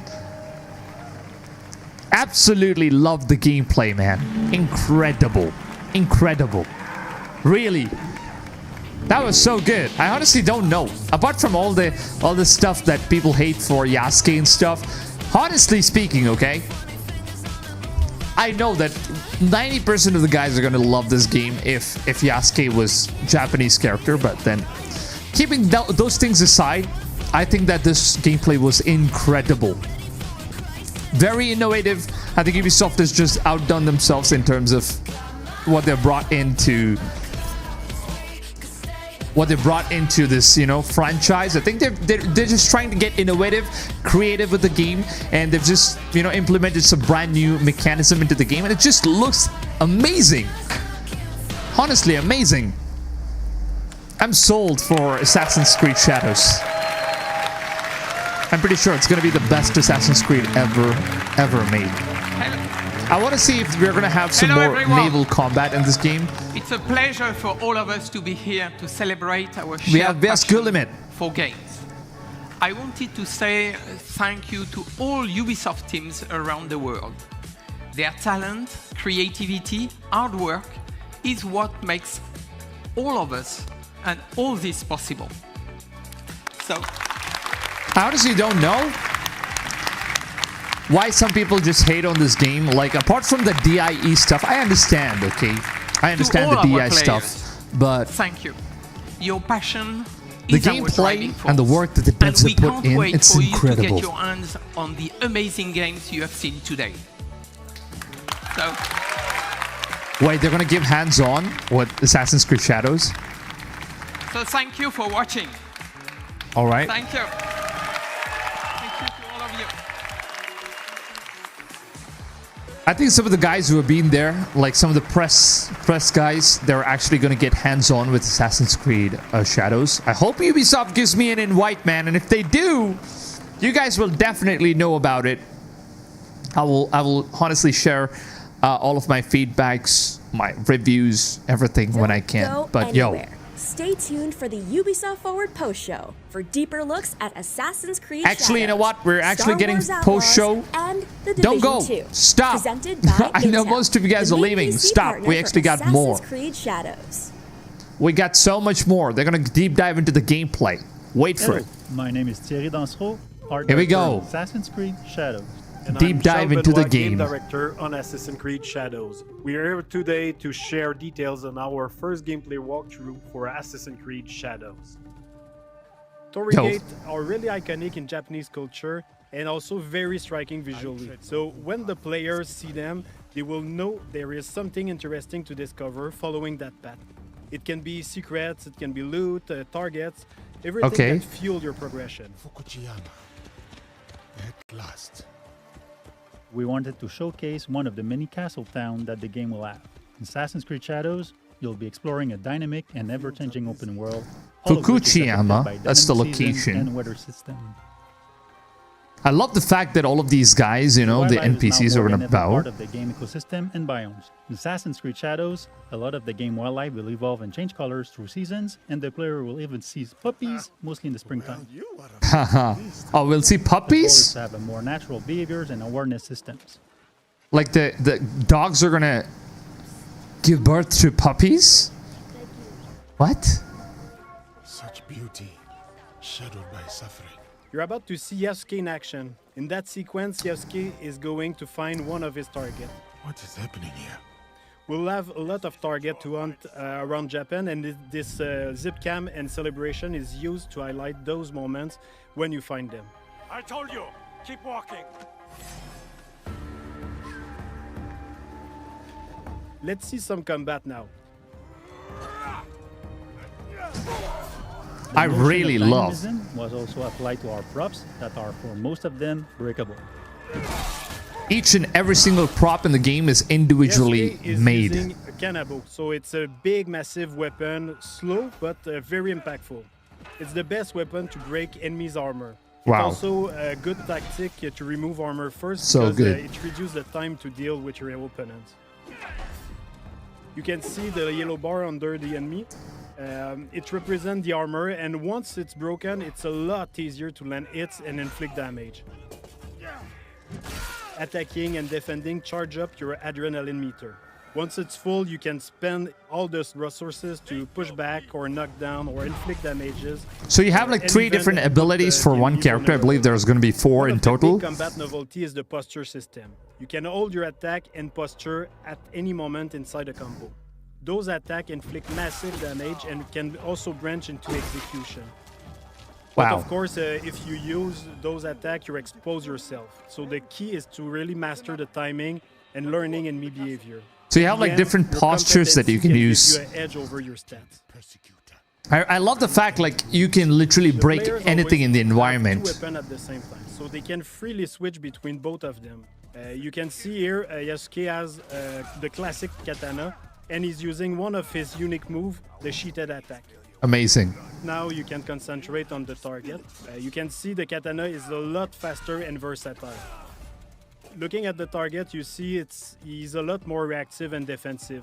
Absolutely loved the gameplay, man. Incredible. Incredible. Really. That was so good. I honestly don't know. Apart from all the stuff that people hate for Yasuke and stuff, honestly speaking, okay? I know that 90% of the guys are gonna love this game if Yasuke was Japanese character, but then keeping those things aside, I think that this gameplay was incredible. Very innovative. I think Ubisoft has just outdone themselves in terms of what they've brought into this, you know, franchise. I think they're just trying to get innovative, creative with the game, and they've just, you know, implemented some brand new mechanism into the game, and it just looks amazing. Honestly, amazing. I'm sold for Assassin's Creed Shadows. I'm pretty sure it's going to be the best Assassin's Creed ever made. I want to see if we're going to have some more naval combat in this game. It's a pleasure for all of us to be here to celebrate our We have shared best skill limit for games. I wanted to say thank you to all Ubisoft teams around the world. Their talent, creativity, hard work is what makes all of us and all this possible. So, I honestly don't know why some people just hate on this game. Like, apart from the DIE stuff, I understand, okay? I understand the DIE stuff, but thank you. Your passion the is our gameplay driving force. and the work that the devs have put in, it's for you to incredible. get your hands on the amazing games you have seen today. So, Wait, they're gonna give hands-on with Assassin's Creed Shadows? so thank you for watching. All right. Thank you. Thank you to all of you. I think some of the guys who have been there, like some of the press guys, they're actually going to get hands-on with Assassin's Creed Shadows. I hope Ubisoft gives me an invite, man, and if they do, you guys will definitely know about it. I will honestly share all of my feedbacks, my reviews, everything when I can. But yo, Stay tuned for the Ubisoft Forward post-show for deeper looks at Assassin's Creed Actually, you know Shadows, what? We're actually Star getting Wars Outlaws, post-show. and The Don't go. Division 2, Stop. presented by I know Intel, most of you guys the are main leaving. PC Stop. partner We for actually got Assassin's more. Creed Shadows. We got so much more. They're going to deep dive into the gameplay. Wait for Hello, it. my name is Thierry Dansereau, art Here we director go. of Assassin's Creed Shadows. And Deep I'm dive Charles into the Benoit, game. Director on Assassin's Creed Shadows. We are here today to share details on our first gameplay walkthrough for Assassin's Creed Shadows. Story gates are really iconic in Japanese culture and also very striking visually. So when the players see them, they will know there is something interesting to discover following that path. It can be secrets, it can be loot, targets, everything that fuel your progression. At last. We wanted to showcase one of the many castle towns that the game will have. In Assassin's Creed Shadows, you'll be exploring a dynamic and ever-changing open world. all of which is affected by that's the dynamic seasons location. and weather system. I love the fact that all of these guys, you know, the Wildlife is now NPCs are more going than to ever bow. part of the game ecosystem and biomes. In Assassin's Creed Shadows, a lot of the game wildlife will evolve and change colors through seasons, and the player will even see puppies, mostly in the springtime. Haha. Oh, we'll see The goal is puppies? to have a more natural behaviors and awareness systems. Like the dogs are going to give birth to puppies? What? Such beauty, shadowed by suffering. You're about to see Yasuke in action. In that sequence, Yasuke is going to find one of his targets. What is happening here? We'll have a lot of target to hunt around Japan, and this zip cam and celebration is used to highlight those moments when you find them. I told you, keep walking. Let's see some combat now. I really love. Dynamism was also applied to our props that are, for most of them, breakable. Each and every single prop in the game is individually Yasuke is made. using a kanabo, so it's a big, massive weapon, slow but very impactful. It's the best weapon to break enemies' armor. Wow. It's also a good tactic to remove armor first So because good. it reduces the time to deal with your opponents. You can see the yellow bar under the enemy. It represents the armor, and once it's broken, it's a lot easier to land hits and inflict damage. Attacking and defending charge up your adrenaline meter. Once it's full, you can spend all those resources to push back or knock down or inflict damages. So you have like and 3 even different put abilities for the one enemy character. I believe there's going to be 4 One in of the total. big combat novelty is the posture system. You can hold your attack and posture at any moment inside a combo. Those attacks inflict massive damage and can also branch into execution. But Wow. of course, if you use those attacks, you expose yourself. So the key is to really master the timing and learning enemy behavior. So you have In like the end, different your postures that you competency can give use. you an edge over your stats. I love the fact like you can literally break Players anything in the always have environment. 2 weapons at the same time, so they can freely switch between both of them. You can see here Yasuke has the classic katana, and he's using one of his unique moves, the sheeted attack. Amazing. Now you can concentrate on the target. You can see the katana is a lot faster and versatile. Looking at the target, you see he's a lot more reactive and defensive.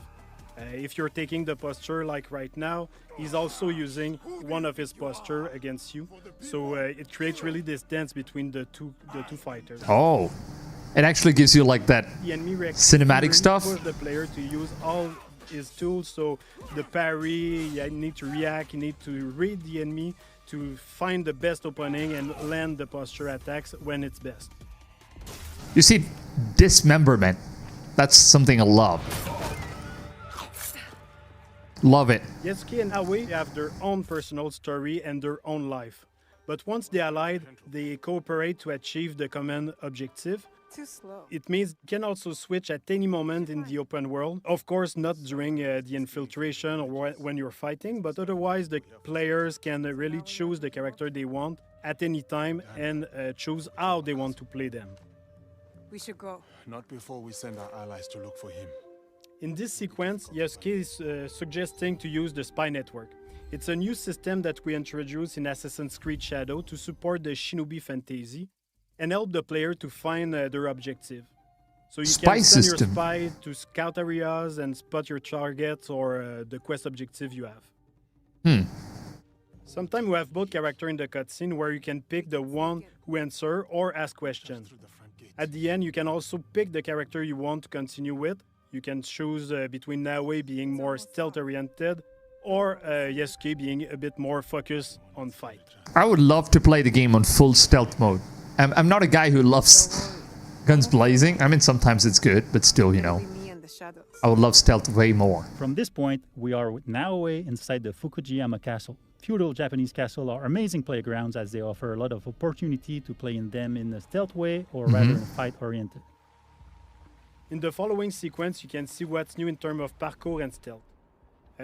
If you're taking the posture like right now, he's also using one of his posture against you. So it creates really this dance between the two fighters. Oh. It actually gives you like that The enemy cinematic really stuff. push the player to use all his tools. So the parry, you need to react, you need to read the enemy to find the best opening and land the posture attacks when it's best. You see, dismemberment. That's something I love. Love it. Yasuke and Naoe have their own personal story and their own life. But once they allied, they cooperate to achieve the common objective. Too slow. It means you can also switch at any moment in the open world. Of course, not during the infiltration or when you're fighting, but otherwise the players can really choose the character they want at any time and choose how they want to play them. We should go. Not before we send our allies to look for him. In this sequence, Yasuke is suggesting to use the spy network. It's a new system that we introduced in Assassin's Creed Shadow to support the Shinobi fantasy and help the player to find their objective. So you Spy can send system. your spy to scout areas and spot your targets or the quest objective you have. Sometimes we have both characters in the cutscene where you can pick the one who answer or ask questions. At the end, you can also pick the character you want to continue with. You can choose between Naoe being more stealth-oriented or Yasuke being a bit more focused on fight. I would love to play the game on full stealth mode. I'm not a guy who loves guns blazing. I mean, sometimes it's good, but still, you know. I would love stealth way more. From this point, we are with Naoe inside the Fukujiyama Castle. Feudal Japanese castles are amazing playgrounds as they offer a lot of opportunity to play in them in a stealth way or rather fight-oriented. In the following sequence, you can see what's new in terms of parkour and stealth.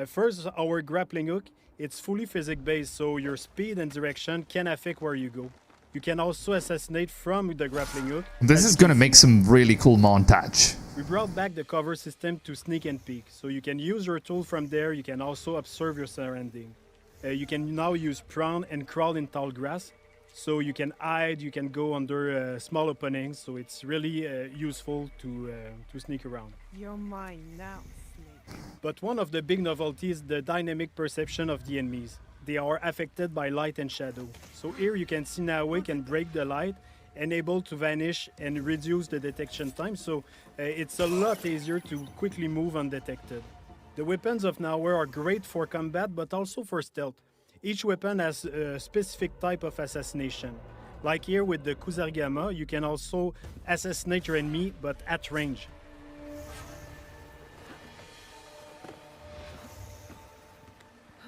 First, our grappling hook. It's fully physics-based, so your speed and direction can affect where you go. You can also assassinate from the grappling hook. This is gonna make some really cool montage. We brought back the cover system to sneak and peek, so you can use your tool from there. You can also observe your surrounding. You can now use prone and crawl in tall grass, so you can hide, you can go under small openings, so it's really useful to sneak around. You're mine now, Snake. But one of the big novelties is the dynamic perception of the enemies. They are affected by light and shadow. So here you can see Naoe can break the light and able to vanish and reduce the detection time, so it's a lot easier to quickly move undetected. The weapons of Naoe are great for combat, but also for stealth. Each weapon has a specific type of assassination. Like here with the Kusarigama, you can also assassinate your enemy, but at range.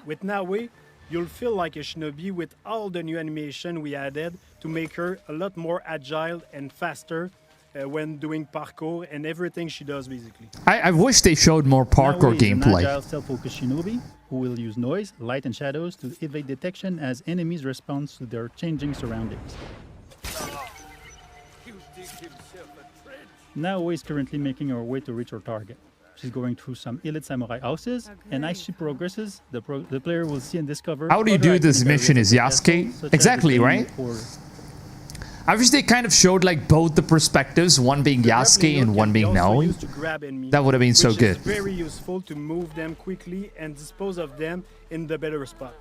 With Naoe, you'll feel like a shinobi with all the new animation we added to make her a lot more agile and faster when doing parkour and everything she does, basically. I wish they showed more parkour gameplay. Naoe is an agile, self-focused shinobi who will use noise, light, and shadows to evade detection as enemies respond to their changing surroundings. Naoe is currently making her way to reach her target. She's going through some elite samurai houses, and as she progresses, the player will see and discover... How do you do this mission? Is Yasuke? Exactly, right? I wish they kind of showed like both the perspectives, one being Yasuke and one being Naoe. That would have been so good. It's very useful to move them quickly and dispose of them in the better spot.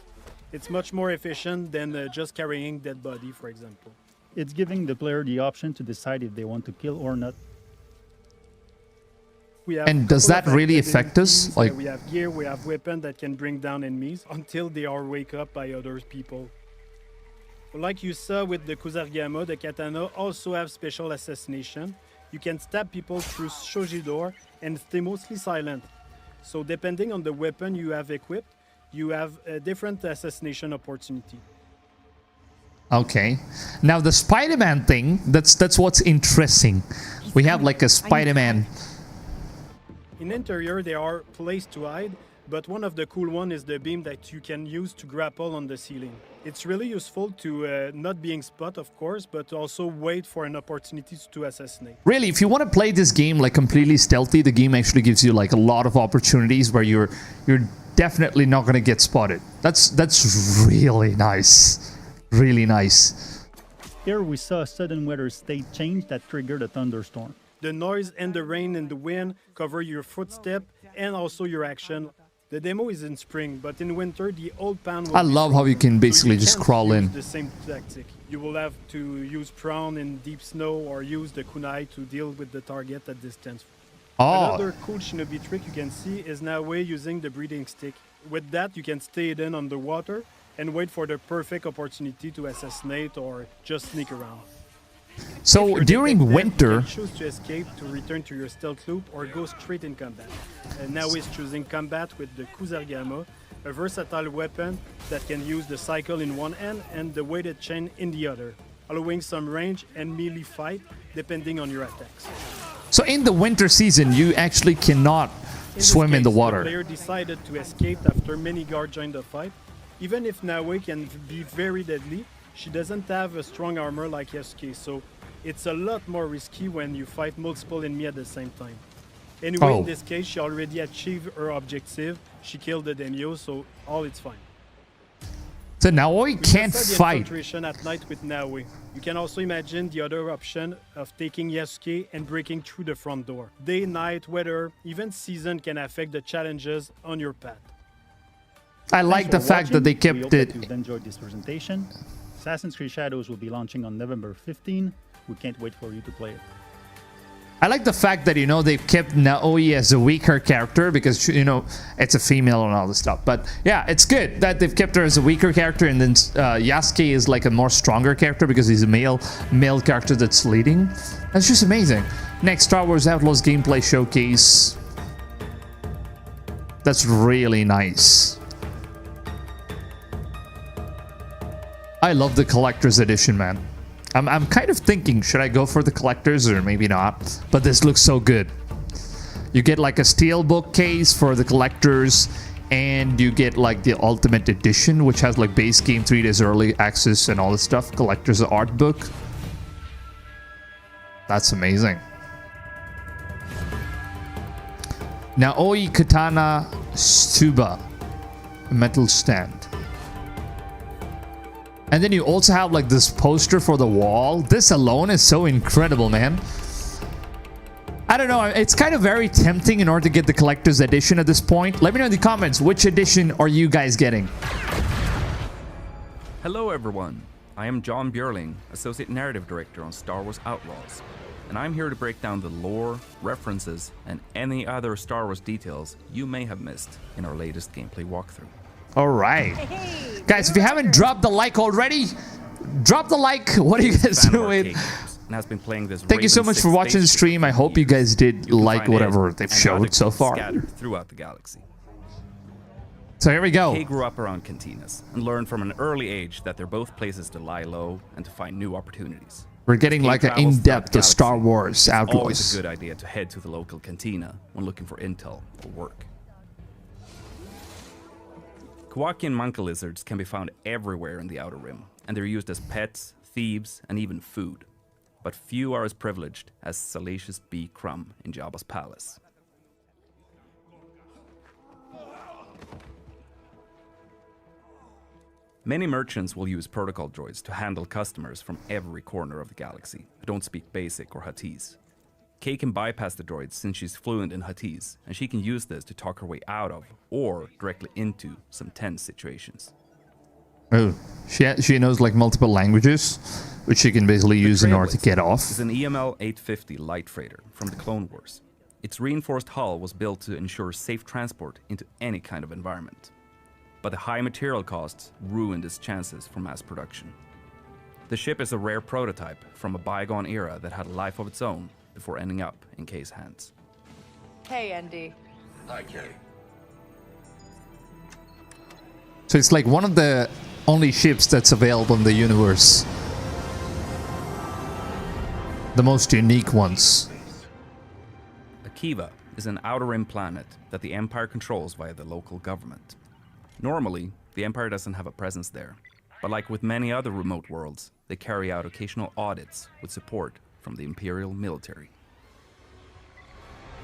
It's much more efficient than just carrying dead body, for example. It's giving the player the option to decide if they want to kill or not. And does that really affect us? Like, we have gear, we have weapons that can bring down enemies until they are wake up by other people. Like you saw with the Kusarigama, the katana also have special assassination. You can stab people through shoji door and stay mostly silent. So depending on the weapon you have equipped, you have a different assassination opportunity. Okay. Now the Spider-Man thing, that's what's interesting. We have like a Spider-Man. In interior, there are places to hide, but one of the cool one is the beam that you can use to grapple on the ceiling. It's really useful to not being spot, of course, but also wait for an opportunity to assassinate. Really, if you want to play this game like completely stealthy, the game actually gives you like a lot of opportunities where you're definitely not going to get spotted. That's really nice. Really nice. Here we saw a sudden weather state change that triggered a thunderstorm. The noise and the rain and the wind cover your footstep and also your action. The demo is in spring, but in winter the old pan will I love how you can basically just crawl in. The same tactic. You will have to use prone in deep snow or use the kunai to deal with the target at distance. Oh. Another cool shinobi trick you can see is Naoe using the breathing stick. With that, you can stay hidden underwater and wait for the perfect opportunity to assassinate or just sneak around. So during winter, you can choose to escape, to return to your stealth loop, or go straight in combat. And now is choosing combat with the Kusarigama, a versatile weapon that can use the cycle in one hand and the weighted chain in the other, allowing some range and melee fight depending on your attacks. So in the winter season, you actually cannot swim in the water. The player decided to escape after many guards joined the fight. Even if Naoe can be very deadly, she doesn't have a strong armor like Yasuke, so it's a lot more risky when you fight multiple enemies at the same time. Anyway, in this case, she already achieved her objective. She killed the daimyo, so all is fine. So Naoe can't fight. Infiltration at night with Naoe. You can also imagine the other option of taking Yasuke and breaking through the front door. Day, night, weather, even season can affect the challenges on your path. I like the fact that they kept it. You've enjoyed this presentation. Assassin's Creed Shadows will be launching on November 15. We can't wait for you to play it. I like the fact that, you know, they've kept Naoe as a weaker character because, you know, it's a female and all this stuff. But yeah, it's good that they've kept her as a weaker character, and then Yasuke is like a more stronger character because he's a male character that's leading. That's just amazing. Next, Star Wars Outlaws gameplay showcase. That's really nice. I love the collector's edition, man. I'm kind of thinking, should I go for the collectors or maybe not? But this looks so good. You get like a steelbook case for the collectors, and you get like the ultimate edition, which has like base game, 3 days early access and all this stuff. Collector's art book. That's amazing. Naoe Katana Tsuba, metal stand. And then you also have like this poster for the wall. This alone is so incredible, man. I don't know. It's kind of very tempting in order to get the collector's edition at this point. Let me know in the comments, which edition are you guys getting? Hello everyone. I am John Björling, Associate Narrative Director on Star Wars Outlaws. And I'm here to break down the lore, references, and any other Star Wars details you may have missed in our latest gameplay walkthrough. All right. Guys, if you haven't dropped the like already, drop the like. What are you guys doing? Thank you so much for watching the stream. I hope you guys did like whatever they've showed so far. Throughout the galaxy. So here we go. Kay grew up around cantinas and learned from an early age that they're both places to lie low and to find new opportunities. We're getting like an in-depth of Star Wars Outlaws. It's always a good idea to head to the local cantina when looking for intel or work. Kowakian monkey lizards can be found everywhere in the Outer Rim, and they're used as pets, thieves, and even food. But few are as privileged as Salacious B. Crumb in Jabba's palace. Many merchants will use protocol droids to handle customers from every corner of the galaxy who don't speak Basic or Huttese. Kay can bypass the droids since she's fluent in Huttese, and she can use this to talk her way out of or directly into some tense situations. Oh, she knows like multiple languages, which she can basically use in order to get off. It's an EML 850 light freighter from the Clone Wars. Its reinforced hull was built to ensure safe transport into any kind of environment. But the high material costs ruined its chances for mass production. The ship is a rare prototype from a bygone era that had a life of its own before ending up in Kay's hands. Hey, Andy. Hi, Kay. So it's like one of the only ships that's available in the universe. The most unique ones. Akiva is an Outer Rim planet that the Empire controls via the local government. Normally, the Empire doesn't have a presence there, but like with many other remote worlds, they carry out occasional audits with support from the Imperial military.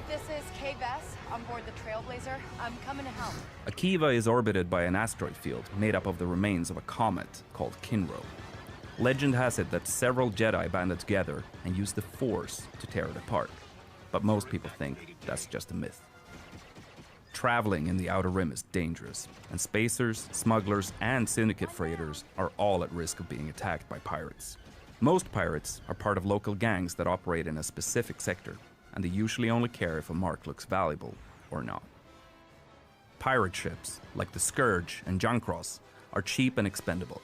This is Kay Bess on board the Trailblazer. I'm coming to help. Akiva is orbited by an asteroid field made up of the remains of a comet called Kinro. Legend has it that several Jedi banded together and used the Force to tear it apart, but most people think that's just a myth. Traveling in the Outer Rim is dangerous, and spacers, smugglers, and syndicate freighters are all at risk of being attacked by pirates. Most pirates are part of local gangs that operate in a specific sector, and they usually only care if a mark looks valuable or not. Pirate ships, like the Scourge and Junkross, are cheap and expendable.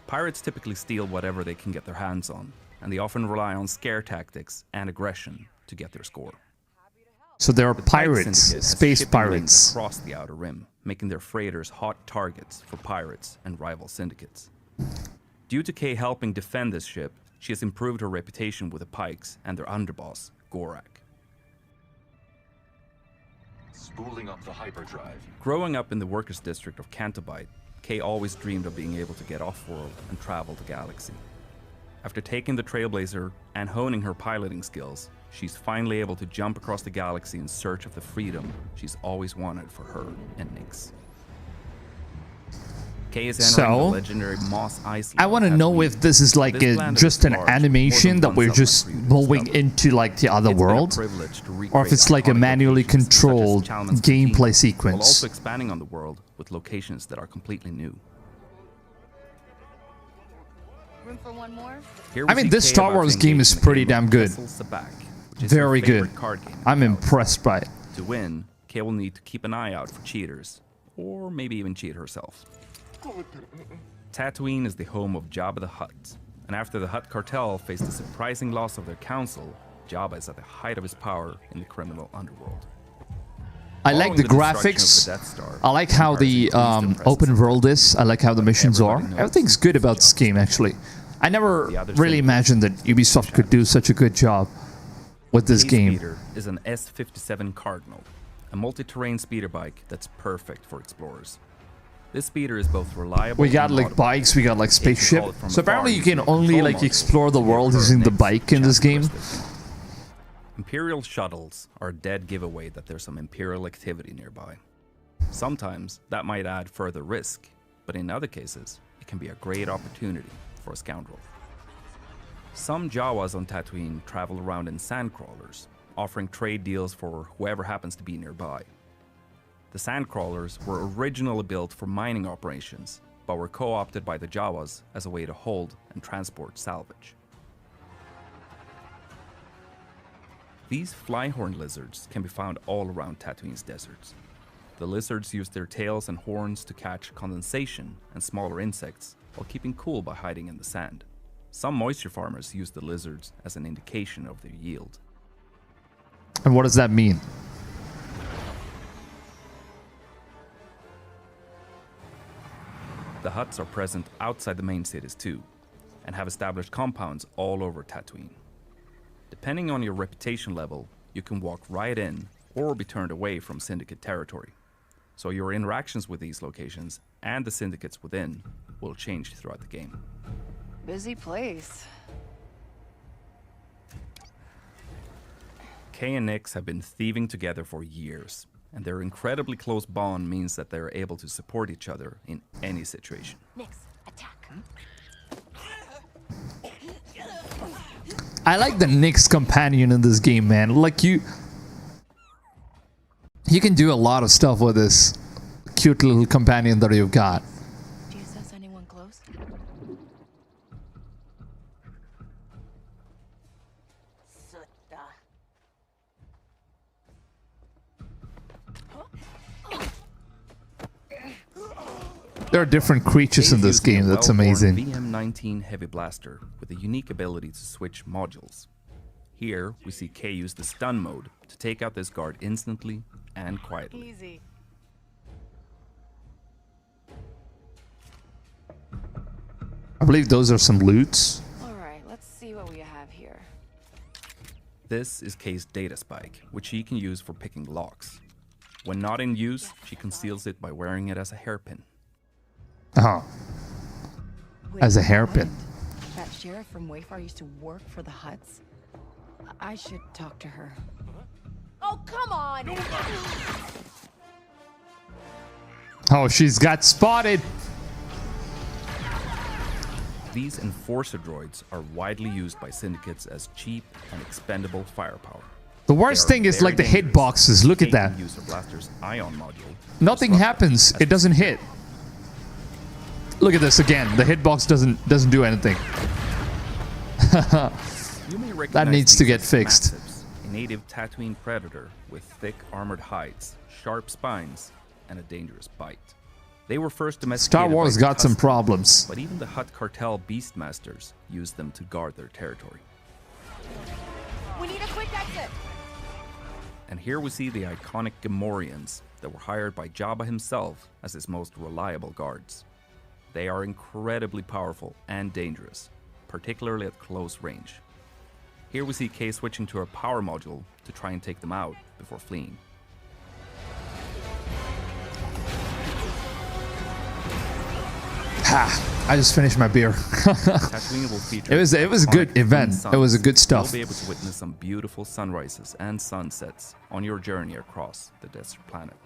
Pirates typically steal whatever they can get their hands on, and they often rely on scare tactics and aggression to get their score. So there are pirates, space pirates. Across the Outer Rim, making their freighters hot targets for pirates and rival syndicates. Due to Kay helping defend this ship, she has improved her reputation with the Pikes and their underboss, Gorak. Spooling up the hyperdrive. Growing up in the workers' district of Cantabite, Kay always dreamed of being able to get off-world and travel the galaxy. After taking the Trailblazer and honing her piloting skills, she's finally able to jump across the galaxy in search of the freedom she's always wanted for her and Nyx. Kay is entering the So, legendary Moss Island. I want to know if this is like just an animation that we're just moving into like the other world, or if it's like a manually controlled gameplay while sequence. also expanding on the world with locations that are completely new. Room for one more? Here we I mean, see this Kay Star about to Wars engage game is in the pretty game damn of good. Vessel Sabak, which is her Very good. favorite card game in I'm the galaxy. impressed by it. To win, Kay will need to keep an eye out for cheaters, or maybe even cheat herself. Tatooine is the home of Jabba the Hutt, and after the Hutt cartel faced a surprising loss of their council, Jabba is at the height of his power in the criminal underworld. I like the graphics. I like how the open world is. I like how the missions are. Everything's good about this game, actually. I never really imagined that Ubisoft could do such a good job with this Kay's game. speeder is an S57 Cardinal, a multi-terrain speeder bike that's perfect for explorers. This speeder is both reliable. We got and like laudable. bikes, we got like If you spaceship. call it from So afar, apparently you using can a only control like module, explore the you world get using the coordinates bike in this game. Imperial shuttles are a dead giveaway that there's some Imperial activity nearby. Sometimes that might add further risk, but in other cases, it can be a great opportunity for a scoundrel. Some Jawas on Tatooine travel around in sandcrawlers, offering trade deals for whoever happens to be nearby. The sandcrawlers were originally built for mining operations, but were co-opted by the Jawas as a way to hold and transport salvage. These flyhorn lizards can be found all around Tatooine's deserts. The lizards use their tails and horns to catch condensation and smaller insects while keeping cool by hiding in the sand. Some moisture farmers use the lizards as an indication of their yield. And what does that mean? The Hutts are present outside the main cities too, and have established compounds all over Tatooine. Depending on your reputation level, you can walk right in or be turned away from Syndicate territory. So your interactions with these locations and the syndicates within will change throughout the game. Busy place. Kay and Nix have been thieving together for years, and their incredibly close bond means that they are able to support each other in any situation. Nix, attack. I like the Nix companion in this game, man. Like you can do a lot of stuff with this cute little companion that you've got. Do you sense anyone close? There are different creatures in this game. That's amazing. VM-19 Heavy Blaster with a unique ability to switch modules. Here, we see Kay use the stun mode to take out this guard instantly and quietly. Easy. I believe those are some loots. Alright, let's see what we have here. This is Kay's data spike, which she can use for picking locks. When not in use, she conceals it by wearing it as a hairpin. Uh-huh. As a hairpin. That sheriff from Wayfar used to work for the Hutts. I should talk to her. Oh, come on! Oh, she's got spotted. These enforcer droids are widely used by syndicates as cheap and expendable firepower. The worst thing is like the hitboxes. Look at that. Use of Blaster's ion module. Nothing happens. It doesn't hit. Look at this again. The hitbox doesn't do anything. That needs to get fixed. Massives, a native Tatooine predator with thick armored hides, sharp spines, and a dangerous bite. They were first domesticated Star Wars by the got some Tusken, problems. But even the Hutt cartel beastmasters used them to guard their territory. We need a quick exit! And here we see the iconic Gamorreans that were hired by Jabba himself as his most reliable guards. They are incredibly powerful and dangerous, particularly at close range. Here we see Kay switching to her power module to try and take them out before fleeing. Ha! I just finished my beer. Tatooine will feature it was a good iconic event. twin It was a suns. good stuff. You'll be able to witness some beautiful sunrises and sunsets on your journey across the desert planet.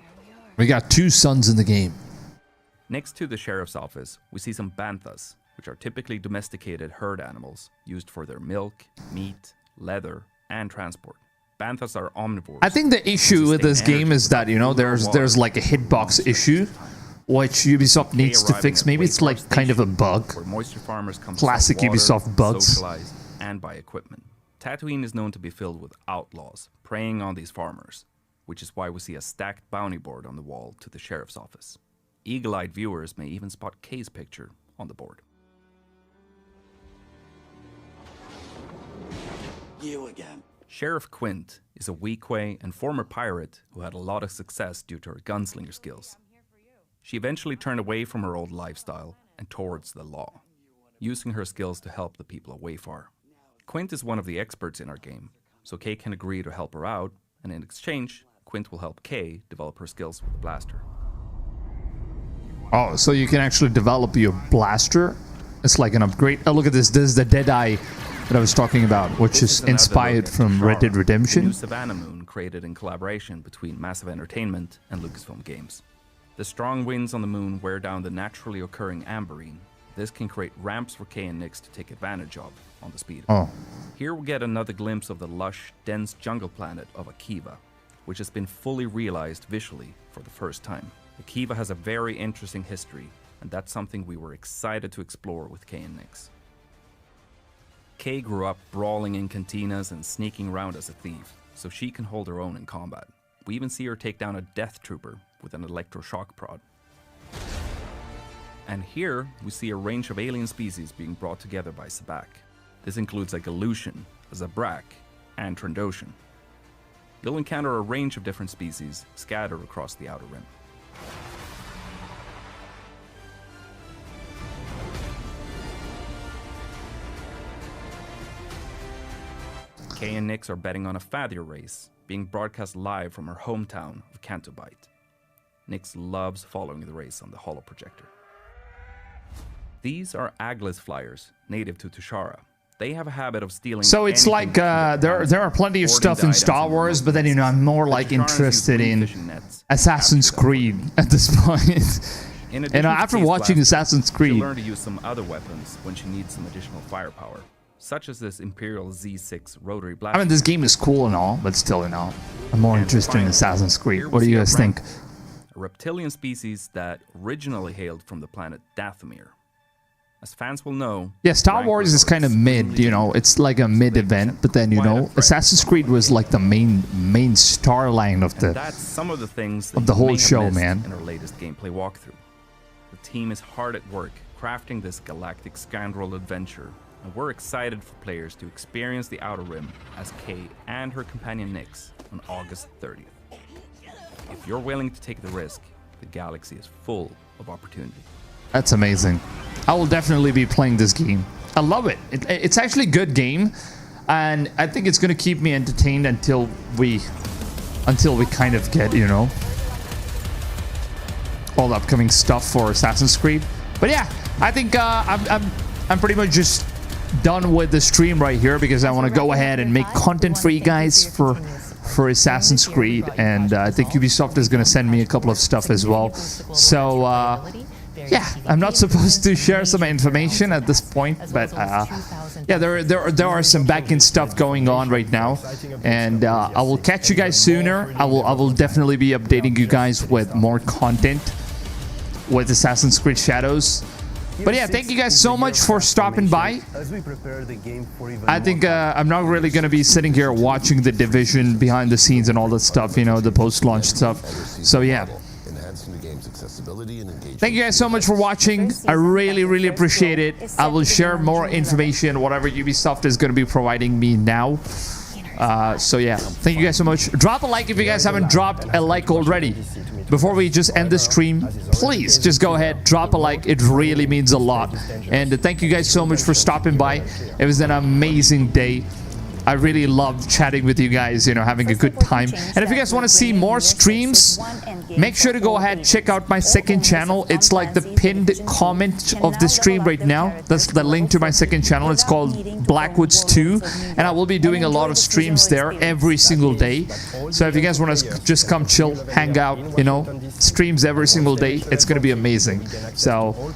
We got 2 suns in the game. Next to the sheriff's office, we see some banthas, which are typically domesticated herd animals used for their milk, meat, leather, and transport. Banthas are omnivores. I think the issue with this game is that, you know, there's like a hitbox issue, which Ubisoft needs to fix. Maybe it's like kind of a bug. Where moisture farmers come to Classic sell water, Ubisoft bugs. socialize, and buy equipment. Tatooine is known to be filled with outlaws preying on these farmers, which is why we see a stacked bounty board on the wall to the sheriff's office. Eagle-eyed viewers may even spot Kay's picture on the board. You again. Sheriff Quint is a Weequay and former pirate who had a lot of success due to her gunslinger skills. She eventually turned away from her old lifestyle and towards the law, using her skills to help the people of Wayfar. Quint is one of the experts in our game, so Kay can agree to help her out, and in exchange, Quint will help Kay develop her skills with the blaster. Oh, so you can actually develop your blaster? It's like an upgrade. Oh, look at this. This is the Deadeye that I was talking about, which is inspired from Red Dead The Redemption. new Savannah Moon created in collaboration between Massive Entertainment and Lucasfilm Games. The strong winds on the moon wear down the naturally occurring amberine. This can create ramps for Kay and Nyx to take advantage of on the speed. Oh. Here we get another glimpse of the lush, dense jungle planet of Akiva, which has been fully realized visually for the first time. Akiva has a very interesting history, and that's something we were excited to explore with Kay and Nyx. Kay grew up brawling in cantinas and sneaking around as a thief, so she can hold her own in combat. We even see her take down a death trooper with an electroshock prod. And here, we see a range of alien species being brought together by Sabak. This includes a Galushan, a Zabrak, and Trandoshan. You'll encounter a range of different species scattered across the Outer Rim. Kay and Nyx are betting on a Fathier race, being broadcast live from her hometown of Cantobite. Nyx loves following the race on the holo projector. These are Aglis flyers, native to Tushara. They have a habit of stealing. So it's like there are plenty of stuff in Star Wars, but then, you know, I'm more like interested in Assassin's Creed at this point. And after watching Assassin's Creed, she'll learn to use some other weapons when she needs some additional firepower, such as this Imperial Z6 rotary blaster. I mean, this game is cool and all, but still, you know, I'm more interested in Assassin's Creed. What do you guys think? A reptilian species that originally hailed from the planet Dathomir. As fans will know, yeah, Star Wars is kind of mid, you know, it's like a mid event, but then, you know, Assassin's Creed was like the main star line of that's some of the things of the whole show, man. In our latest gameplay walkthrough. The team is hard at work crafting this galactic scoundrel adventure, and we're excited for players to experience the Outer Rim as Kay and her companion Nyx on August 30th. If you're willing to take the risk, the galaxy is full of opportunity. That's amazing. I will definitely be playing this game. I love it. It's actually a good game, and I think it's going to keep me entertained until we kind of get, you know, all the upcoming stuff for Assassin's Creed. But yeah, I think I'm pretty much just done with the stream right here, because I want to go ahead and make content for you guys for Assassin's Creed, and I think Ubisoft is going to send me a couple of stuff as well. So yeah, I'm not supposed to share some information at this point, but yeah, there are some back-end stuff going on right now, and I will catch you guys sooner. I will definitely be updating you guys with more content with Assassin's Creed Shadows. But yeah, thank you guys so much for stopping by. I think I'm not really going to be sitting here watching the Division behind the scenes and all that stuff, you know, the post-launch stuff. So yeah. Thank you guys so much for watching. I really appreciate it. I will share more information, whatever Ubisoft is going to be providing me now. So yeah, thank you guys so much. Drop a like if you guys haven't dropped a like already. Before we just end the stream, please just go ahead, drop a like. It really means a lot. And thank you guys so much for stopping by. It was an amazing day. I really love chatting with you guys, you know, having a good time. And if you guys want to see more streams, make sure to go ahead, check out my second channel. It's like the pinned comment of the stream right now. That's the link to my second channel. It's called Blakwoodz 2, and I will be doing a lot of streams there every single day. So if you guys want to just come chill, hang out, you know, streams every single day, it's going to be amazing. So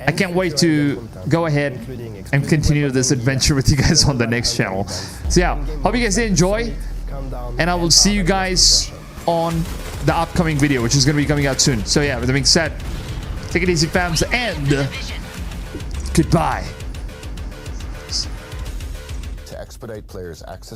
I can't wait to go ahead and continue this adventure with you guys on the next channel. So yeah, hope you guys did enjoy, and I will see you guys on the upcoming video, which is going to be coming out soon. So yeah, with that being said, take it easy, fams, and goodbye. To expedite players' access